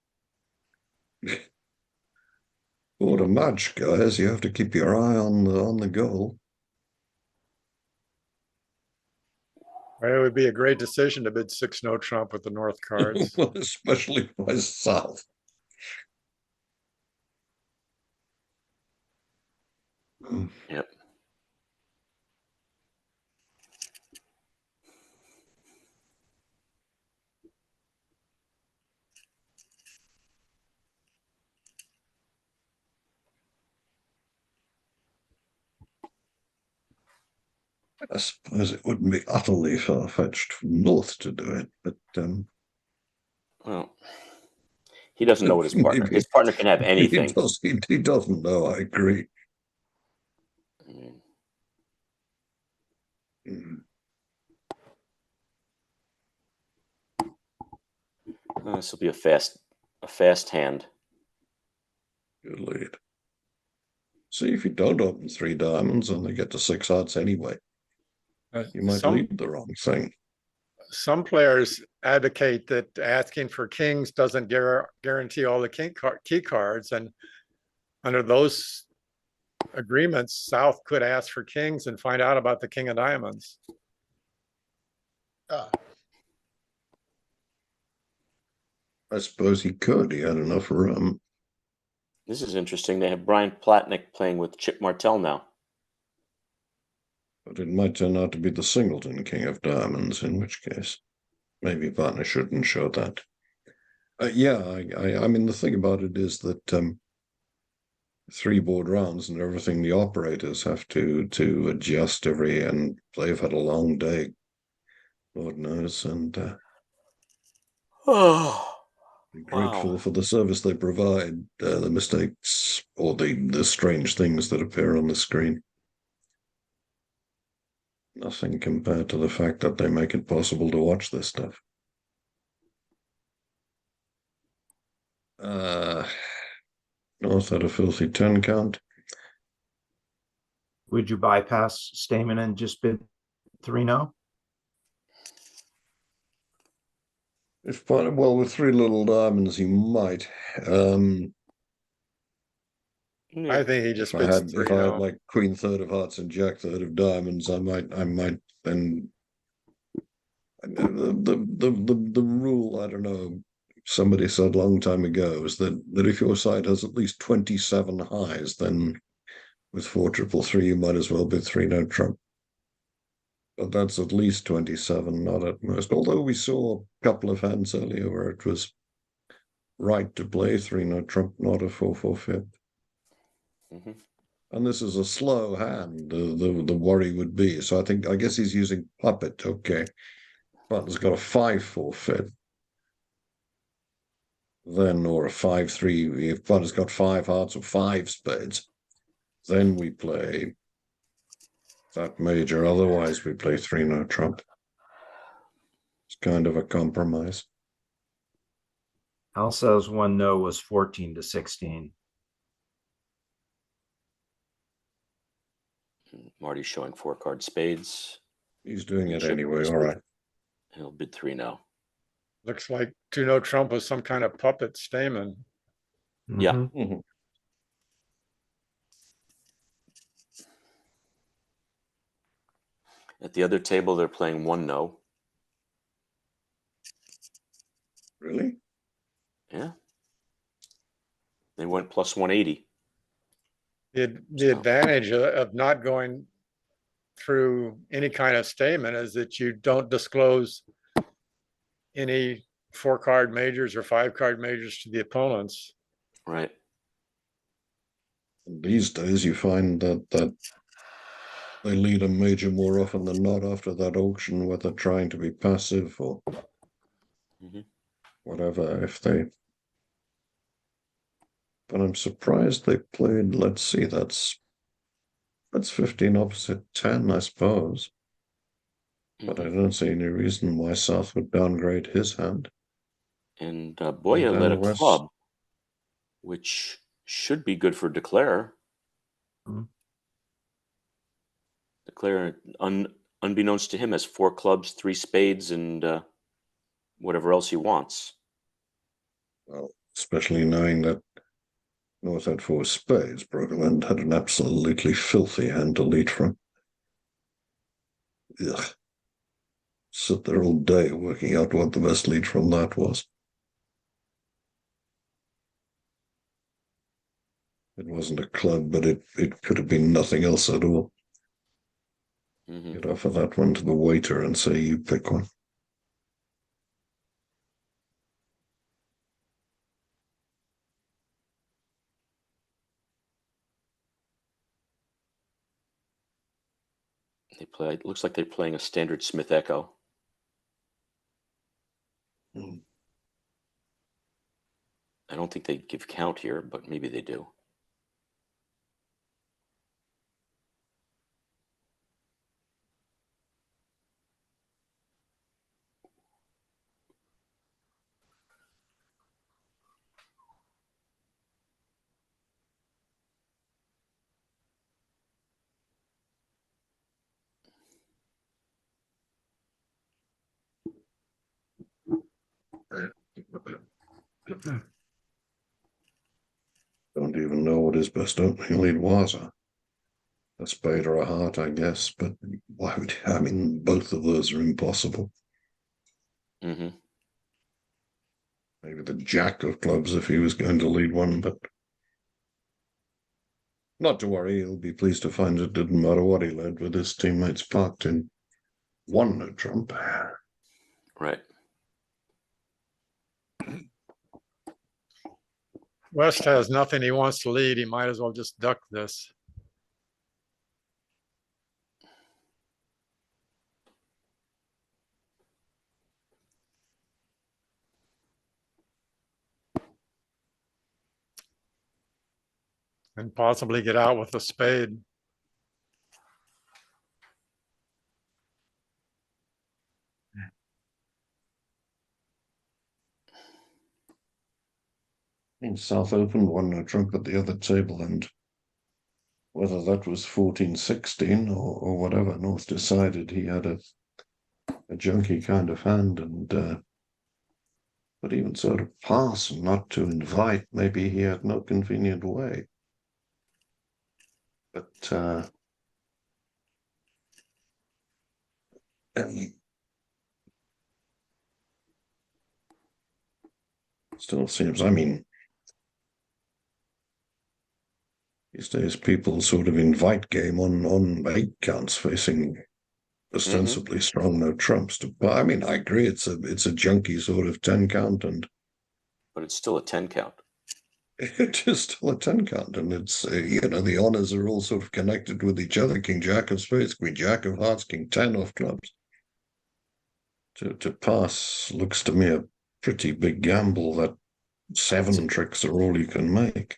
What a match, guys. You have to keep your eye on the goal. It would be a great decision to bid 6 no trump with the North cards. Well, especially by South. Yep. I suppose it wouldn't be utterly far-fetched from North to do it, but Well, he doesn't know what his partner. maybe His partner can have anything. he doesn't know. I agree. I mean, this will be a fast hand. Good lead. See, if you don't open 3 diamonds and they get to 6 hearts anyway, you might lead the wrong thing. Some players advocate that asking for kings doesn't guarantee all the key cards, and under those agreements, South could ask for kings and find out about the king of diamonds. I suppose he could. He had enough room. This is interesting. They have Brian Platnick playing with Chip Martell now. But it might turn out to be the singleton king of diamonds, in which case maybe partner shouldn't show that. Yeah, I mean, the thing about it is that 3 board rounds and everything, the operators have to adjust and they've had a long day, Lord knows, and Oh, be grateful for the service they provide, the mistakes or the strange things that appear on the screen. Nothing compared to the fact that they make it possible to watch this stuff. North had a filthy 10 count. Would you bypass Stamen and just bid 3 no? If well, with three little diamonds, he might. I think he just If I bids had, three if I had now. like Queen third of hearts and Jack third of diamonds, I might then. The rule, I don't know. Somebody said a long time ago is that if your side has at least 27 highs, then with 4-3-3 you might as well bid three no trump. But that's at least 27, not at most. Although we saw a couple of hands earlier where it was right to play three no trump, not a 4-4-5. Mhm. And this is a slow hand. The worry would be. So I guess he's using puppet. Okay, button's got a 5-4-5. Then, or a 5-3. If button's got 5 hearts or 5 spades, then we play that major. Otherwise, we play three no trump. It's kind of a compromise. Alsa's one no was 14-16. Marty's showing 4-card spades. He's doing it Chip anyway. raise. All right. He'll bid three now. Looks like two no trump was some kind of puppet stamen. Yeah. Mhm. Mhm. At the other table, they're playing one no. Really? Yeah. They went plus 180. The So- advantage of not going through any kind of statement is that you don't disclose any 4-card majors or 5-card majors to the opponents. Right. These days, you find that they lead a major more often than not after that auction, whether trying to be passive or Mhm. whatever. But I'm surprised they played. Let's see, that's 15 opposite 10, I suppose. But I Mhm. don't see any reason why South would downgrade his hand. And Boya And led a West- club, which should be good for Declare. Mhm. Declare, unbeknownst to him, has 4 clubs, 3 spades, and whatever else he wants. Well, especially knowing that North had 4 spades, Brooklyn had an absolutely filthy hand to lead from. Ugh. Sit there all day working out what the best lead from that was. It wasn't a club, but it could have been nothing else at all. Mhm. You'd offer that one to the waiter and say, you pick one. They play. It looks like they're playing a standard Smith Echo. Hmm. I don't think they give count here, but maybe they do. Don't even know what his best opening lead was. A spade or a heart, I guess, but why would I mean both of those are impossible. Hmm. Maybe the jack of clubs if he was going to lead one, but not to worry, he'll be pleased to find it didn't matter what he led with his teammates parked in one no trump. Right. West has nothing he wants to lead. He might as well just duck this. And possibly get out with a spade. In South opened one no trump at the other table, and whether that was 14-16 or whatever, North decided he had a junky kind of hand, and But even so, to pass and not to invite, maybe he had no convenient way. But still seems, I mean, these days people sort of invite game on 8 counts facing ostensibly strong no trumps. But I mean, I agree, it's a junky sort of 10 count, and But it's still a 10 count. it is still a 10 count, and it's the honors are all sort of connected with each other. King Jack of spades, Queen Jack of hearts, King 10 of clubs. To pass looks to me a pretty big gamble. That 7 tricks are all you can make.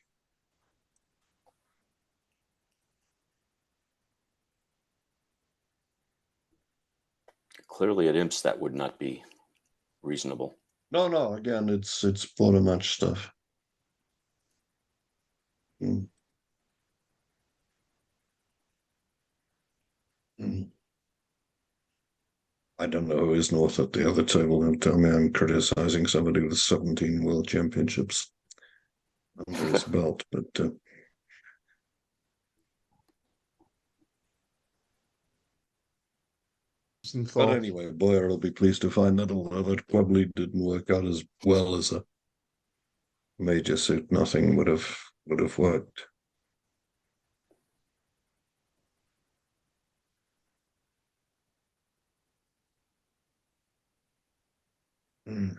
Clearly at imps that would not be reasonable. No, again, it's bottom match stuff. Mm. Mm. I don't know who is north at the other table. Don't tell me I'm criticizing somebody with 17 world championships under his belt, but but anyway, Boyer will be pleased to find that although that probably didn't work out as well as a major suit, nothing would have worked. Mm.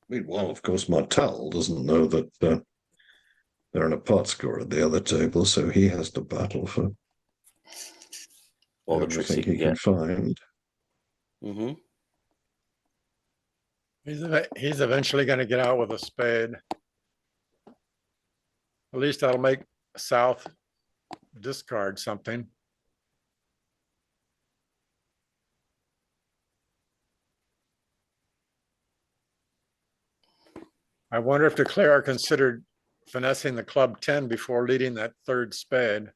Meanwhile, of course, Martel doesn't know that they're in a pot score at the other table, so he has to battle for All the tricks he everything can get. find. Mm-hmm. He's eventually going to get out with a spade. At least that'll make South discard something. I wonder if Declare considered finessing the club 10 before leading that third spade.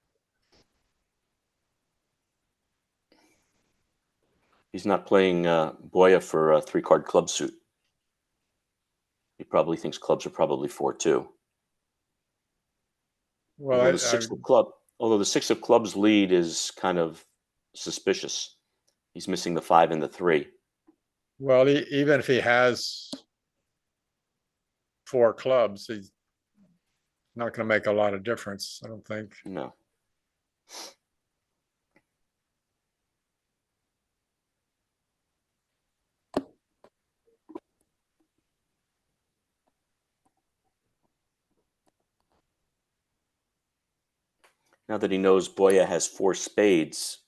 He's not playing Boya for a 3-card club suit. He probably thinks clubs are probably 4-2. Well, although the 6 of clubs lead is kind of suspicious. He's missing the 5 and the 3. well, even if he has 4 clubs, he's not going to make a lot of difference, I don't think. No. Now that he knows Boya has 4 spades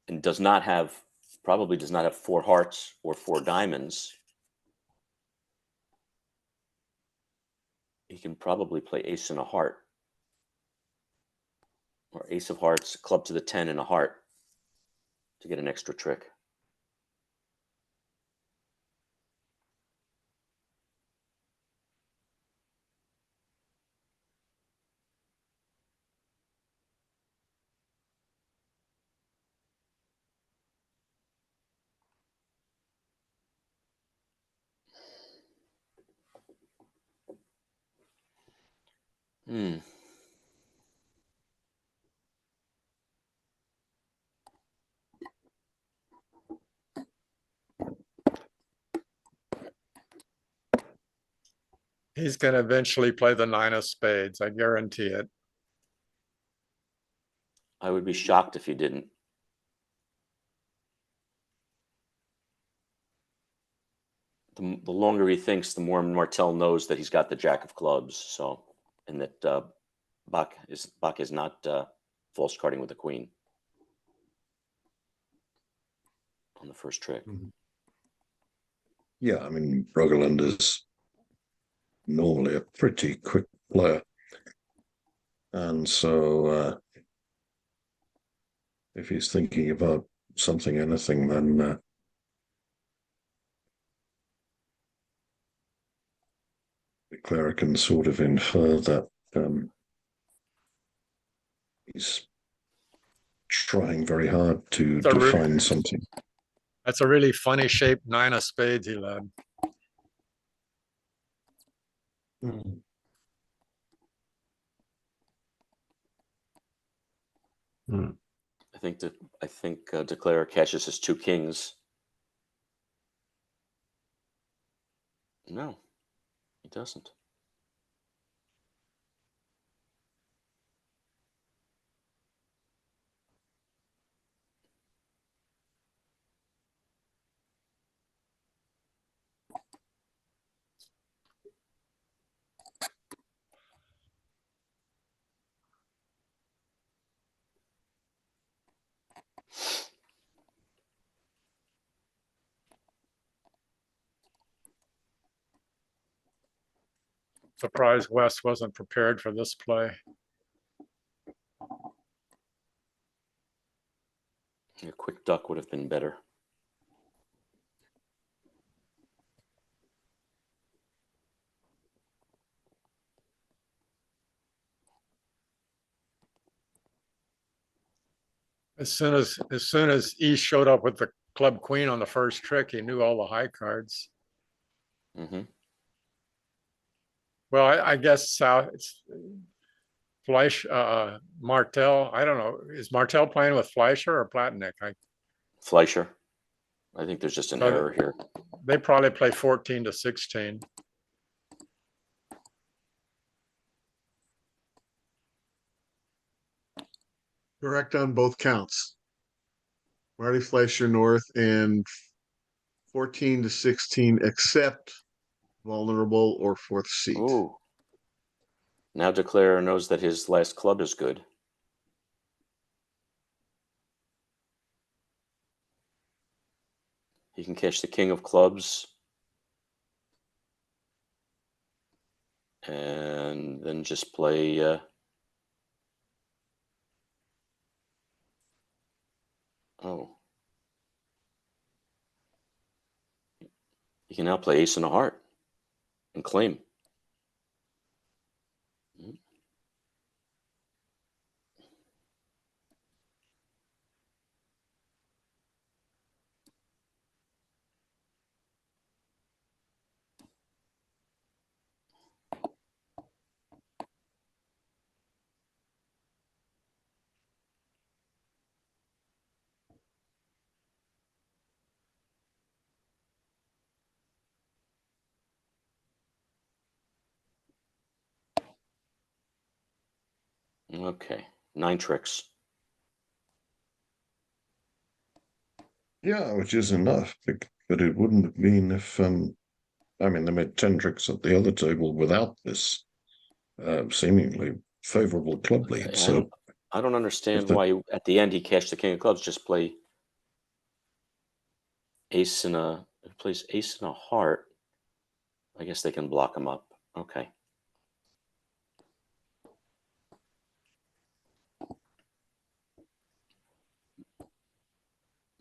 and probably does not have 4 hearts or 4 diamonds, he can probably play ace and a heart, or ace of hearts, club to the 10 and a heart to get an extra trick. Hmm. He's going to eventually play the 9 of spades, I guarantee it. I would be shocked if he didn't. The longer he thinks, the more Martel knows that he's got the Jack of clubs. So, and that Bach is not false carding with the queen on the first trick. Yeah, I mean, Rogaland is normally a pretty quick player. And so if he's thinking about anything, then Clara can sort of infer that he's trying very hard to It's a re- define something. That's a really funny shaped nine of spades he led. Hmm. I think Declare catches his two kings. No, he doesn't. Surprised West wasn't prepared for this play. A quick duck would have been better. As soon as East showed up with the club queen on the first trick, he knew all the high cards. Hmm. Well, I guess South it's Fleisch Martel. I don't know. Is Martel playing with Fleischer or Platinick? Fleischer. I think there's just an error here. They probably play 14 to 16. Correct on both counts. Marty Fleischer North and 14 to 16, except vulnerable or fourth seat. Ooh. Now Declare knows that his last club is good. He can catch the king of clubs. And then just play oh. He can now play ace and a heart and claim. Okay, 9 tricks. Yeah, which is enough, but it wouldn't have been if I mean, they made 10 tricks at the other table without this seemingly favorable club lead. Okay, So I don't understand the- why at the end he cashed the king of clubs. Just play ace and a plays ace and a heart. I guess they can block him up. Okay.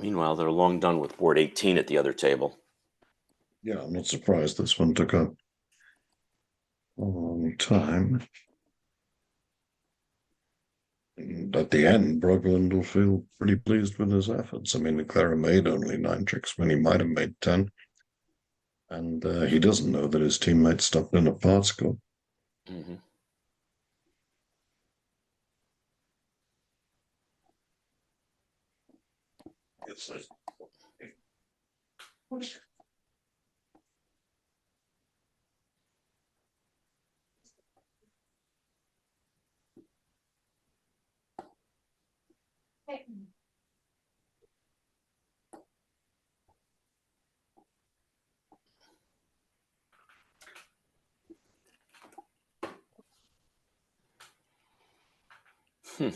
Meanwhile, they're long done with board 18 at the other table. yeah, I'm not surprised this one took a long time. And at the end, Brogland will feel pretty pleased with his efforts. I mean, Clara made only 9 tricks when he might have made 10. And he doesn't know that his teammate stopped in a part score. Mm-hmm. Hmm.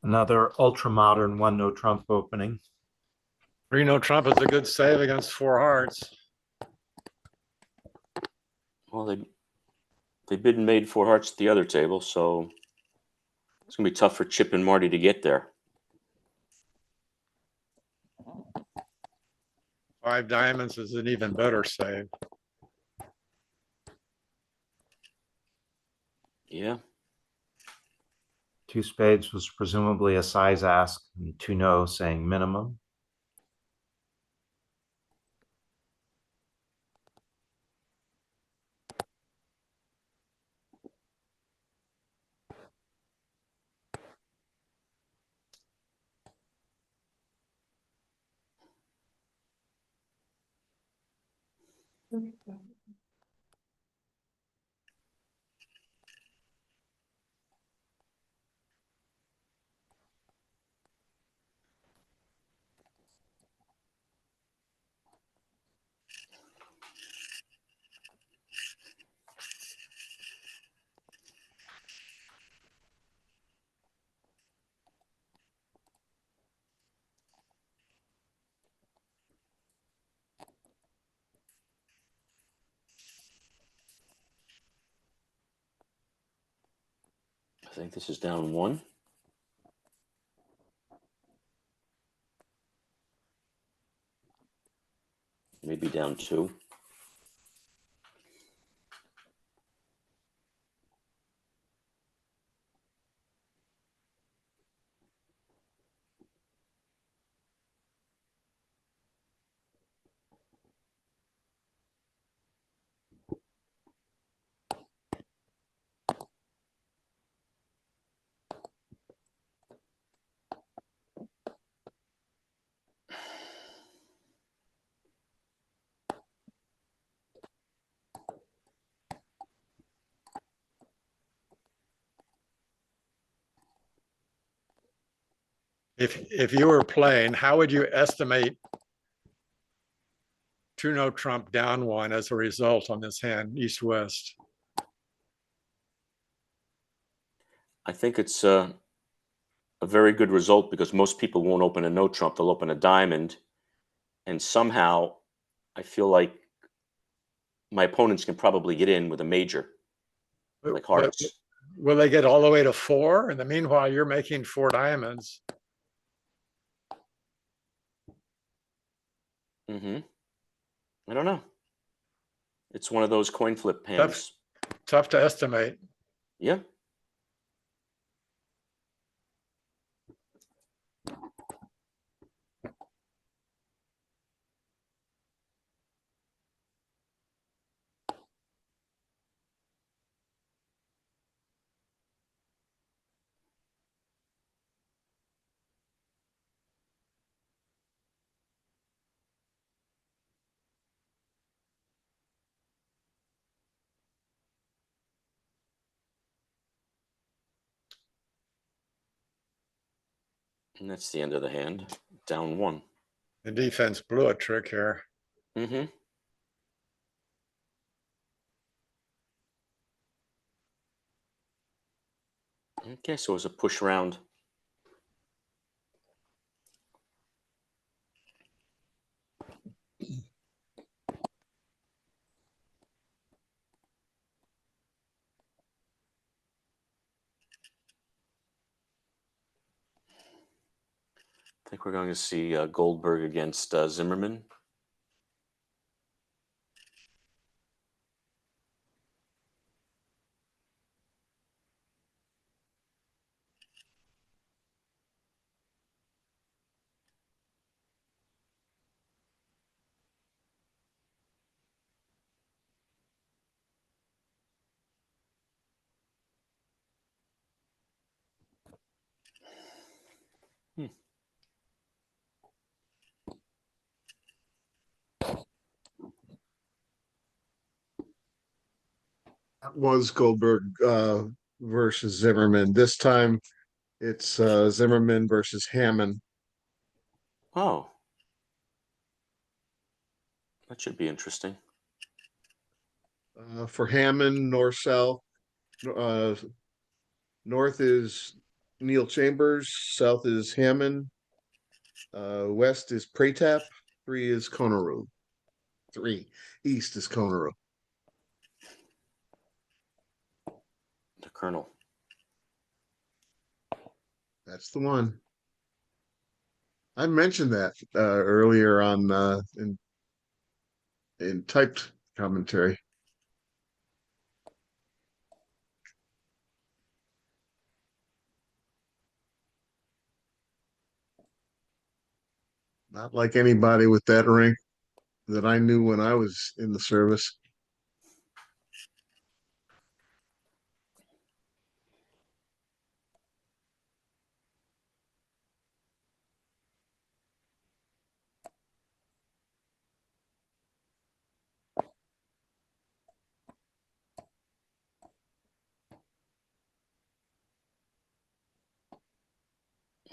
Another ultra modern one no trump opening. Reno Trump is a good save against 4 hearts. Well, they bid and made 4 hearts at the other table, so it's gonna be tough for Chip and Marty to get there. 5 diamonds is an even better save. Yeah. 2 spades was presumably a size ask, and 2 no saying minimum. I think this is down 1. Maybe down 2. If you were playing, how would you estimate 2 no trump down 1 as a result on this hand, east-west? I think it's a very good result because most people won't open a no trump, they'll open a diamond. And somehow I feel like my opponents can probably get in with a major, like hearts. Will they get all the way to 4? In the meanwhile, you're making 4 diamonds. Mm-hmm. I don't know. It's one of those coin flip hands. Tough to estimate. Yeah. And that's the end of the hand. Down 1. The defense blew a trick here. Mm-hmm. Okay, so it was a push round. I think we're going to see Goldberg against Zimmerman. That was Goldberg versus Zimmerman. This time it's Zimmerman versus Hammond. Oh. That should be interesting. For Hammond, north south. North is Neil Chambers, south is Hammond, west is Pratap, 3 is Konaru. 3 east is Konaru. The Colonel. That's the one. I mentioned that earlier on in typed commentary. Not like anybody with that rank that I knew when I was in the service.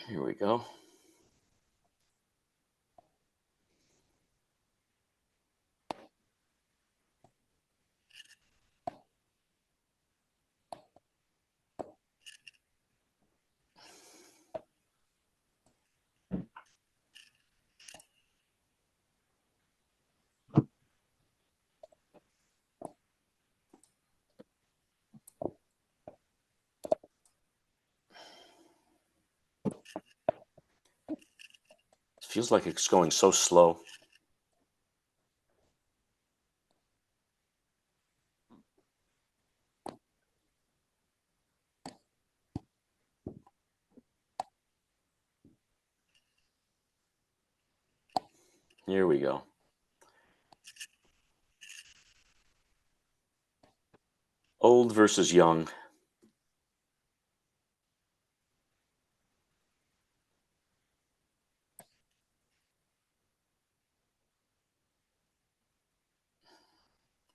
Here we go. It feels like it's going so slow. Here we go. Old versus young.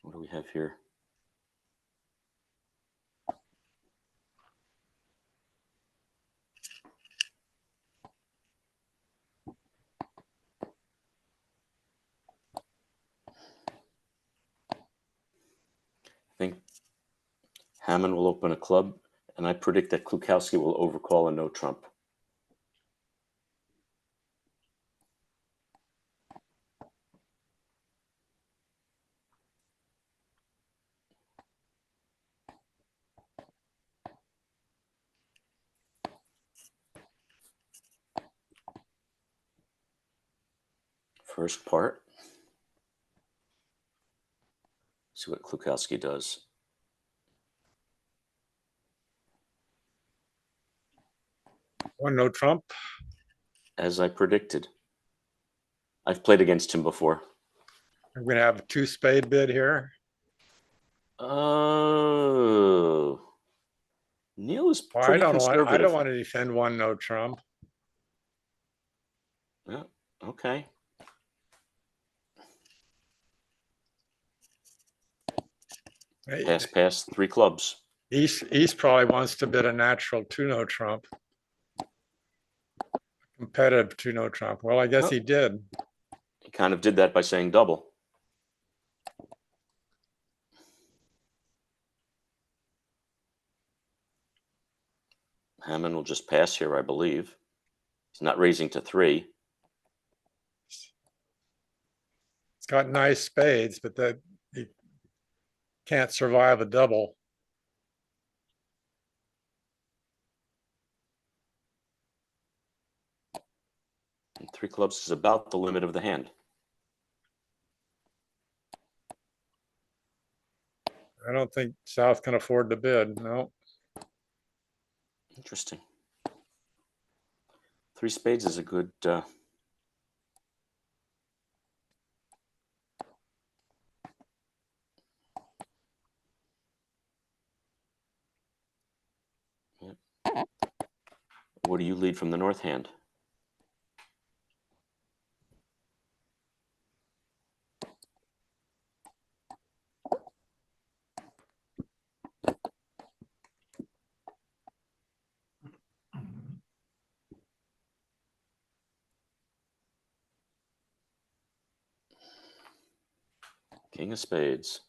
What do we have here? I think Hammond will open a club, and I predict that Klukowski will overcall a no trump. First part. See what Klukowski does. One no trump. As I predicted. I've played against him before. I'm going to have a 2 spade bid here. Oh. Neil is Well, pretty I conservative. don't want to defend one no trump. Yeah, okay. Pass, pass, 3 clubs. East probably wants to bid a natural 2 no trump. Competitive 2 no trump. Well, I guess Oh. he did. He kind of did that by saying double. Hammond will just pass here, I believe. He's not raising to 3. It's got nice spades, but that he can't survive a double. And 3 clubs is about the limit of the hand. I don't think South can afford to bid. No. Interesting. 3 spades is a good. What do you lead from the north hand? King of spades.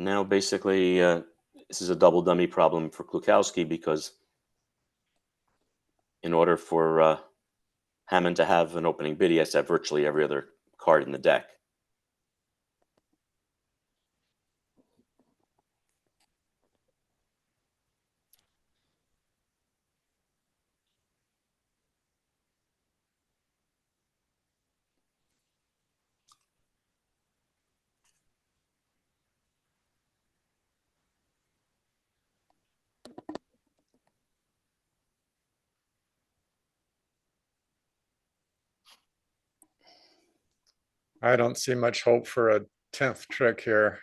now basically this is a double dummy problem for Klukowski because in order for Hammond to have an opening bid, he has to have virtually every other card in the deck. I don't see much hope for a 10th trick here.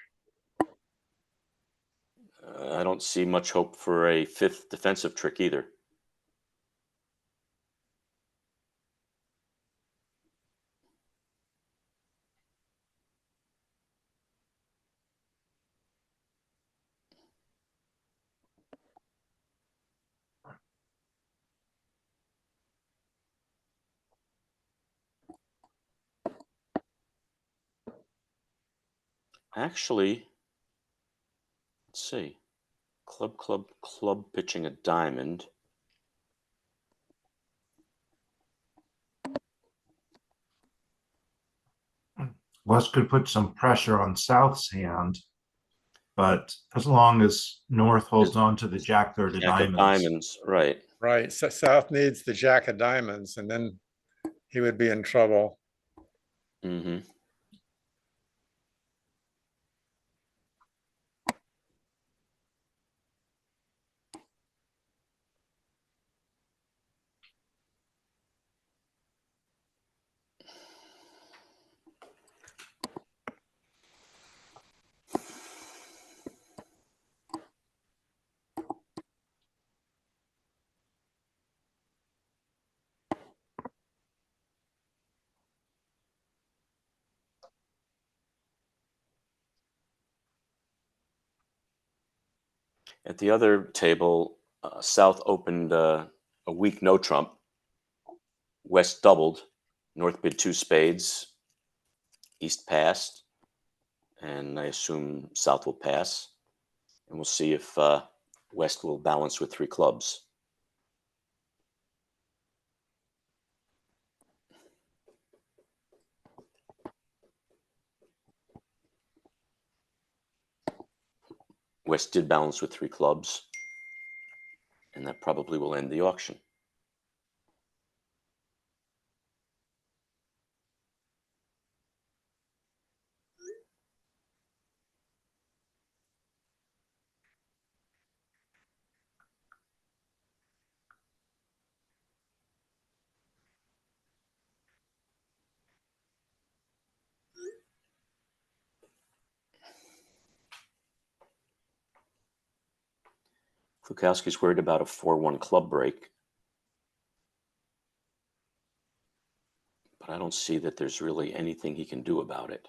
I don't see much hope for a 5th defensive trick either. Actually, let's see. Club pitching a diamond. West could put some pressure on South's hand, but as long as North holds on to the Jack third of Jack of diamonds. diamonds, right. Right, so South needs the Jack of diamonds, and then he would be in trouble. Mm-hmm. At the other table, South opened a weak no trump. West doubled. North bid 2 spades. East passed. And I assume South will pass. And we'll see if West will balance with 3 clubs. West did balance with 3 clubs. And that probably will end the auction. Klukowski's worried about a 4-1 club break. But I don't see that there's really anything he can do about it.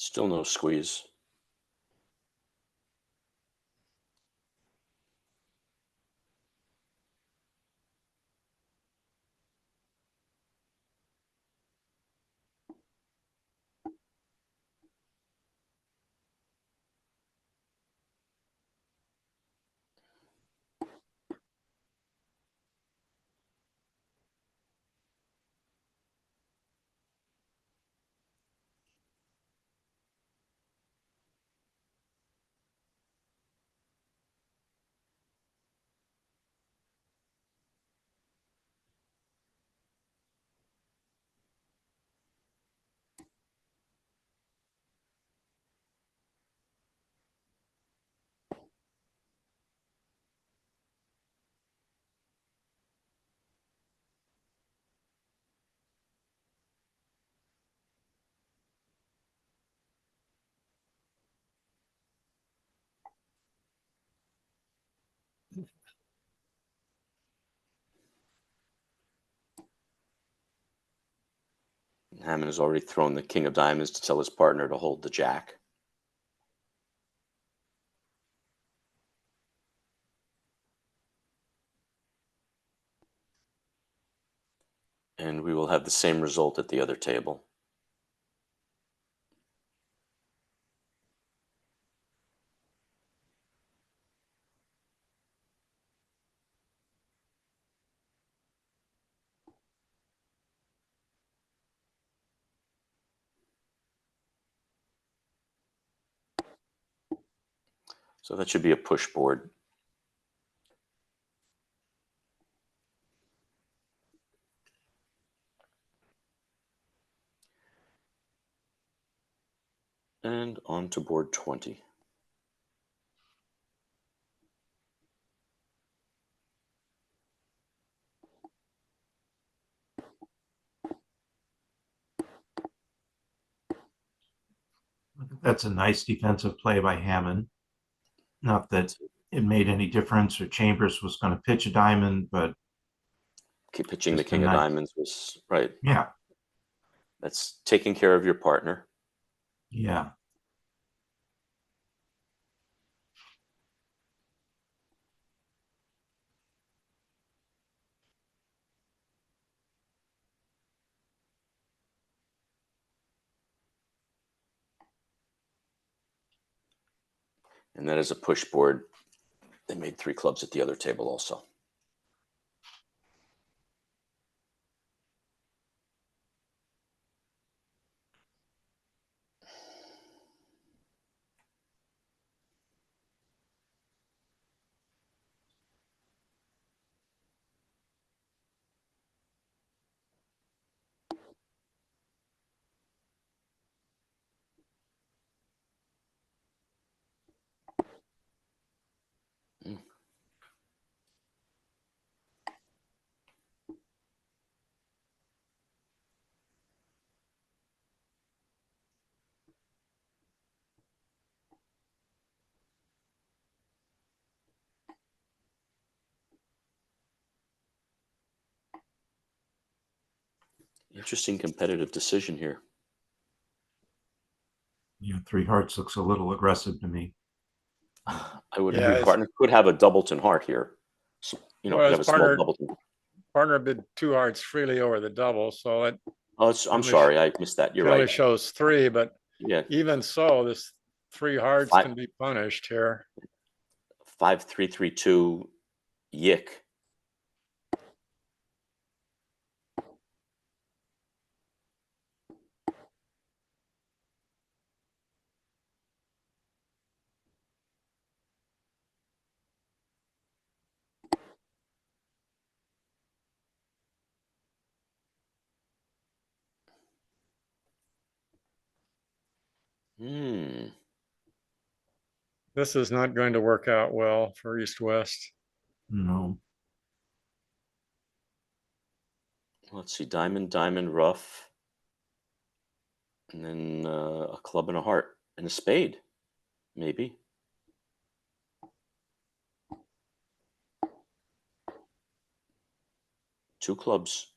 Still no squeeze. Hammond has already thrown the king of diamonds to tell his partner to hold the jack. And we will have the same result at the other table. So that should be a push board. And on to board 20. That's a nice defensive play by Hammond. Not that it made any difference or Chambers was going to pitch a diamond, but Keep pitching the just a king of nice- diamonds was right. yeah, That's taking care of your partner. yeah. And that is a push board. They made 3 clubs at the other table also. Interesting competitive decision here. Yeah, 3 hearts looks a little aggressive to me. I would Yeah, agree. it's- Partner could have a doubleton heart here. So, Well, could his have a small partner- doubleton. Partner bid 2 hearts freely over the double, so it Oh, I'm English- sorry. I missed that. You're only right. shows 3, but Yeah. even so, this 3 hearts Five- can be punished here. 5-3-3-2 yick. Hmm. This is not going to work out well for East-West. No. Let's see. Diamond, diamond, rough. And then a club and a heart and a spade, maybe. Two clubs.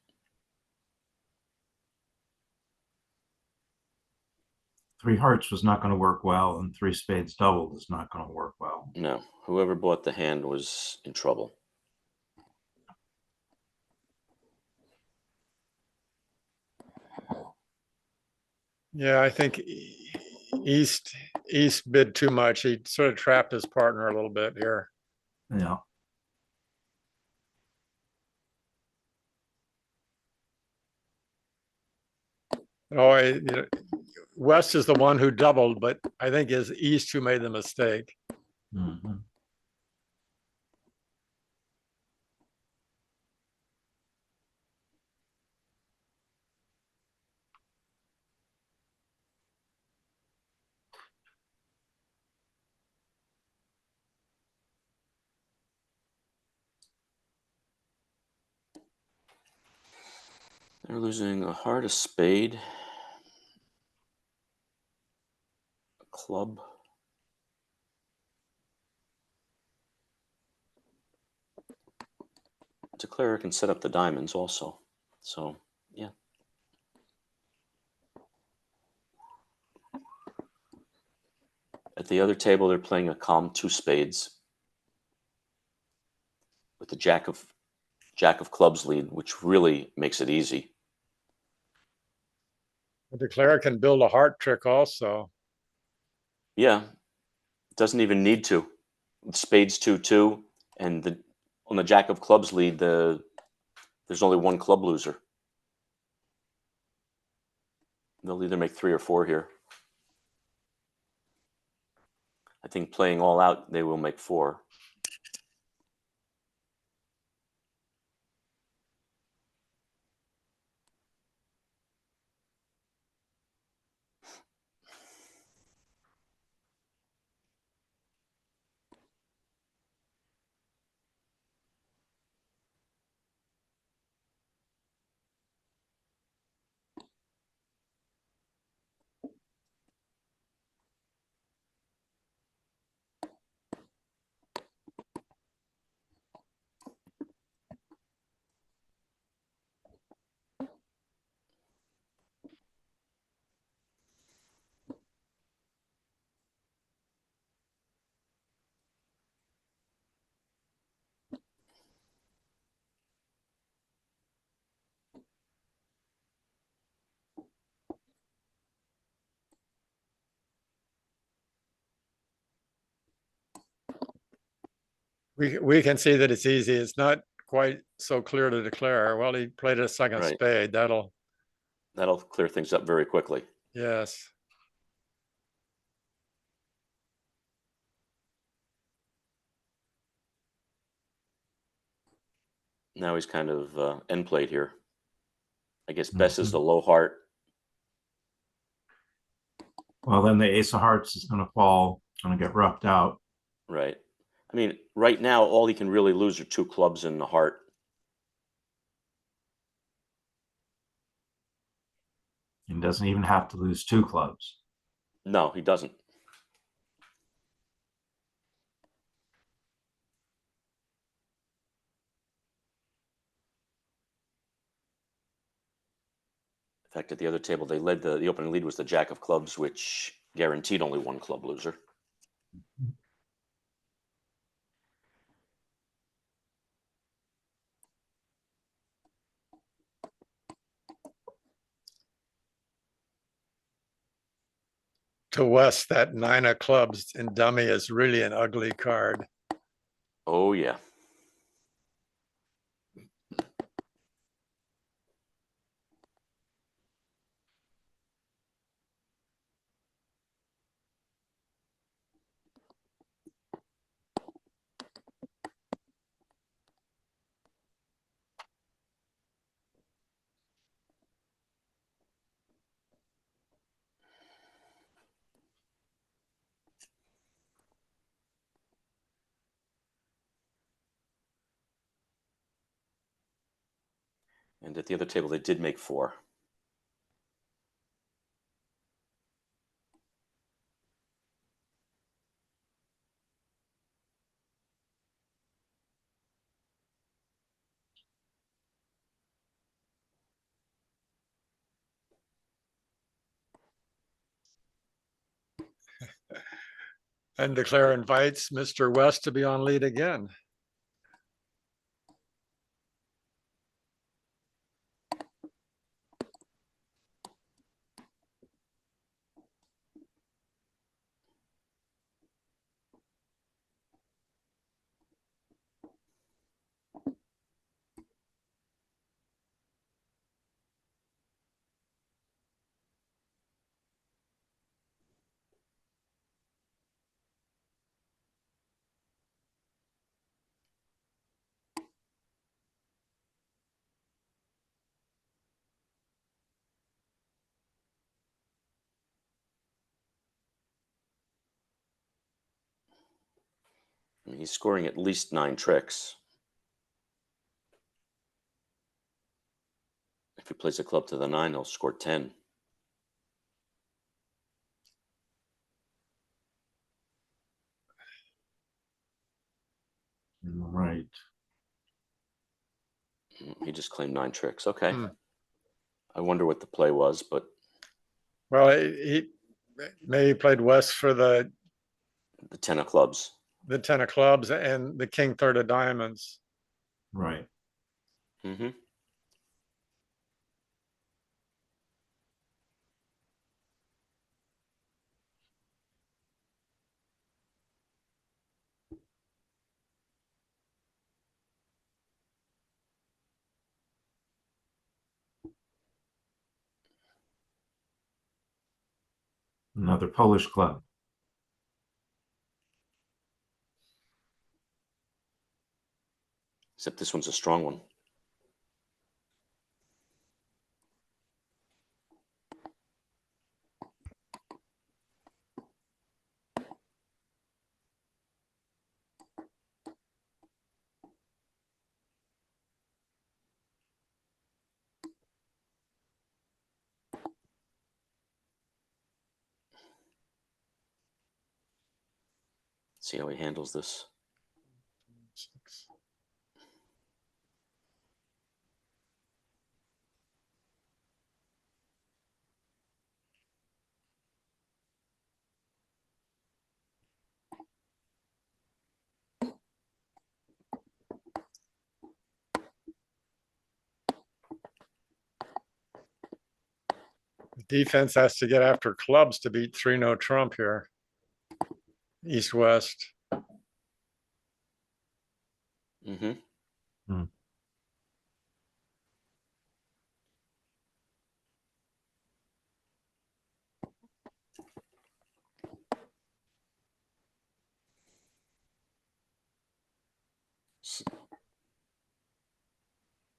Three hearts was not going to work well, and three spades doubled is not going to work well. No, whoever bought the hand was in trouble. Yeah, I think East bid too much. He sort of trapped his partner a little bit here. Yeah. Oh, West is the one who doubled, but I think it's East who made the mistake. Mhm. They're losing a heart, a spade, a club. Declarer can set up the diamonds also. So, yeah. At the other table, they're playing a calm two spades with the jack of clubs lead, which really makes it easy. The declarer can build a heart trick also. Yeah, doesn't even need to. Spades 2-2, and on the jack of clubs lead, there's only one club loser. They'll either make 3 or 4 here. I think playing all out, they will make 4. We can see that it's easy. It's not quite so clear to declare. Well, he played a second Right. spade. That'll clear things up very quickly. Yes. Now he's kind of end played here. I guess best is Mhm. the low heart. Well, then the ace of hearts is going to fall, going to get roughed out. Right. I mean, right now, all he can really lose are 2 clubs and the heart. He doesn't even have to lose 2 clubs. No, he doesn't. In fact, at the other table, they led the opening lead was the jack of clubs, which guaranteed only 1 club loser. To West, that 9 of clubs in dummy is really an ugly card. Oh, yeah. And at the other table, they did make 4. And declare invites Mr. West to be on lead again. I mean, he's scoring at least 9 tricks. If he plays a club to the 9, he'll score 10. Right. He just claimed 9 tricks. Okay. Hmm. I wonder what the play was, but Well, he maybe played West for the 10 of clubs. the 10 of clubs and the king third of diamonds. Right. Mm-hmm. Another Polish club. Except this one's a strong one. See how he handles this. Defense has to get after clubs to beat 3-no trump here. East West. Mm-hmm.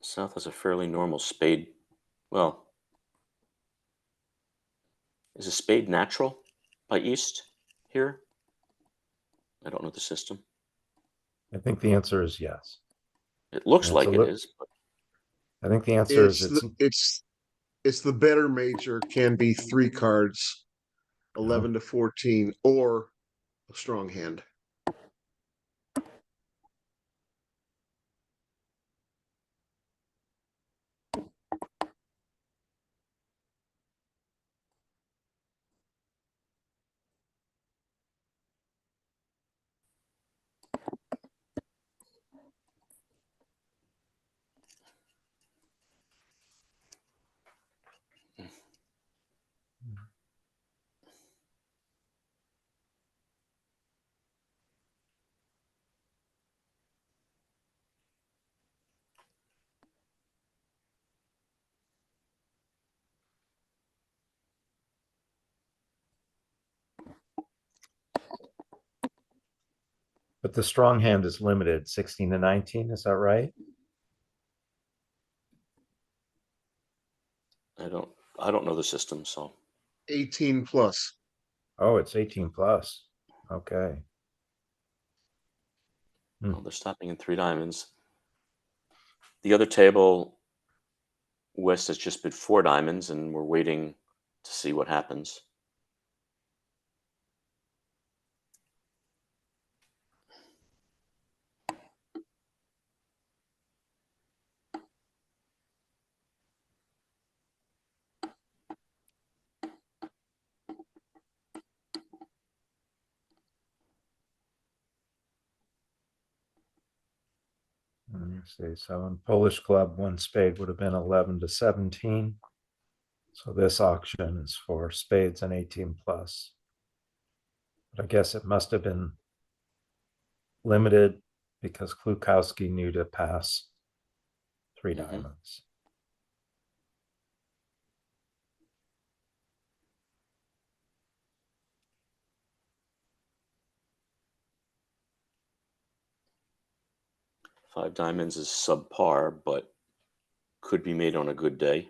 South has a fairly normal spade. Well, is a spade natural by East here? I don't know the system. I think the answer is yes. It looks It's like a it look- is, but I think the answer is It's the better major can be 3 cards, 11 to 14, or a strong hand. but the strong hand is limited 16 to 19. Is that right? I don't know the system, so 18 plus. Oh, it's 18 plus. Okay. well, they're stopping in 3 diamonds. The other table, West has just bid 4 diamonds, and we're waiting to see what happens. see, so in Polish club, one spade would have been 11 to 17. So this auction is for spades and 18 plus. But I guess it must have been limited because Klukowski knew to pass 3 Mhm. diamonds. Five diamonds is subpar, but could be made on a good day.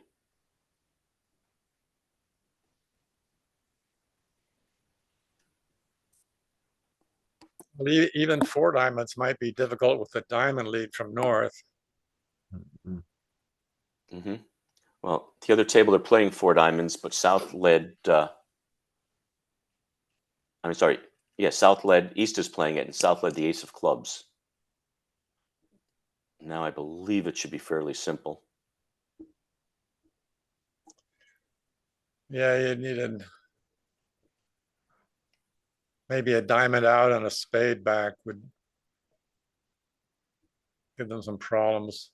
Even 4 diamonds might be difficult with the diamond lead from north. Mhm. Hmm. Well, the other table they're playing 4 diamonds, but South led. Sorry. Yeah, South led. East is playing it, and South led the ace of clubs. Now I believe it should be fairly simple. Yeah, you needed maybe a diamond out and a spade back would give them some problems.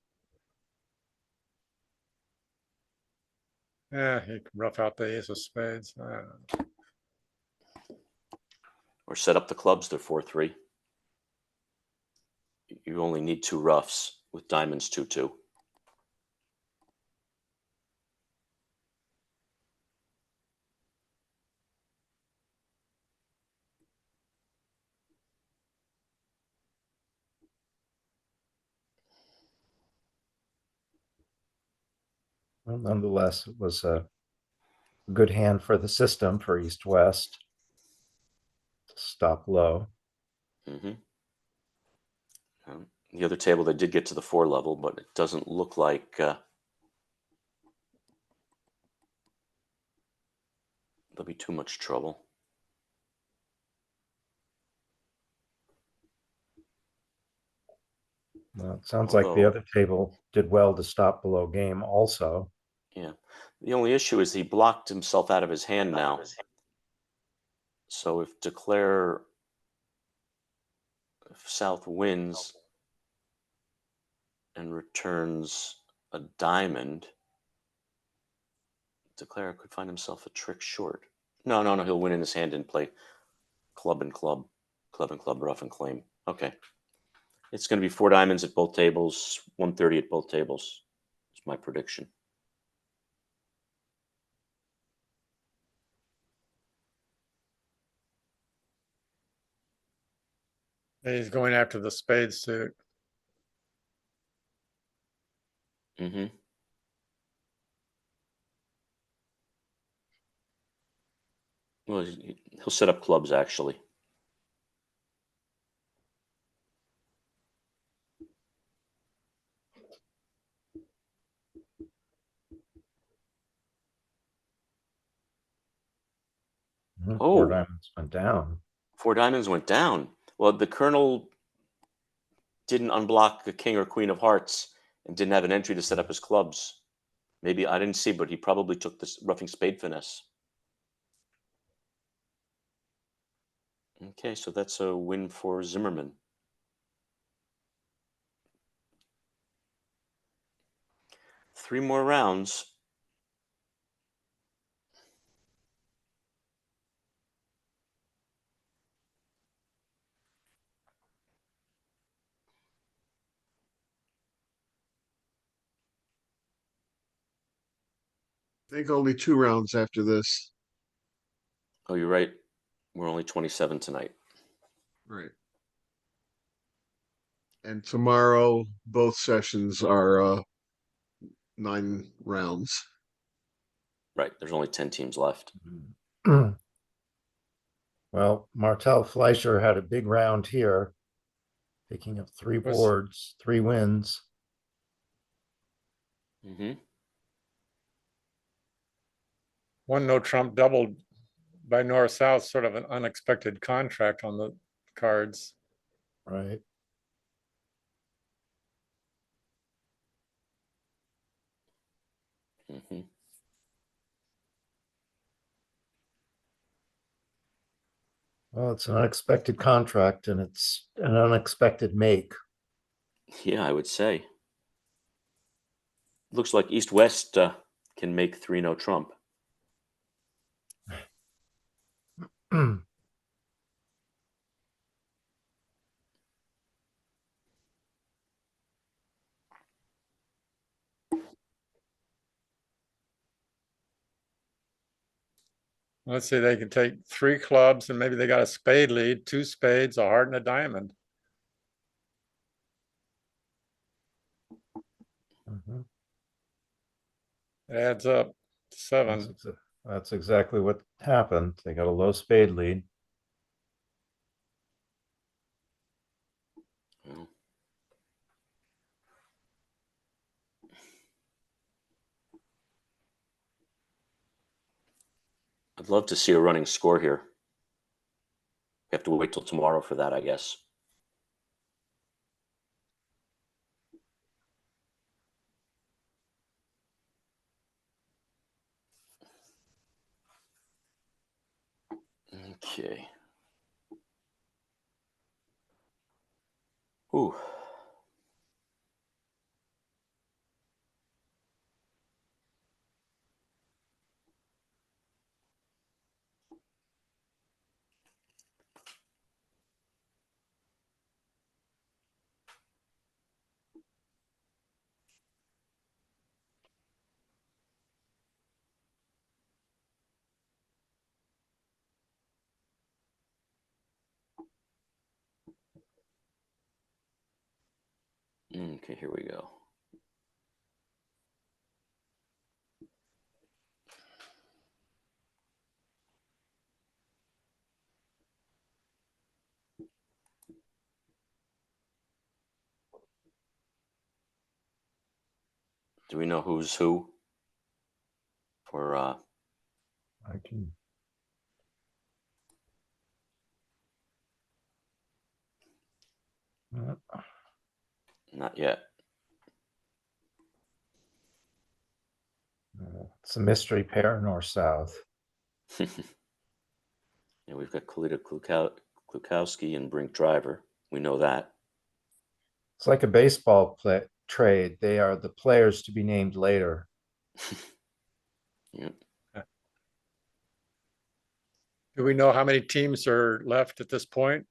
Yeah, you can rough out the ace of spades. Or set up the clubs. They're 4-3. You only need 2 roughs with diamonds 2-2. Well, nonetheless, it was a good hand for the system for East West to stop low. Hmm. The other table, they did get to the 4 level, but it doesn't look like there'll be too much trouble. Well, it sounds like the Although- other table did well to stop below game also. Yeah. The only issue is he blocked himself out of his hand now. So if South wins and returns a diamond, Declare could find himself a trick short. No, he'll win in his hand and play club and club, club and club, rough and claim. Okay. It's going to be 4 diamonds at both tables, 130 at both tables. It's my prediction. He's going after the spade suit. Mm-hmm. Well, he'll set up clubs, actually. Mhm, Oh. 4 diamonds went down. 4 diamonds went down. Well, the Colonel didn't unblock the king or queen of hearts and didn't have an entry to set up his clubs. Maybe I didn't see, but he probably took this roughing spade finesse. Okay, so that's a win for Zimmerman. Three more rounds. I think only 2 rounds after this. Oh, you're right. We're only 27 tonight. Right. And tomorrow, both sessions are 9 rounds. Right. There's only 10 teams left. Well, Martel Fleischer had a big round here, picking up 3 Was- boards, 3 wins. Mm-hmm. One no trump doubled by north south, sort of an unexpected contract on the cards. Right. Mm-hmm. Well, it's an unexpected contract and it's an unexpected make. Yeah, I would say. Looks like East-West can make 3-no trump. Let's see, they can take 3 clubs and maybe they got a spade lead, 2 spades, a heart and a diamond. Mhm. It adds up to 7. That's exactly what happened. They got a low spade lead. Well, I'd love to see a running score here. We have to wait till tomorrow for that, I guess. Okay. Ooh. Okay, here we go. Do we know who's who for I can. not yet? It's a mystery pair, north south. Yeah, we've got Kalita Klukowski and Brink Driver. We know that. It's like a baseball trade. They are the players to be named later. Yeah. Do we know how many teams are left at this point?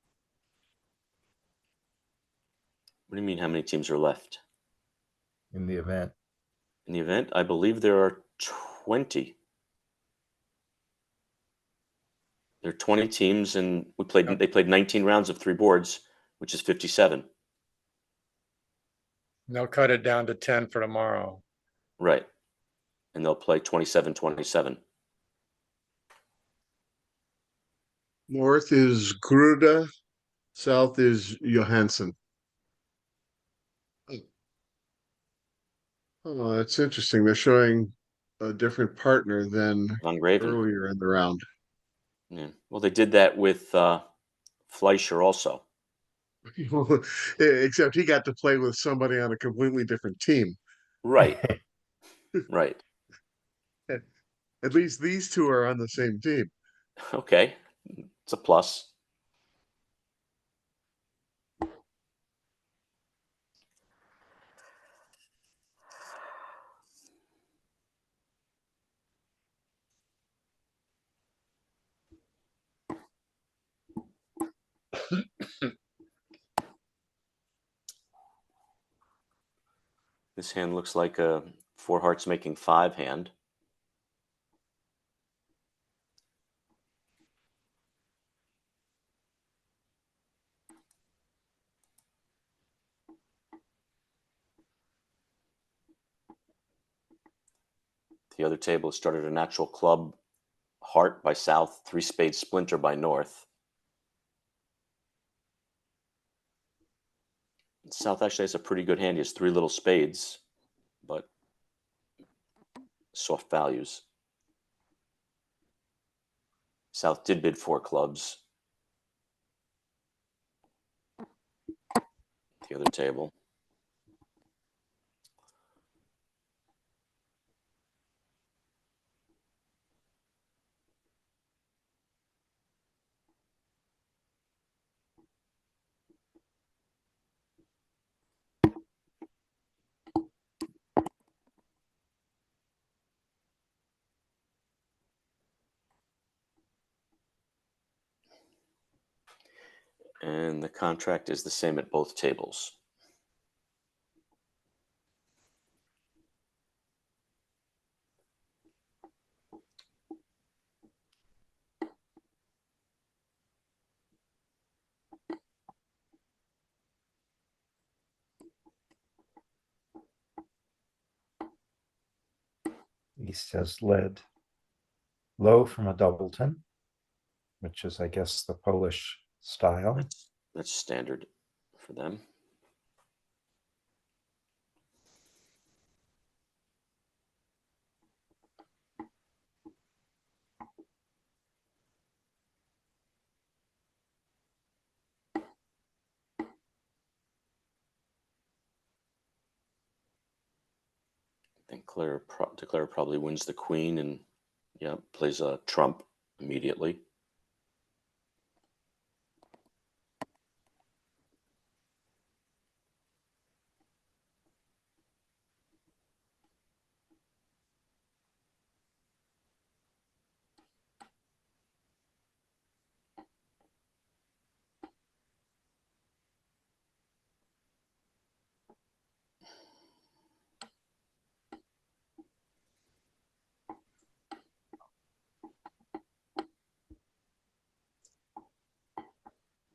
What do you mean, how many teams are left? In the event. In the event, I believe there are 20. There are 20 teams, and Yep. they played 19 rounds of 3 boards, which is 57. They'll cut it down to 10 for tomorrow. Right. And they'll play 27-27. North is Gruda, south is Johansson. Oh, that's interesting. They're showing a different partner than Von Graven. earlier in the round. Yeah. Well, they did that with Fleischer also. Except he got to play with somebody on a completely different team. Right. Right. At least these two are on the same team. Okay. It's a plus. This hand looks like a 4 hearts making 5 hand. The other table started a natural club heart by south, 3 spades splinter by north. South actually has a pretty good hand. He has 3 little spades, but soft values. South did bid 4 clubs. The other table. And the contract is the same at both tables. East has led low from a doubleton, which is, I guess, the Polish style. That's standard for them. I think Declare probably wins the queen and yeah, plays a trump immediately.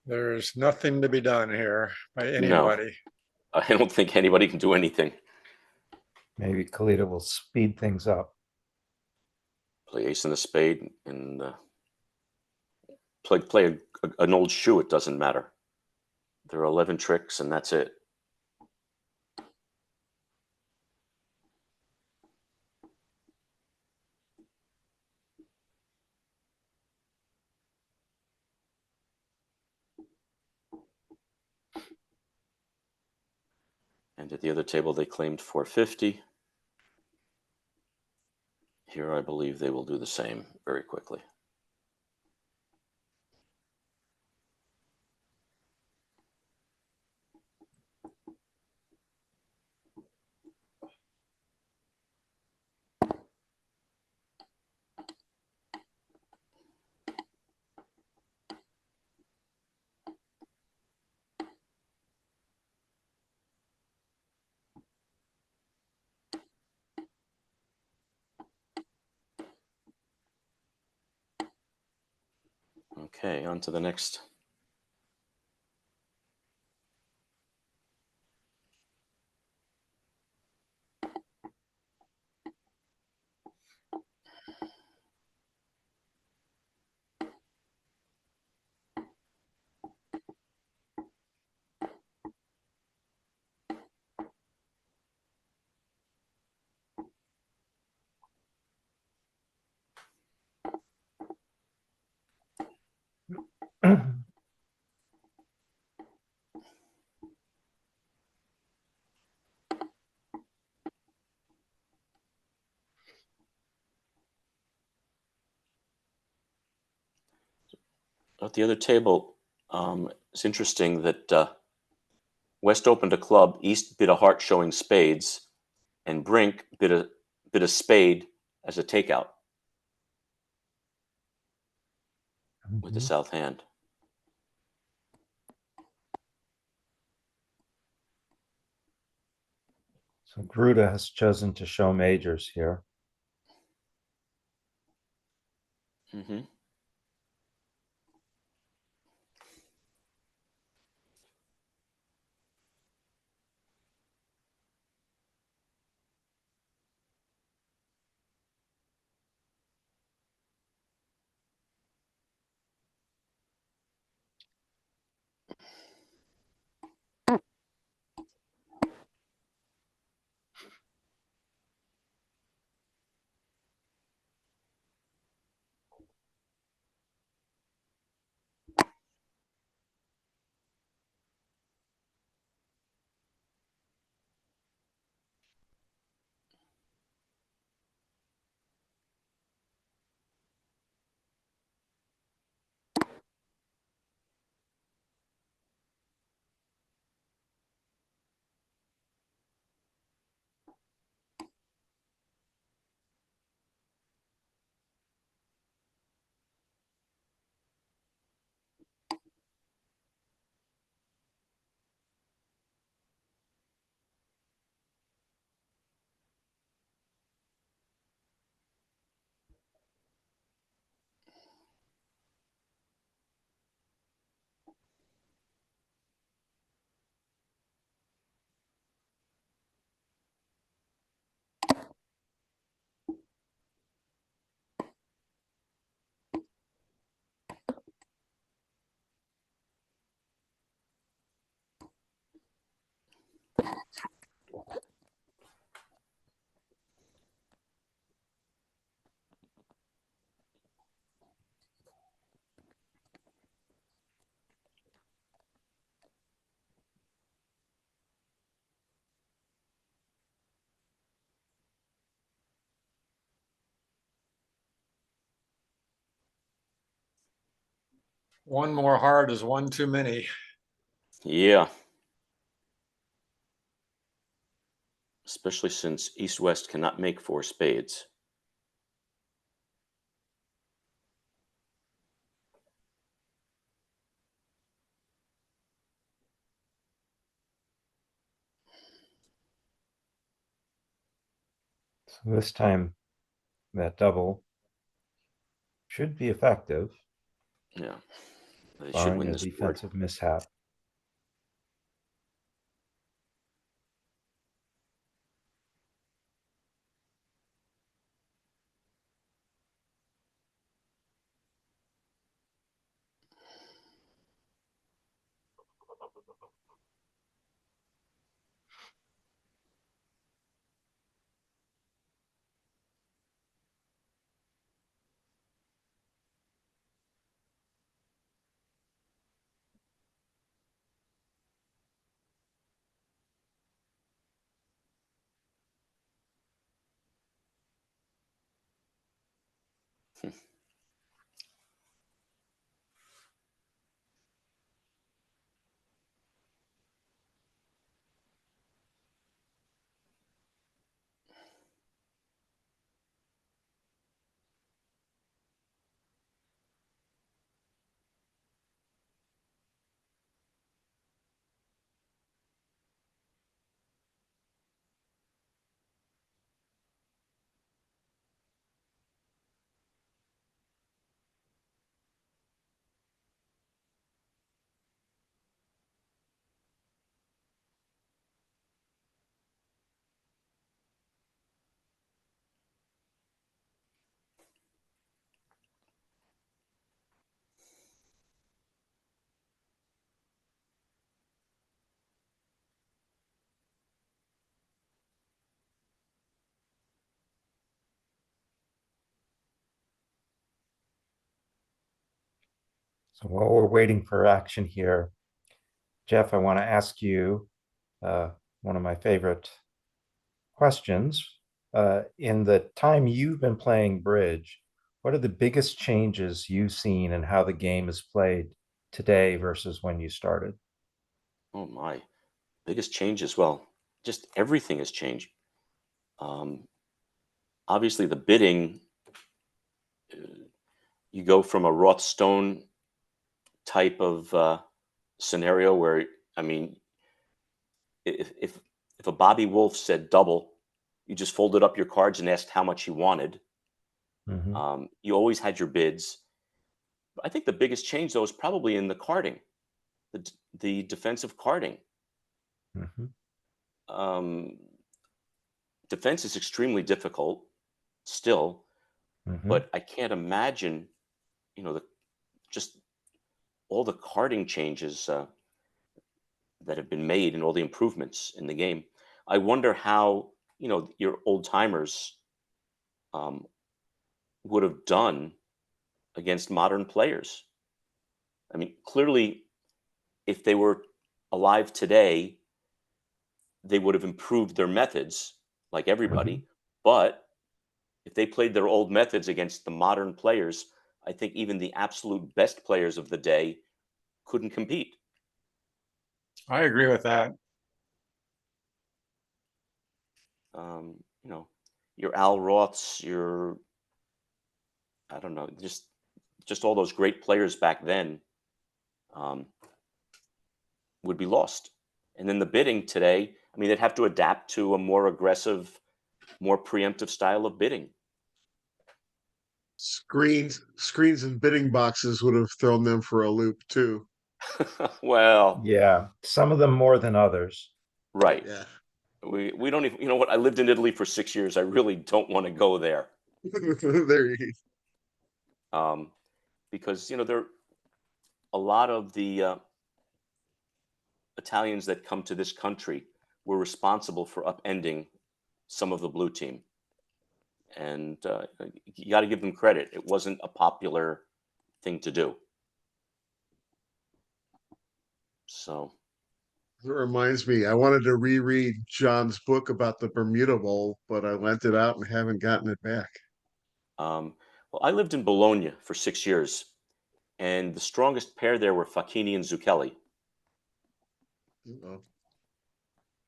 There's nothing to be done here by No. anybody. I don't think anybody can do anything. Maybe Kalita will speed things up. Play ace in the spade and play an old shoe. It doesn't matter. There are 11 tricks and that's it. And at the other table, they claimed 450. Here, I believe they will do the same very quickly. Okay, on to the next. At the other table, it's interesting that West opened a club, East bid a heart showing spades, and Brink bid a spade as a takeout with the south hand. So Gruda has chosen to show majors here. Mm-hmm. One more heart is one too many. Yeah. Especially since East-West cannot make 4 spades. So this time, that double should be effective, Yeah. They should barring win a this board. defensive mishap. So while we're waiting for action here, Jeff, I want to ask you one of my favorite questions. In the time you've been playing bridge, what are the biggest changes you've seen in how the game is played today versus when you started? Oh my. Biggest changes. Well, just everything has changed. Um, Obviously, the bidding, you go from a Rothstone type of scenario where, I mean, if a Bobby Wolf said double, you just folded up your cards and asked how much you wanted. Mhm. You always had your bids. I think the biggest change, though, is probably in the carding, the defensive carding. Mhm. Um, Defense is extremely difficult still, Mhm. but I can't imagine, the just all the carding changes that have been made and all the improvements in the game. I wonder how your old timers um, would have done against modern players. I mean, clearly, if they were alive today, they would have improved their methods like everybody. Mhm. But if they played their old methods against the modern players, I think even the absolute best players of the day couldn't compete. I agree with that. Um, you know, your Al Roths, your I don't know, just all those great players back then um, would be lost. And then the bidding today, I mean, they'd have to adapt to a more aggressive, more preemptive style of bidding. Screens and bidding boxes would have thrown them for a loop too. Well, Yeah, some of them more than others. right. Yeah. We don't even, you know what? I lived in Italy for 6 years. I really don't want to go there. There you Um, because, there a lot of the Italians that come to this country were responsible for upending some of the blue team. And you got to give them credit. It wasn't a popular thing to do. So, It reminds me, I wanted to reread John's book about the Bermuda Bowl, but I lent it out and haven't gotten it back. well, I lived in Bologna for 6 years, And the strongest pair there were Facchini and Zucchelli. Uh-oh.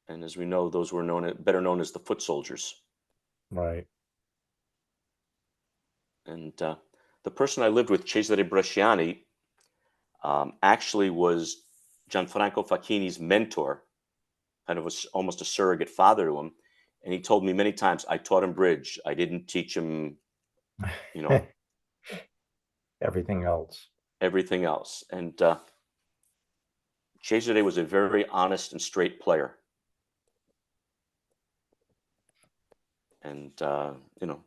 And as we know, those were better known as the foot soldiers. Right. And the person I lived with, Cesare Bresciani, actually was Gianfranco Facchini's mentor, kind of was almost a surrogate father to him. And he told me many times, I taught him bridge. I didn't teach him, you know, Everything else. everything else. And Cesare was a very honest and straight player. And, you know,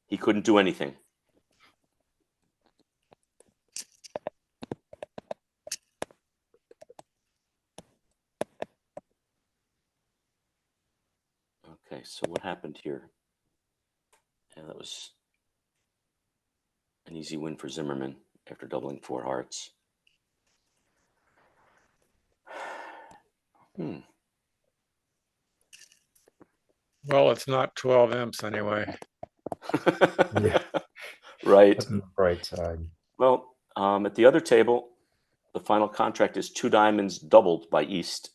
he couldn't do anything. Okay, so what happened here? Yeah, that was an easy win for Zimmerman after doubling 4 hearts. Well, it's not 12 imps anyway. Yeah. Right. That's on the bright side. Well, at the other table, the final contract is 2 diamonds doubled by East.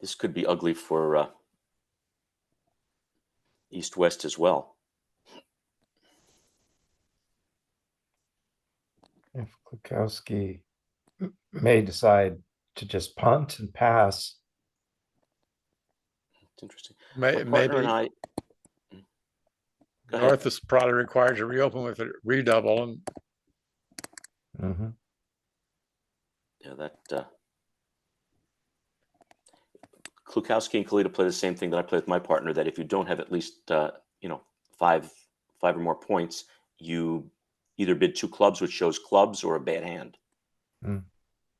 This could be ugly for East-West as well. If Klukowski may decide to just punt and pass. It's interesting. May, My partner and maybe I. Go ahead. North is probably required to reopen with a redouble, and Mm-hmm. Yeah, that Klukowski and Kalita play the same thing that I play with my partner. That if you don't have at least you know, five or more points, you either bid 2 clubs, which shows clubs, or a bad hand,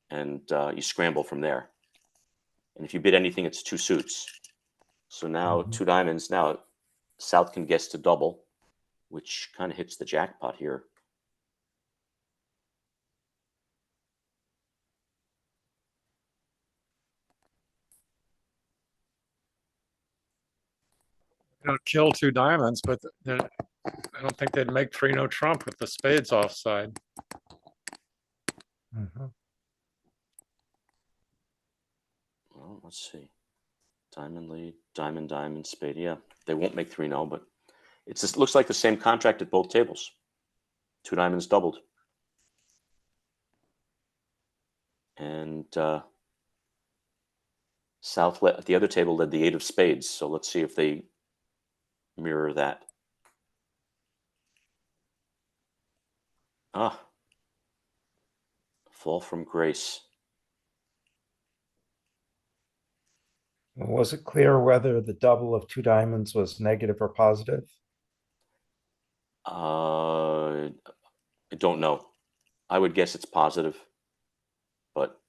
and you scramble from there. And if you bid anything, it's 2 suits. So now 2 diamonds. Now South can guess to double, which kind of hits the jackpot here. you know, kill 2 diamonds, but I don't think they'd make 3 no trump with the spades offside. Mm-hmm. Well, let's see. Diamond lead, diamond, diamond, spade. Yeah, they won't make 3 no, but it just looks like the same contract at both tables. 2 diamonds doubled. And South at the other table led the 8 of spades. So let's see if they mirror that. Ah, fall from grace. Was it clear whether the double of 2 diamonds was negative or positive? I don't know. I would guess it's positive, but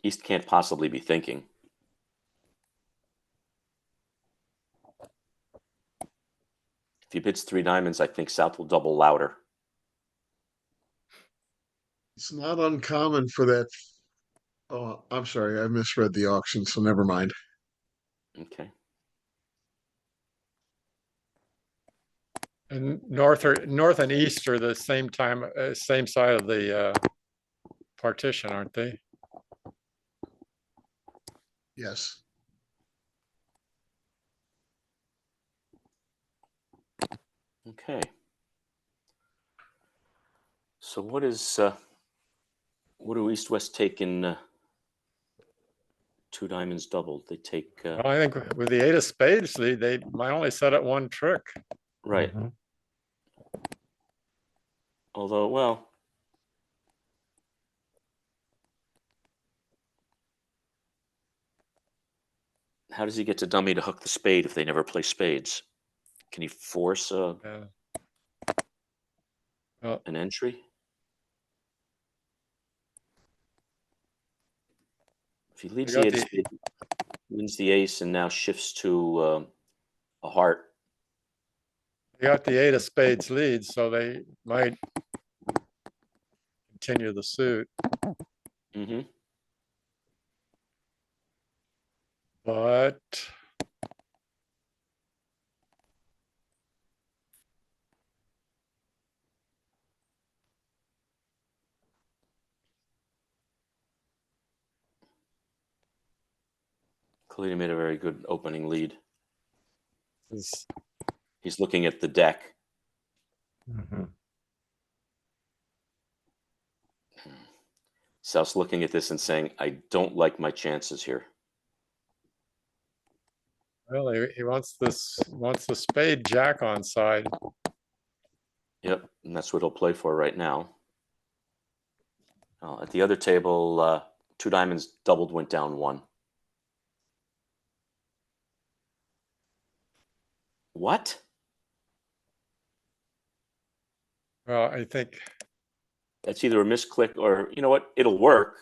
East can't possibly be thinking. If he bids 3 diamonds, I think South will double louder. It's not uncommon for that. Oh, I'm sorry, I misread the auction, so never mind. Okay. And North and East are the same same side of the partition, aren't they? Yes. Okay. So what do East-West take in 2 diamonds doubled? They take Well, I think with the 8 of spades, they might only set it 1 trick. right. Mhm. Although, well, how does he get to dummy to hook the spade if they never play spades? Can he force Yeah. Well, an entry? If he leaves got the 8 of the- spades, wins the ace, and now shifts to a heart. They got the 8 of spades lead, so they might continue the suit, Mm-hmm. but Kalita made a very good opening lead. is He's looking at the deck. Mhm. South's looking at this and saying, I don't like my chances here. really, he wants the spade jack on side. Yep, and that's what he'll play for right now. At the other table, 2 diamonds doubled, went down 1. What? Well, I think That's either a misclick or, you know what? It'll work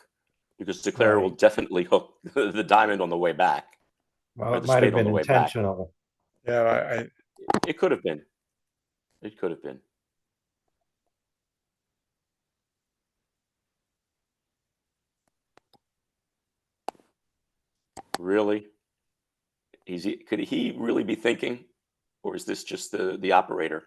because Declare will Right. definitely hook the diamond on the way back. Well, Or it the might have spade on been the way back. intentional. yeah, It could have been. It could have been. Really? Could he really be thinking? Or is this just the operator?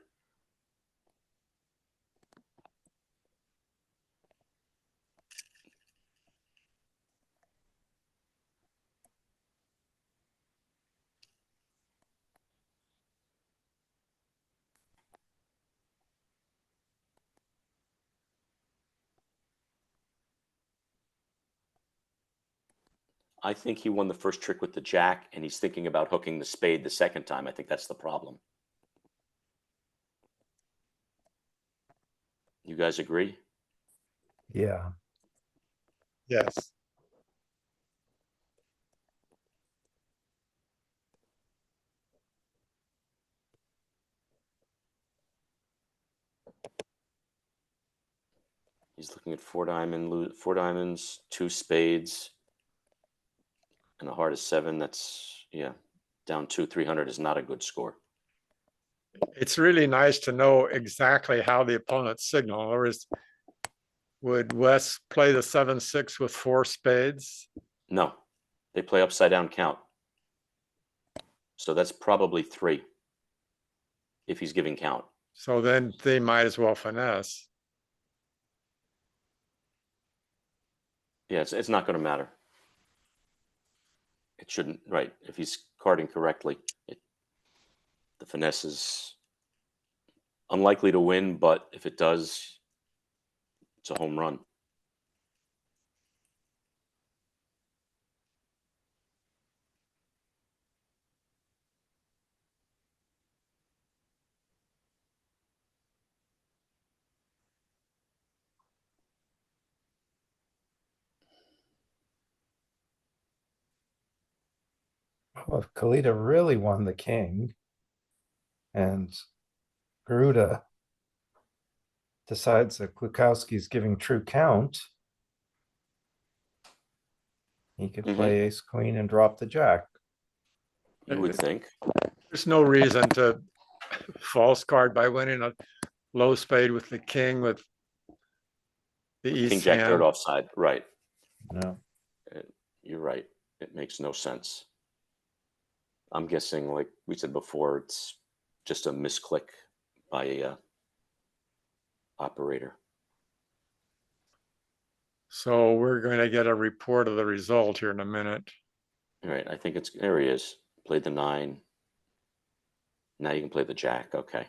I think he won the first trick with the jack, and he's thinking about hooking the spade the second time. I think that's the problem. You guys agree? Yeah. yes. He's looking at 4 diamonds, 2 spades, and a heart of 7. That's, yeah, down 300 is not a good score. It's really nice to know exactly how the opponent's signal. In other words, would Wes play the 7-6 with 4 spades? No, they play upside down count. So that's probably 3 if he's giving count. So then they might as well finesse. Yeah, it's not going to matter. It shouldn't, right? If he's carding correctly, the finesse is unlikely to win, but if it does, it's a home run. Well, if Kalita really won the king and Garuda decides that Klukowski's giving true count, he could Mhm. play ace queen and drop the jack. You would think. There's no reason to false card by winning a low spade with the king with the King east Jack hand. third offside, right? No. You're right. It makes no sense. I'm guessing, like we said before, it's just a misclick by a operator. So we're going to get a report of the result here in a minute. All right, I think it's there. He is. Played the 9. Now you can play the jack. Okay.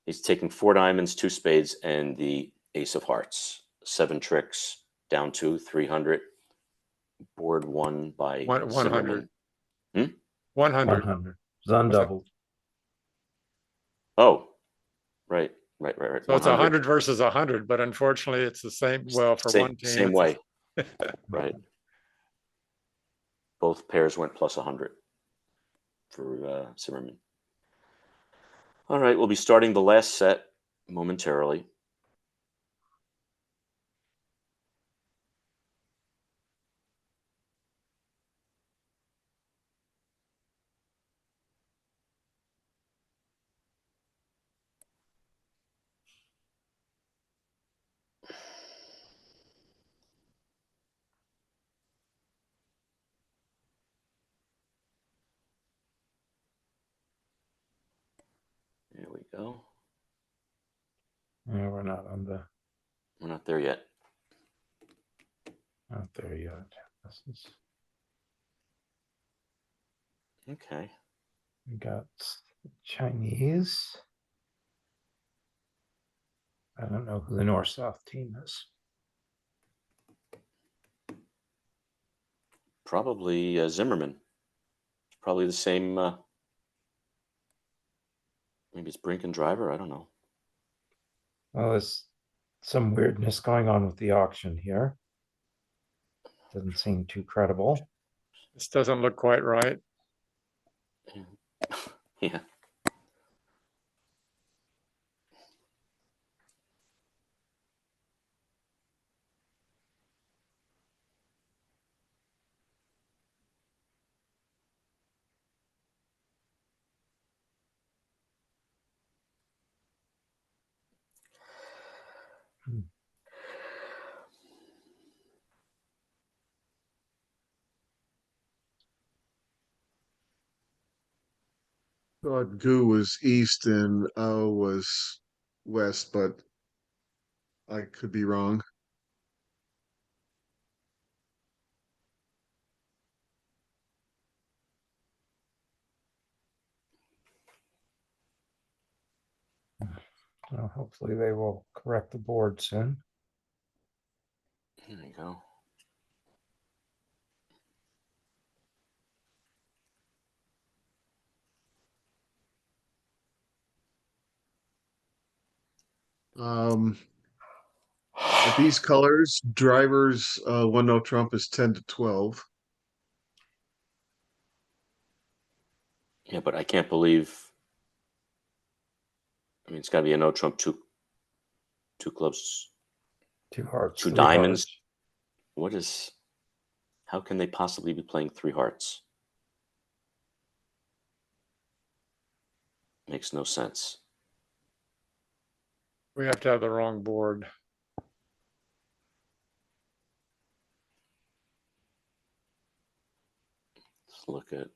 He's taking 4 diamonds, 2 spades, and the ace of hearts. 7 tricks, down 300. Board won by 100. Zimmerman. 100. 100. It's undoubled. Oh, right. So it's 100 versus 100, but unfortunately it's the same. Well, for one team, same it's way. Right. Both pairs went plus 100 for Zimmerman. All right, we'll be starting the last set momentarily. go. Yeah, we're not on the, We're not there yet. not there yet. This is, Okay. we got Chinese. I don't know who the North-South team is. Probably Zimmerman. Probably the same. Maybe it's Brink and Driver. I don't know. Well, there's some weirdness going on with the auction here. Doesn't seem too credible. This doesn't look quite right. Yeah. Thought Goo was east and O was west, but I could be wrong. Well, hopefully they will correct the board soon. There you go. At these colors, drivers, 1-0 Trump is 10-12. Yeah, but I can't believe. I mean, it's got to be a no trump, two clubs, Two hearts, two three diamonds. hearts. What is? How can they possibly be playing three hearts? Makes no sense. We have to have the wrong board. Let's look at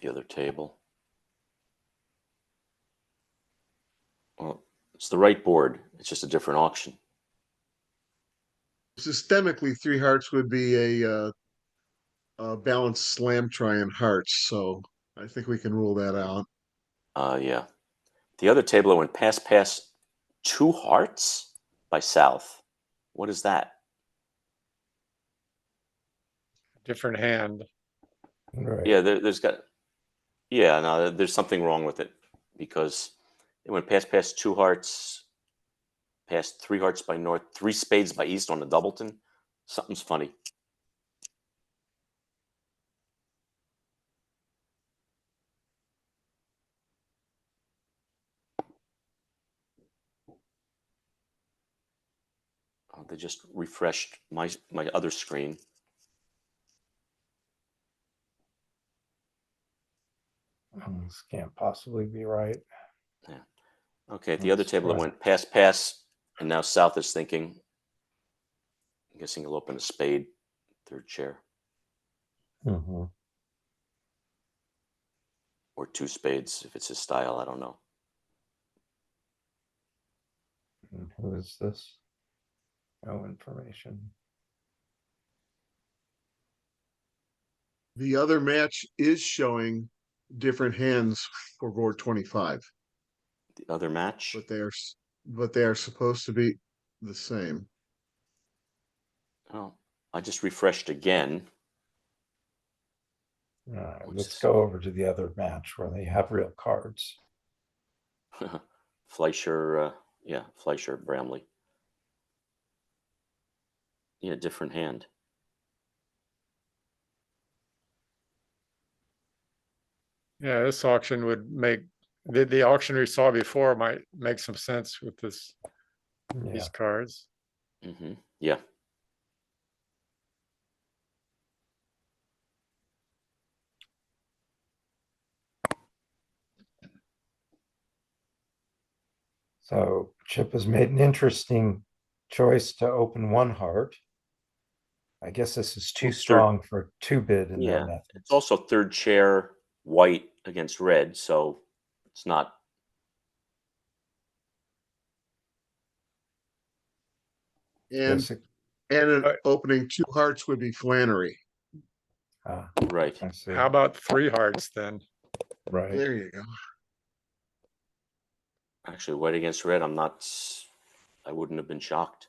the other table. Well, it's the right board. It's just a different auction. Systemically, three hearts would be a balanced slam trian hearts, so I think we can rule that out. Yeah. The other table that went pass, two hearts by South. What is that? Different hand. Right. Yeah, there's got. Yeah, no, there's something wrong with it because it went pass, two hearts, past three hearts by North, three spades by East on the Doubleton. Something's funny. Oh, they just refreshed my other screen. This can't possibly be right. Yeah. Okay, at the other Let's table it try. went pass, and now South is thinking. I'm guessing he'll open a spade, third chair, Mhm. or two spades if it's his style. I don't know. And who is this? No information. The other match is showing different hands for board 25, The other match. but they are supposed to be the same. Oh, I just refreshed again. All right, What's let's this? go over to the other match where they have real cards. Fleischer, yeah, Fleischer, Bramley. Yeah, different hand. Yeah, this auction would make the auction we saw before might make some sense with this Yeah. these cards. Yeah. So Chip has made an interesting choice to open one heart. I guess this is too Well, third- strong for two bid in their Yeah. method. It's also third chair white against red, so It's not. And Yes, an Right. opening 2 hearts would be Flannery. Right. I see. How about 3 hearts then? Right. There you go. Actually, white against red, I wouldn't have been shocked.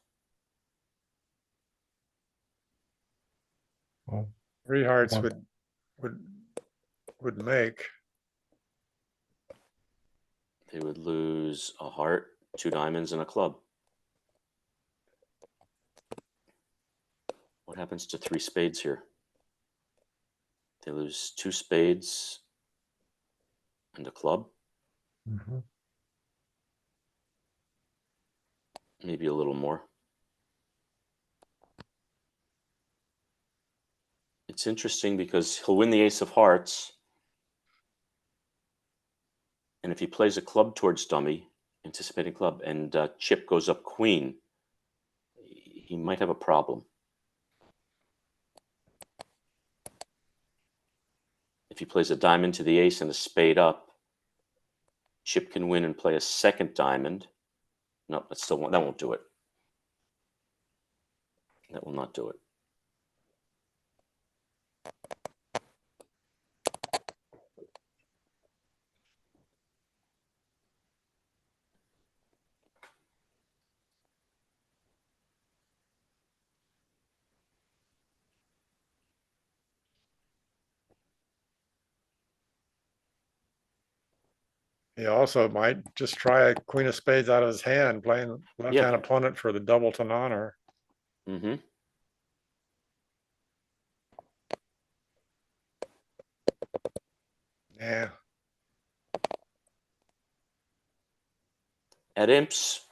Well, 3 hearts One- would make. They would lose a heart, 2 diamonds, and a club. What happens to 3 spades here? They lose 2 spades and a club, mhm. maybe a little more. It's interesting because he'll win the ace of hearts. And if he plays a club towards dummy, anticipating club, and chip goes up queen, he might have a problem. If he plays a diamond to the ace and a spade up, chip can win and play a second diamond. No, that won't do it. That will not do it. He also might just try a queen of spades out of his hand, playing left-hand opponent for the doubleton honor. Mm-hmm. Yeah, At imps,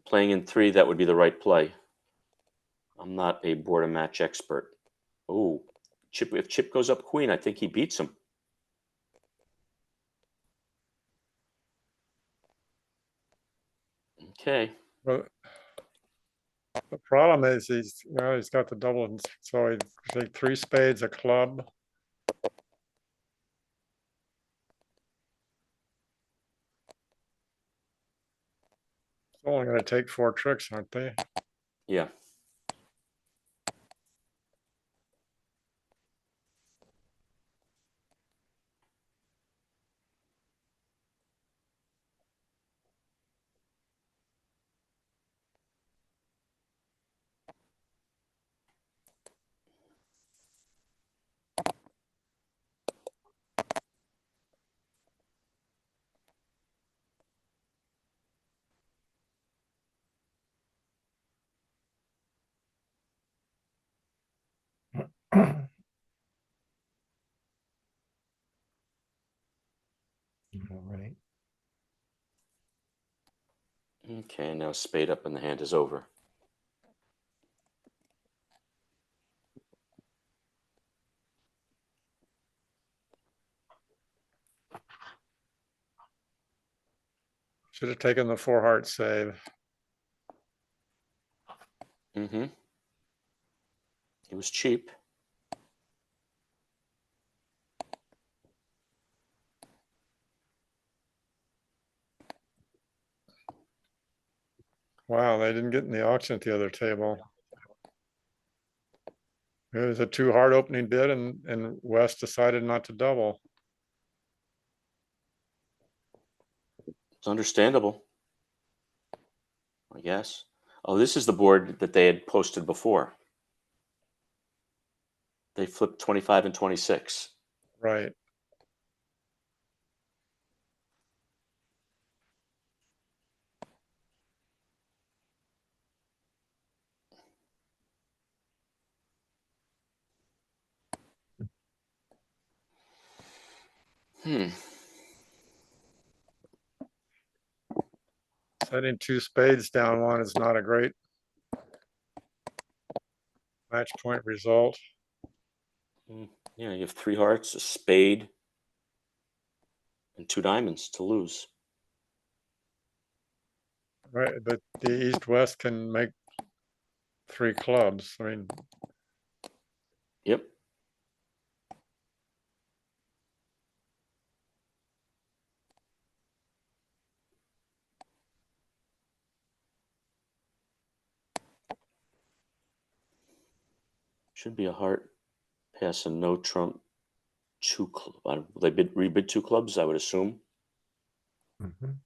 playing in 3, that would be the right play. I'm not a board and match expert. Oh, if chip goes up queen, I think he beats him. Okay. but the problem is he's got the double, so he'd take 3 spades, a club. It's only going to take 4 tricks, aren't they? Yeah. All right. Okay, now spade up and the hand is over. Should have taken the 4 heart save. Mm-hmm. It was cheap. Wow, they didn't get in the auction at the other table. It was a 2 hard opening bid, and West decided not to double. It's understandable, I guess. Oh, this is the board that they had posted before. They flipped 25 and 26. Right. Hmm. Setting 2 spades down one is not a great match point result. Yeah, you have 3 hearts, a spade, and 2 diamonds to lose. Right, but the East-West can make 3 clubs. I mean, Yep. Should be a heart pass and no trump. Will they rebid 2 clubs? I would assume. Mhm.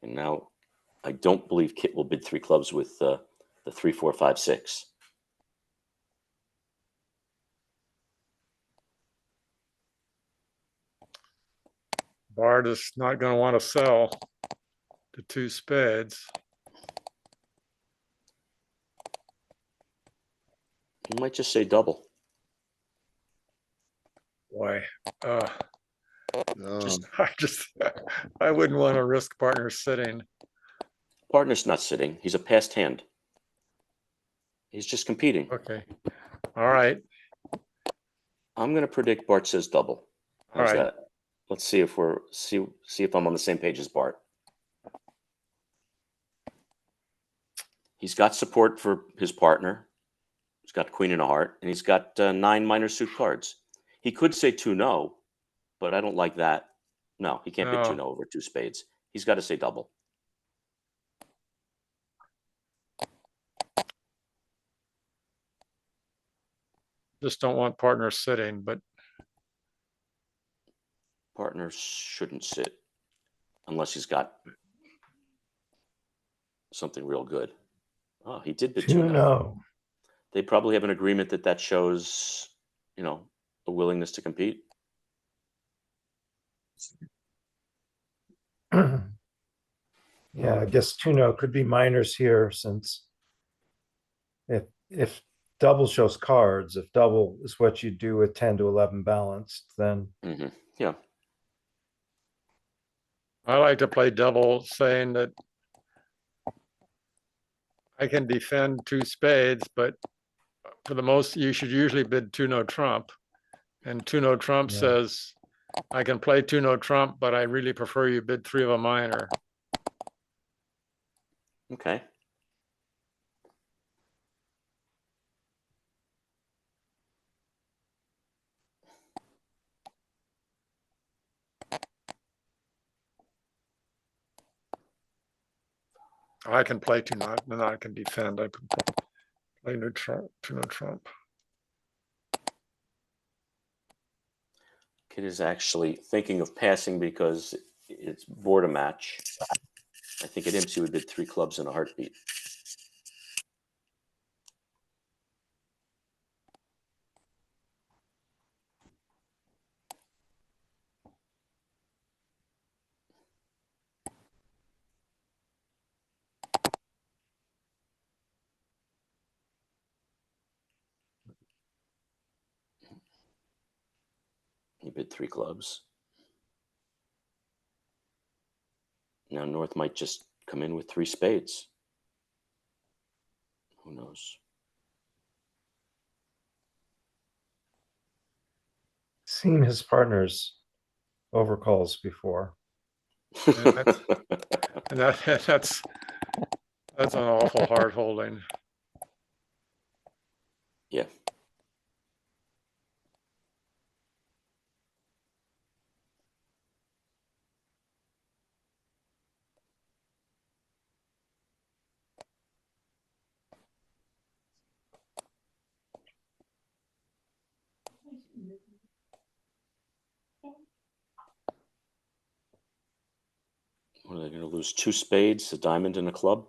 And now, I don't believe Kit will bid 3 clubs with the 3, 4, 5, 6. Bart is not going to want to sell the 2 spades. He might just say double. Boy, No, I wouldn't want to risk partner sitting. Partner's not sitting. He's a passed hand. He's just competing. Okay. All right. I'm going to predict Bart says double. All How's right. that? Let's see if see if I'm on the same page as Bart. He's got support for his partner. He's got queen and a heart, and he's got 9 minor suit cards. He could say 2 no, but I don't like that. No, he can't bid 2 No. no over 2 spades. He's got to say double. Just don't want partner sitting, but Partner shouldn't sit unless he's got something real good. Oh, he did bid 2 no. No. They probably have an agreement that shows, a willingness to compete. Yeah, I guess 2-no could be minors here, since if double shows cards, if double is what you do with 10 to 11 balanced, then Yeah. I like to play double, saying that I can defend 2 spades, but for the most, you should usually bid 2 no trump. And 2 no trump Yeah. says, I can play 2 no trump, but I really prefer you bid 3 of a minor. Okay. I can play 2 no, and I can defend. I can play no trump, 2 no trump. Kid is actually thinking of passing because it's board a match. I think at imps he would bid 3 clubs in a heartbeat. He bid 3 clubs. Now North might just come in with 3 spades. Who knows? seen his partner's overcalls before. And that's an awful hard holding. Yeah. What are they going to lose? 2 spades, a diamond, and a club?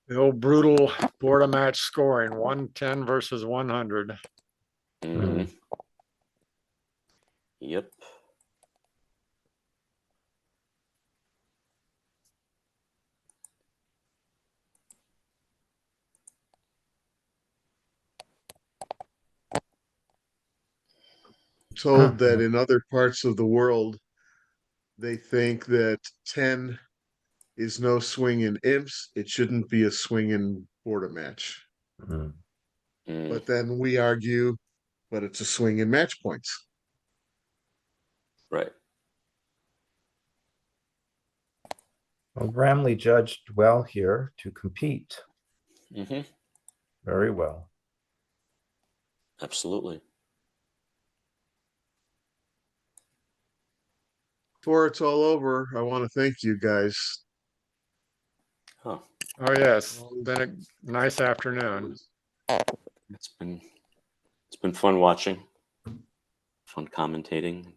The old brutal board a match scoring, 110 versus 100. Mhm. Yep. Told that in other parts of the world, they think that 10 is no swing in imps. It shouldn't be a swing in border match. Mm. Mm, But then we argue, but it's a swing in match points. right. Well, Bramley judged well here to compete Hmm. very well. Absolutely. Before it's all over, I want to thank you guys. Huh. Oh, yes, been a nice afternoon. It's been fun watching, fun commentating.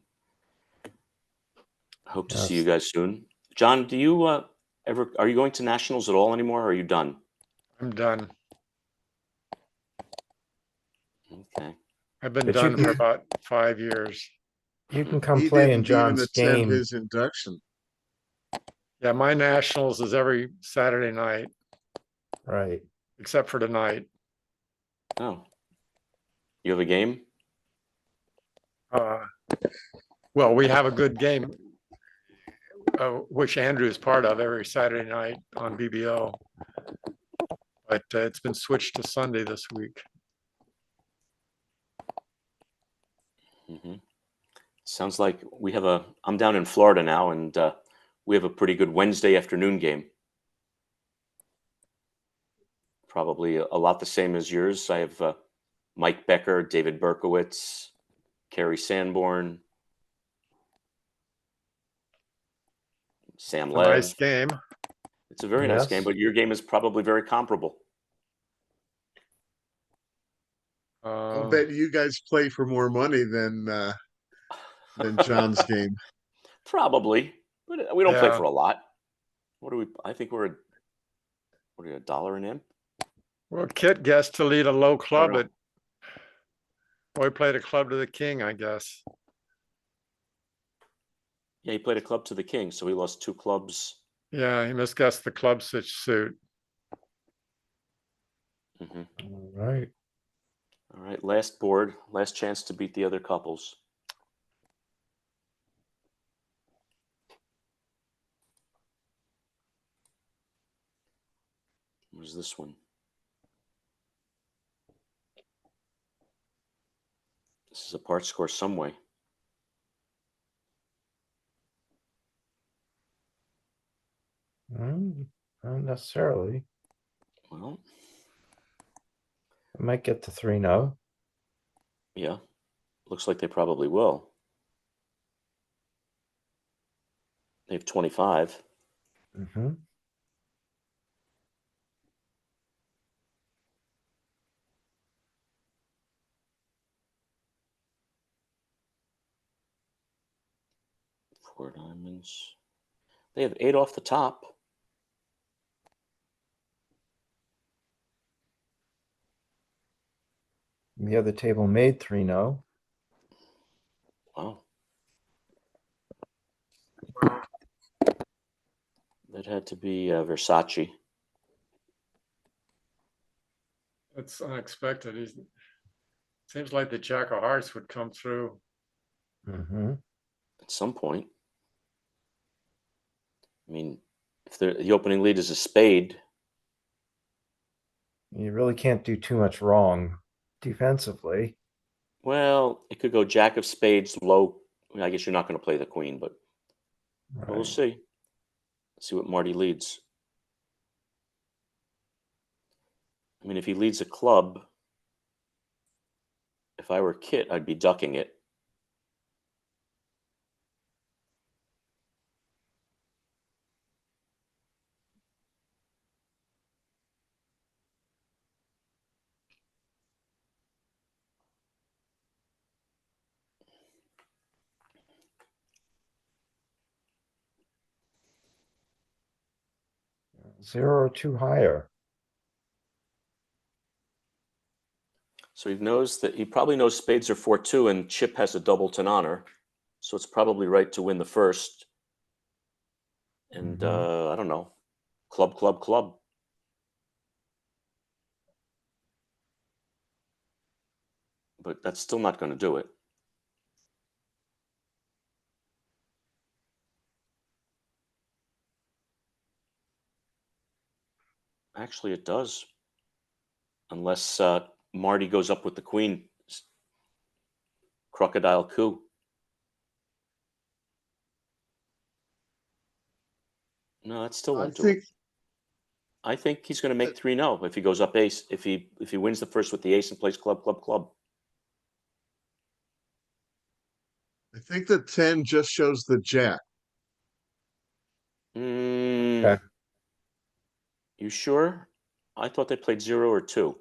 I hope to see you Yes. guys soon. John, do you ever are you going to nationals at all anymore? Or are you done? I'm done. Okay. I've been But you done for can about 5 years. you can come He play in didn't even John's attend game. his induction. Yeah, my nationals is every Saturday night, Right. except for tonight. Oh. You have a game? Uh, Well, we have a good game, which Andrew is part of every Saturday night on BBO. But it's been switched to Sunday this week. Hmm. Sounds like we have I'm down in Florida now, and we have a pretty good Wednesday afternoon game. Probably a lot the same as yours. I have Mike Becker, David Berkowitz, Kerry Sanborn, Sam A nice Lev. game. It's a very nice game, Yes. but your game is probably very comparable. I'll bet you guys play for more money than John's game. Probably, but we don't play Yeah. for a lot. What do we? I think we're what are you, $1 an imp? Well, Kit guessed to lead a low club know. at, well, he played a club to the king, I guess. Yeah, he played a club to the king, so he lost 2 clubs. Yeah, he misguessed the club suit. Hmm. All right. All right, last board, last chance to beat the other couples. Where's this one? This is a part score some way. Not necessarily. Well, I might get to 3-0. yeah, looks like they probably will. They have 25. Mm-hmm. Four diamonds. They have 8 off the top. The other table made 3-0. Wow. That had to be Versace. It's unexpected. Seems like the Jack of Hearts would come through. Mm-hmm. At some point. I mean, if the opening lead is a spade, You really can't do too much wrong defensively. well, it could go Jack of spades, low. I guess you're not going to play the queen, but we'll Right. see. Let's see what Marty leads. I mean, if he leads a club, if I were Kit, I'd be ducking it. Zero or 2 higher. So he probably knows spades are 4-2, and Chip has a double ten honor. So it's probably right to win the first. And Mhm. I don't know, club, club, club. But that's still not going to do it. Actually, it does. Unless Marty goes up with the queen. Crocodile coup. No, that still I won't do it. think I think he's going to make 3-0 if he goes up ace. If he wins the first with the ace and plays club, club, club. I think the 10 just shows the jack. Mm, you sure? I thought they played 0 or 2,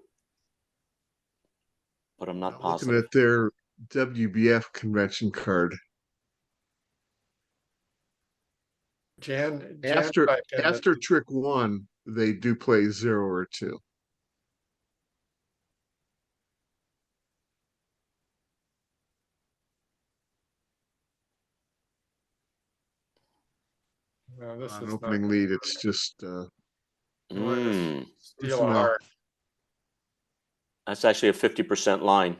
but I'm not I'm looking positive. at their WBF convention card. Jan After typed in that after trick 1, they do play 0 or 2. well, this On is not opening lead, it's just minus Mm, steal Listen a up. heart. that's actually a 50% line.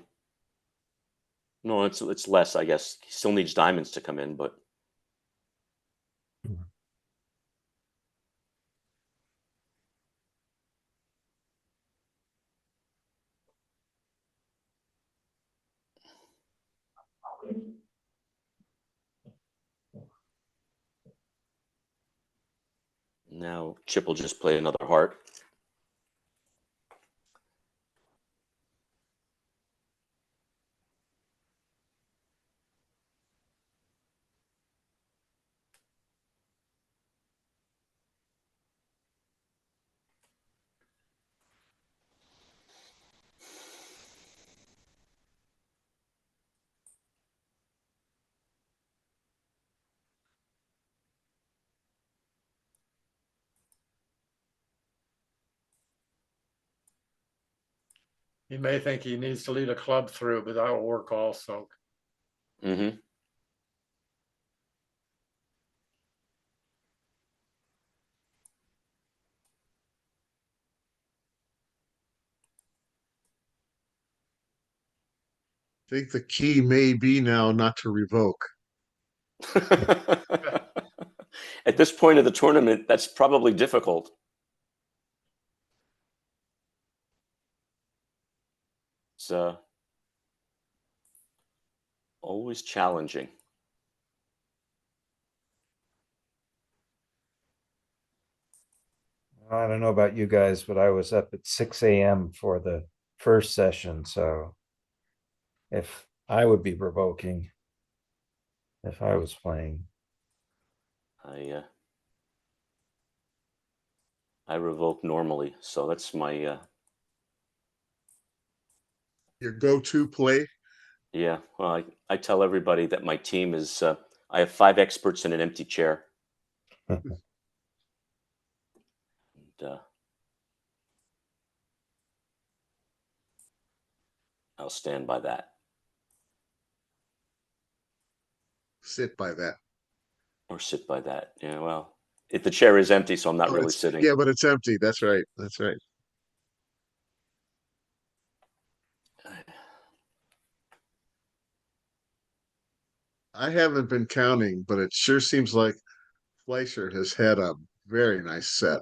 No, it's less, I guess. He still needs diamonds to come in, but now Chip will just play another heart. He may think he needs to lead a club through, but that'll work also. Mm-hmm. I think the key may be now not to revoke. At this point of the tournament, that's probably difficult. It's always challenging. I don't know about you guys, but I was up at 6 a.m. for the first session, so if I would be revoking if I was playing. I revoke normally, so that's my Your go-to play. yeah. Well, I tell everybody that my team is I have 5 experts in an empty chair. And, I'll stand by that. Sit by that. Or sit by that. Yeah, well, if the chair is empty, so I'm not Oh, really it's, sitting. yeah, but it's empty. That's right. That's right. I haven't been counting, but it sure seems like Fleischer has had a very nice set.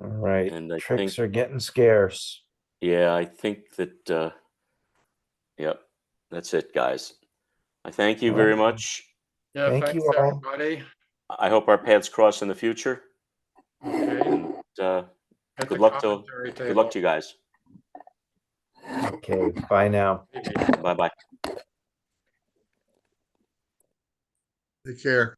All right. And I Tricks think, are getting scarce. yeah, I think that, yep, that's it, guys. I thank you All very right. much. Yeah, Thank thanks, you all. everybody. I hope our paths cross in the future. Okay, And at the good luck commentary to you guys. Okay, bye now. table. Bye bye. Take care.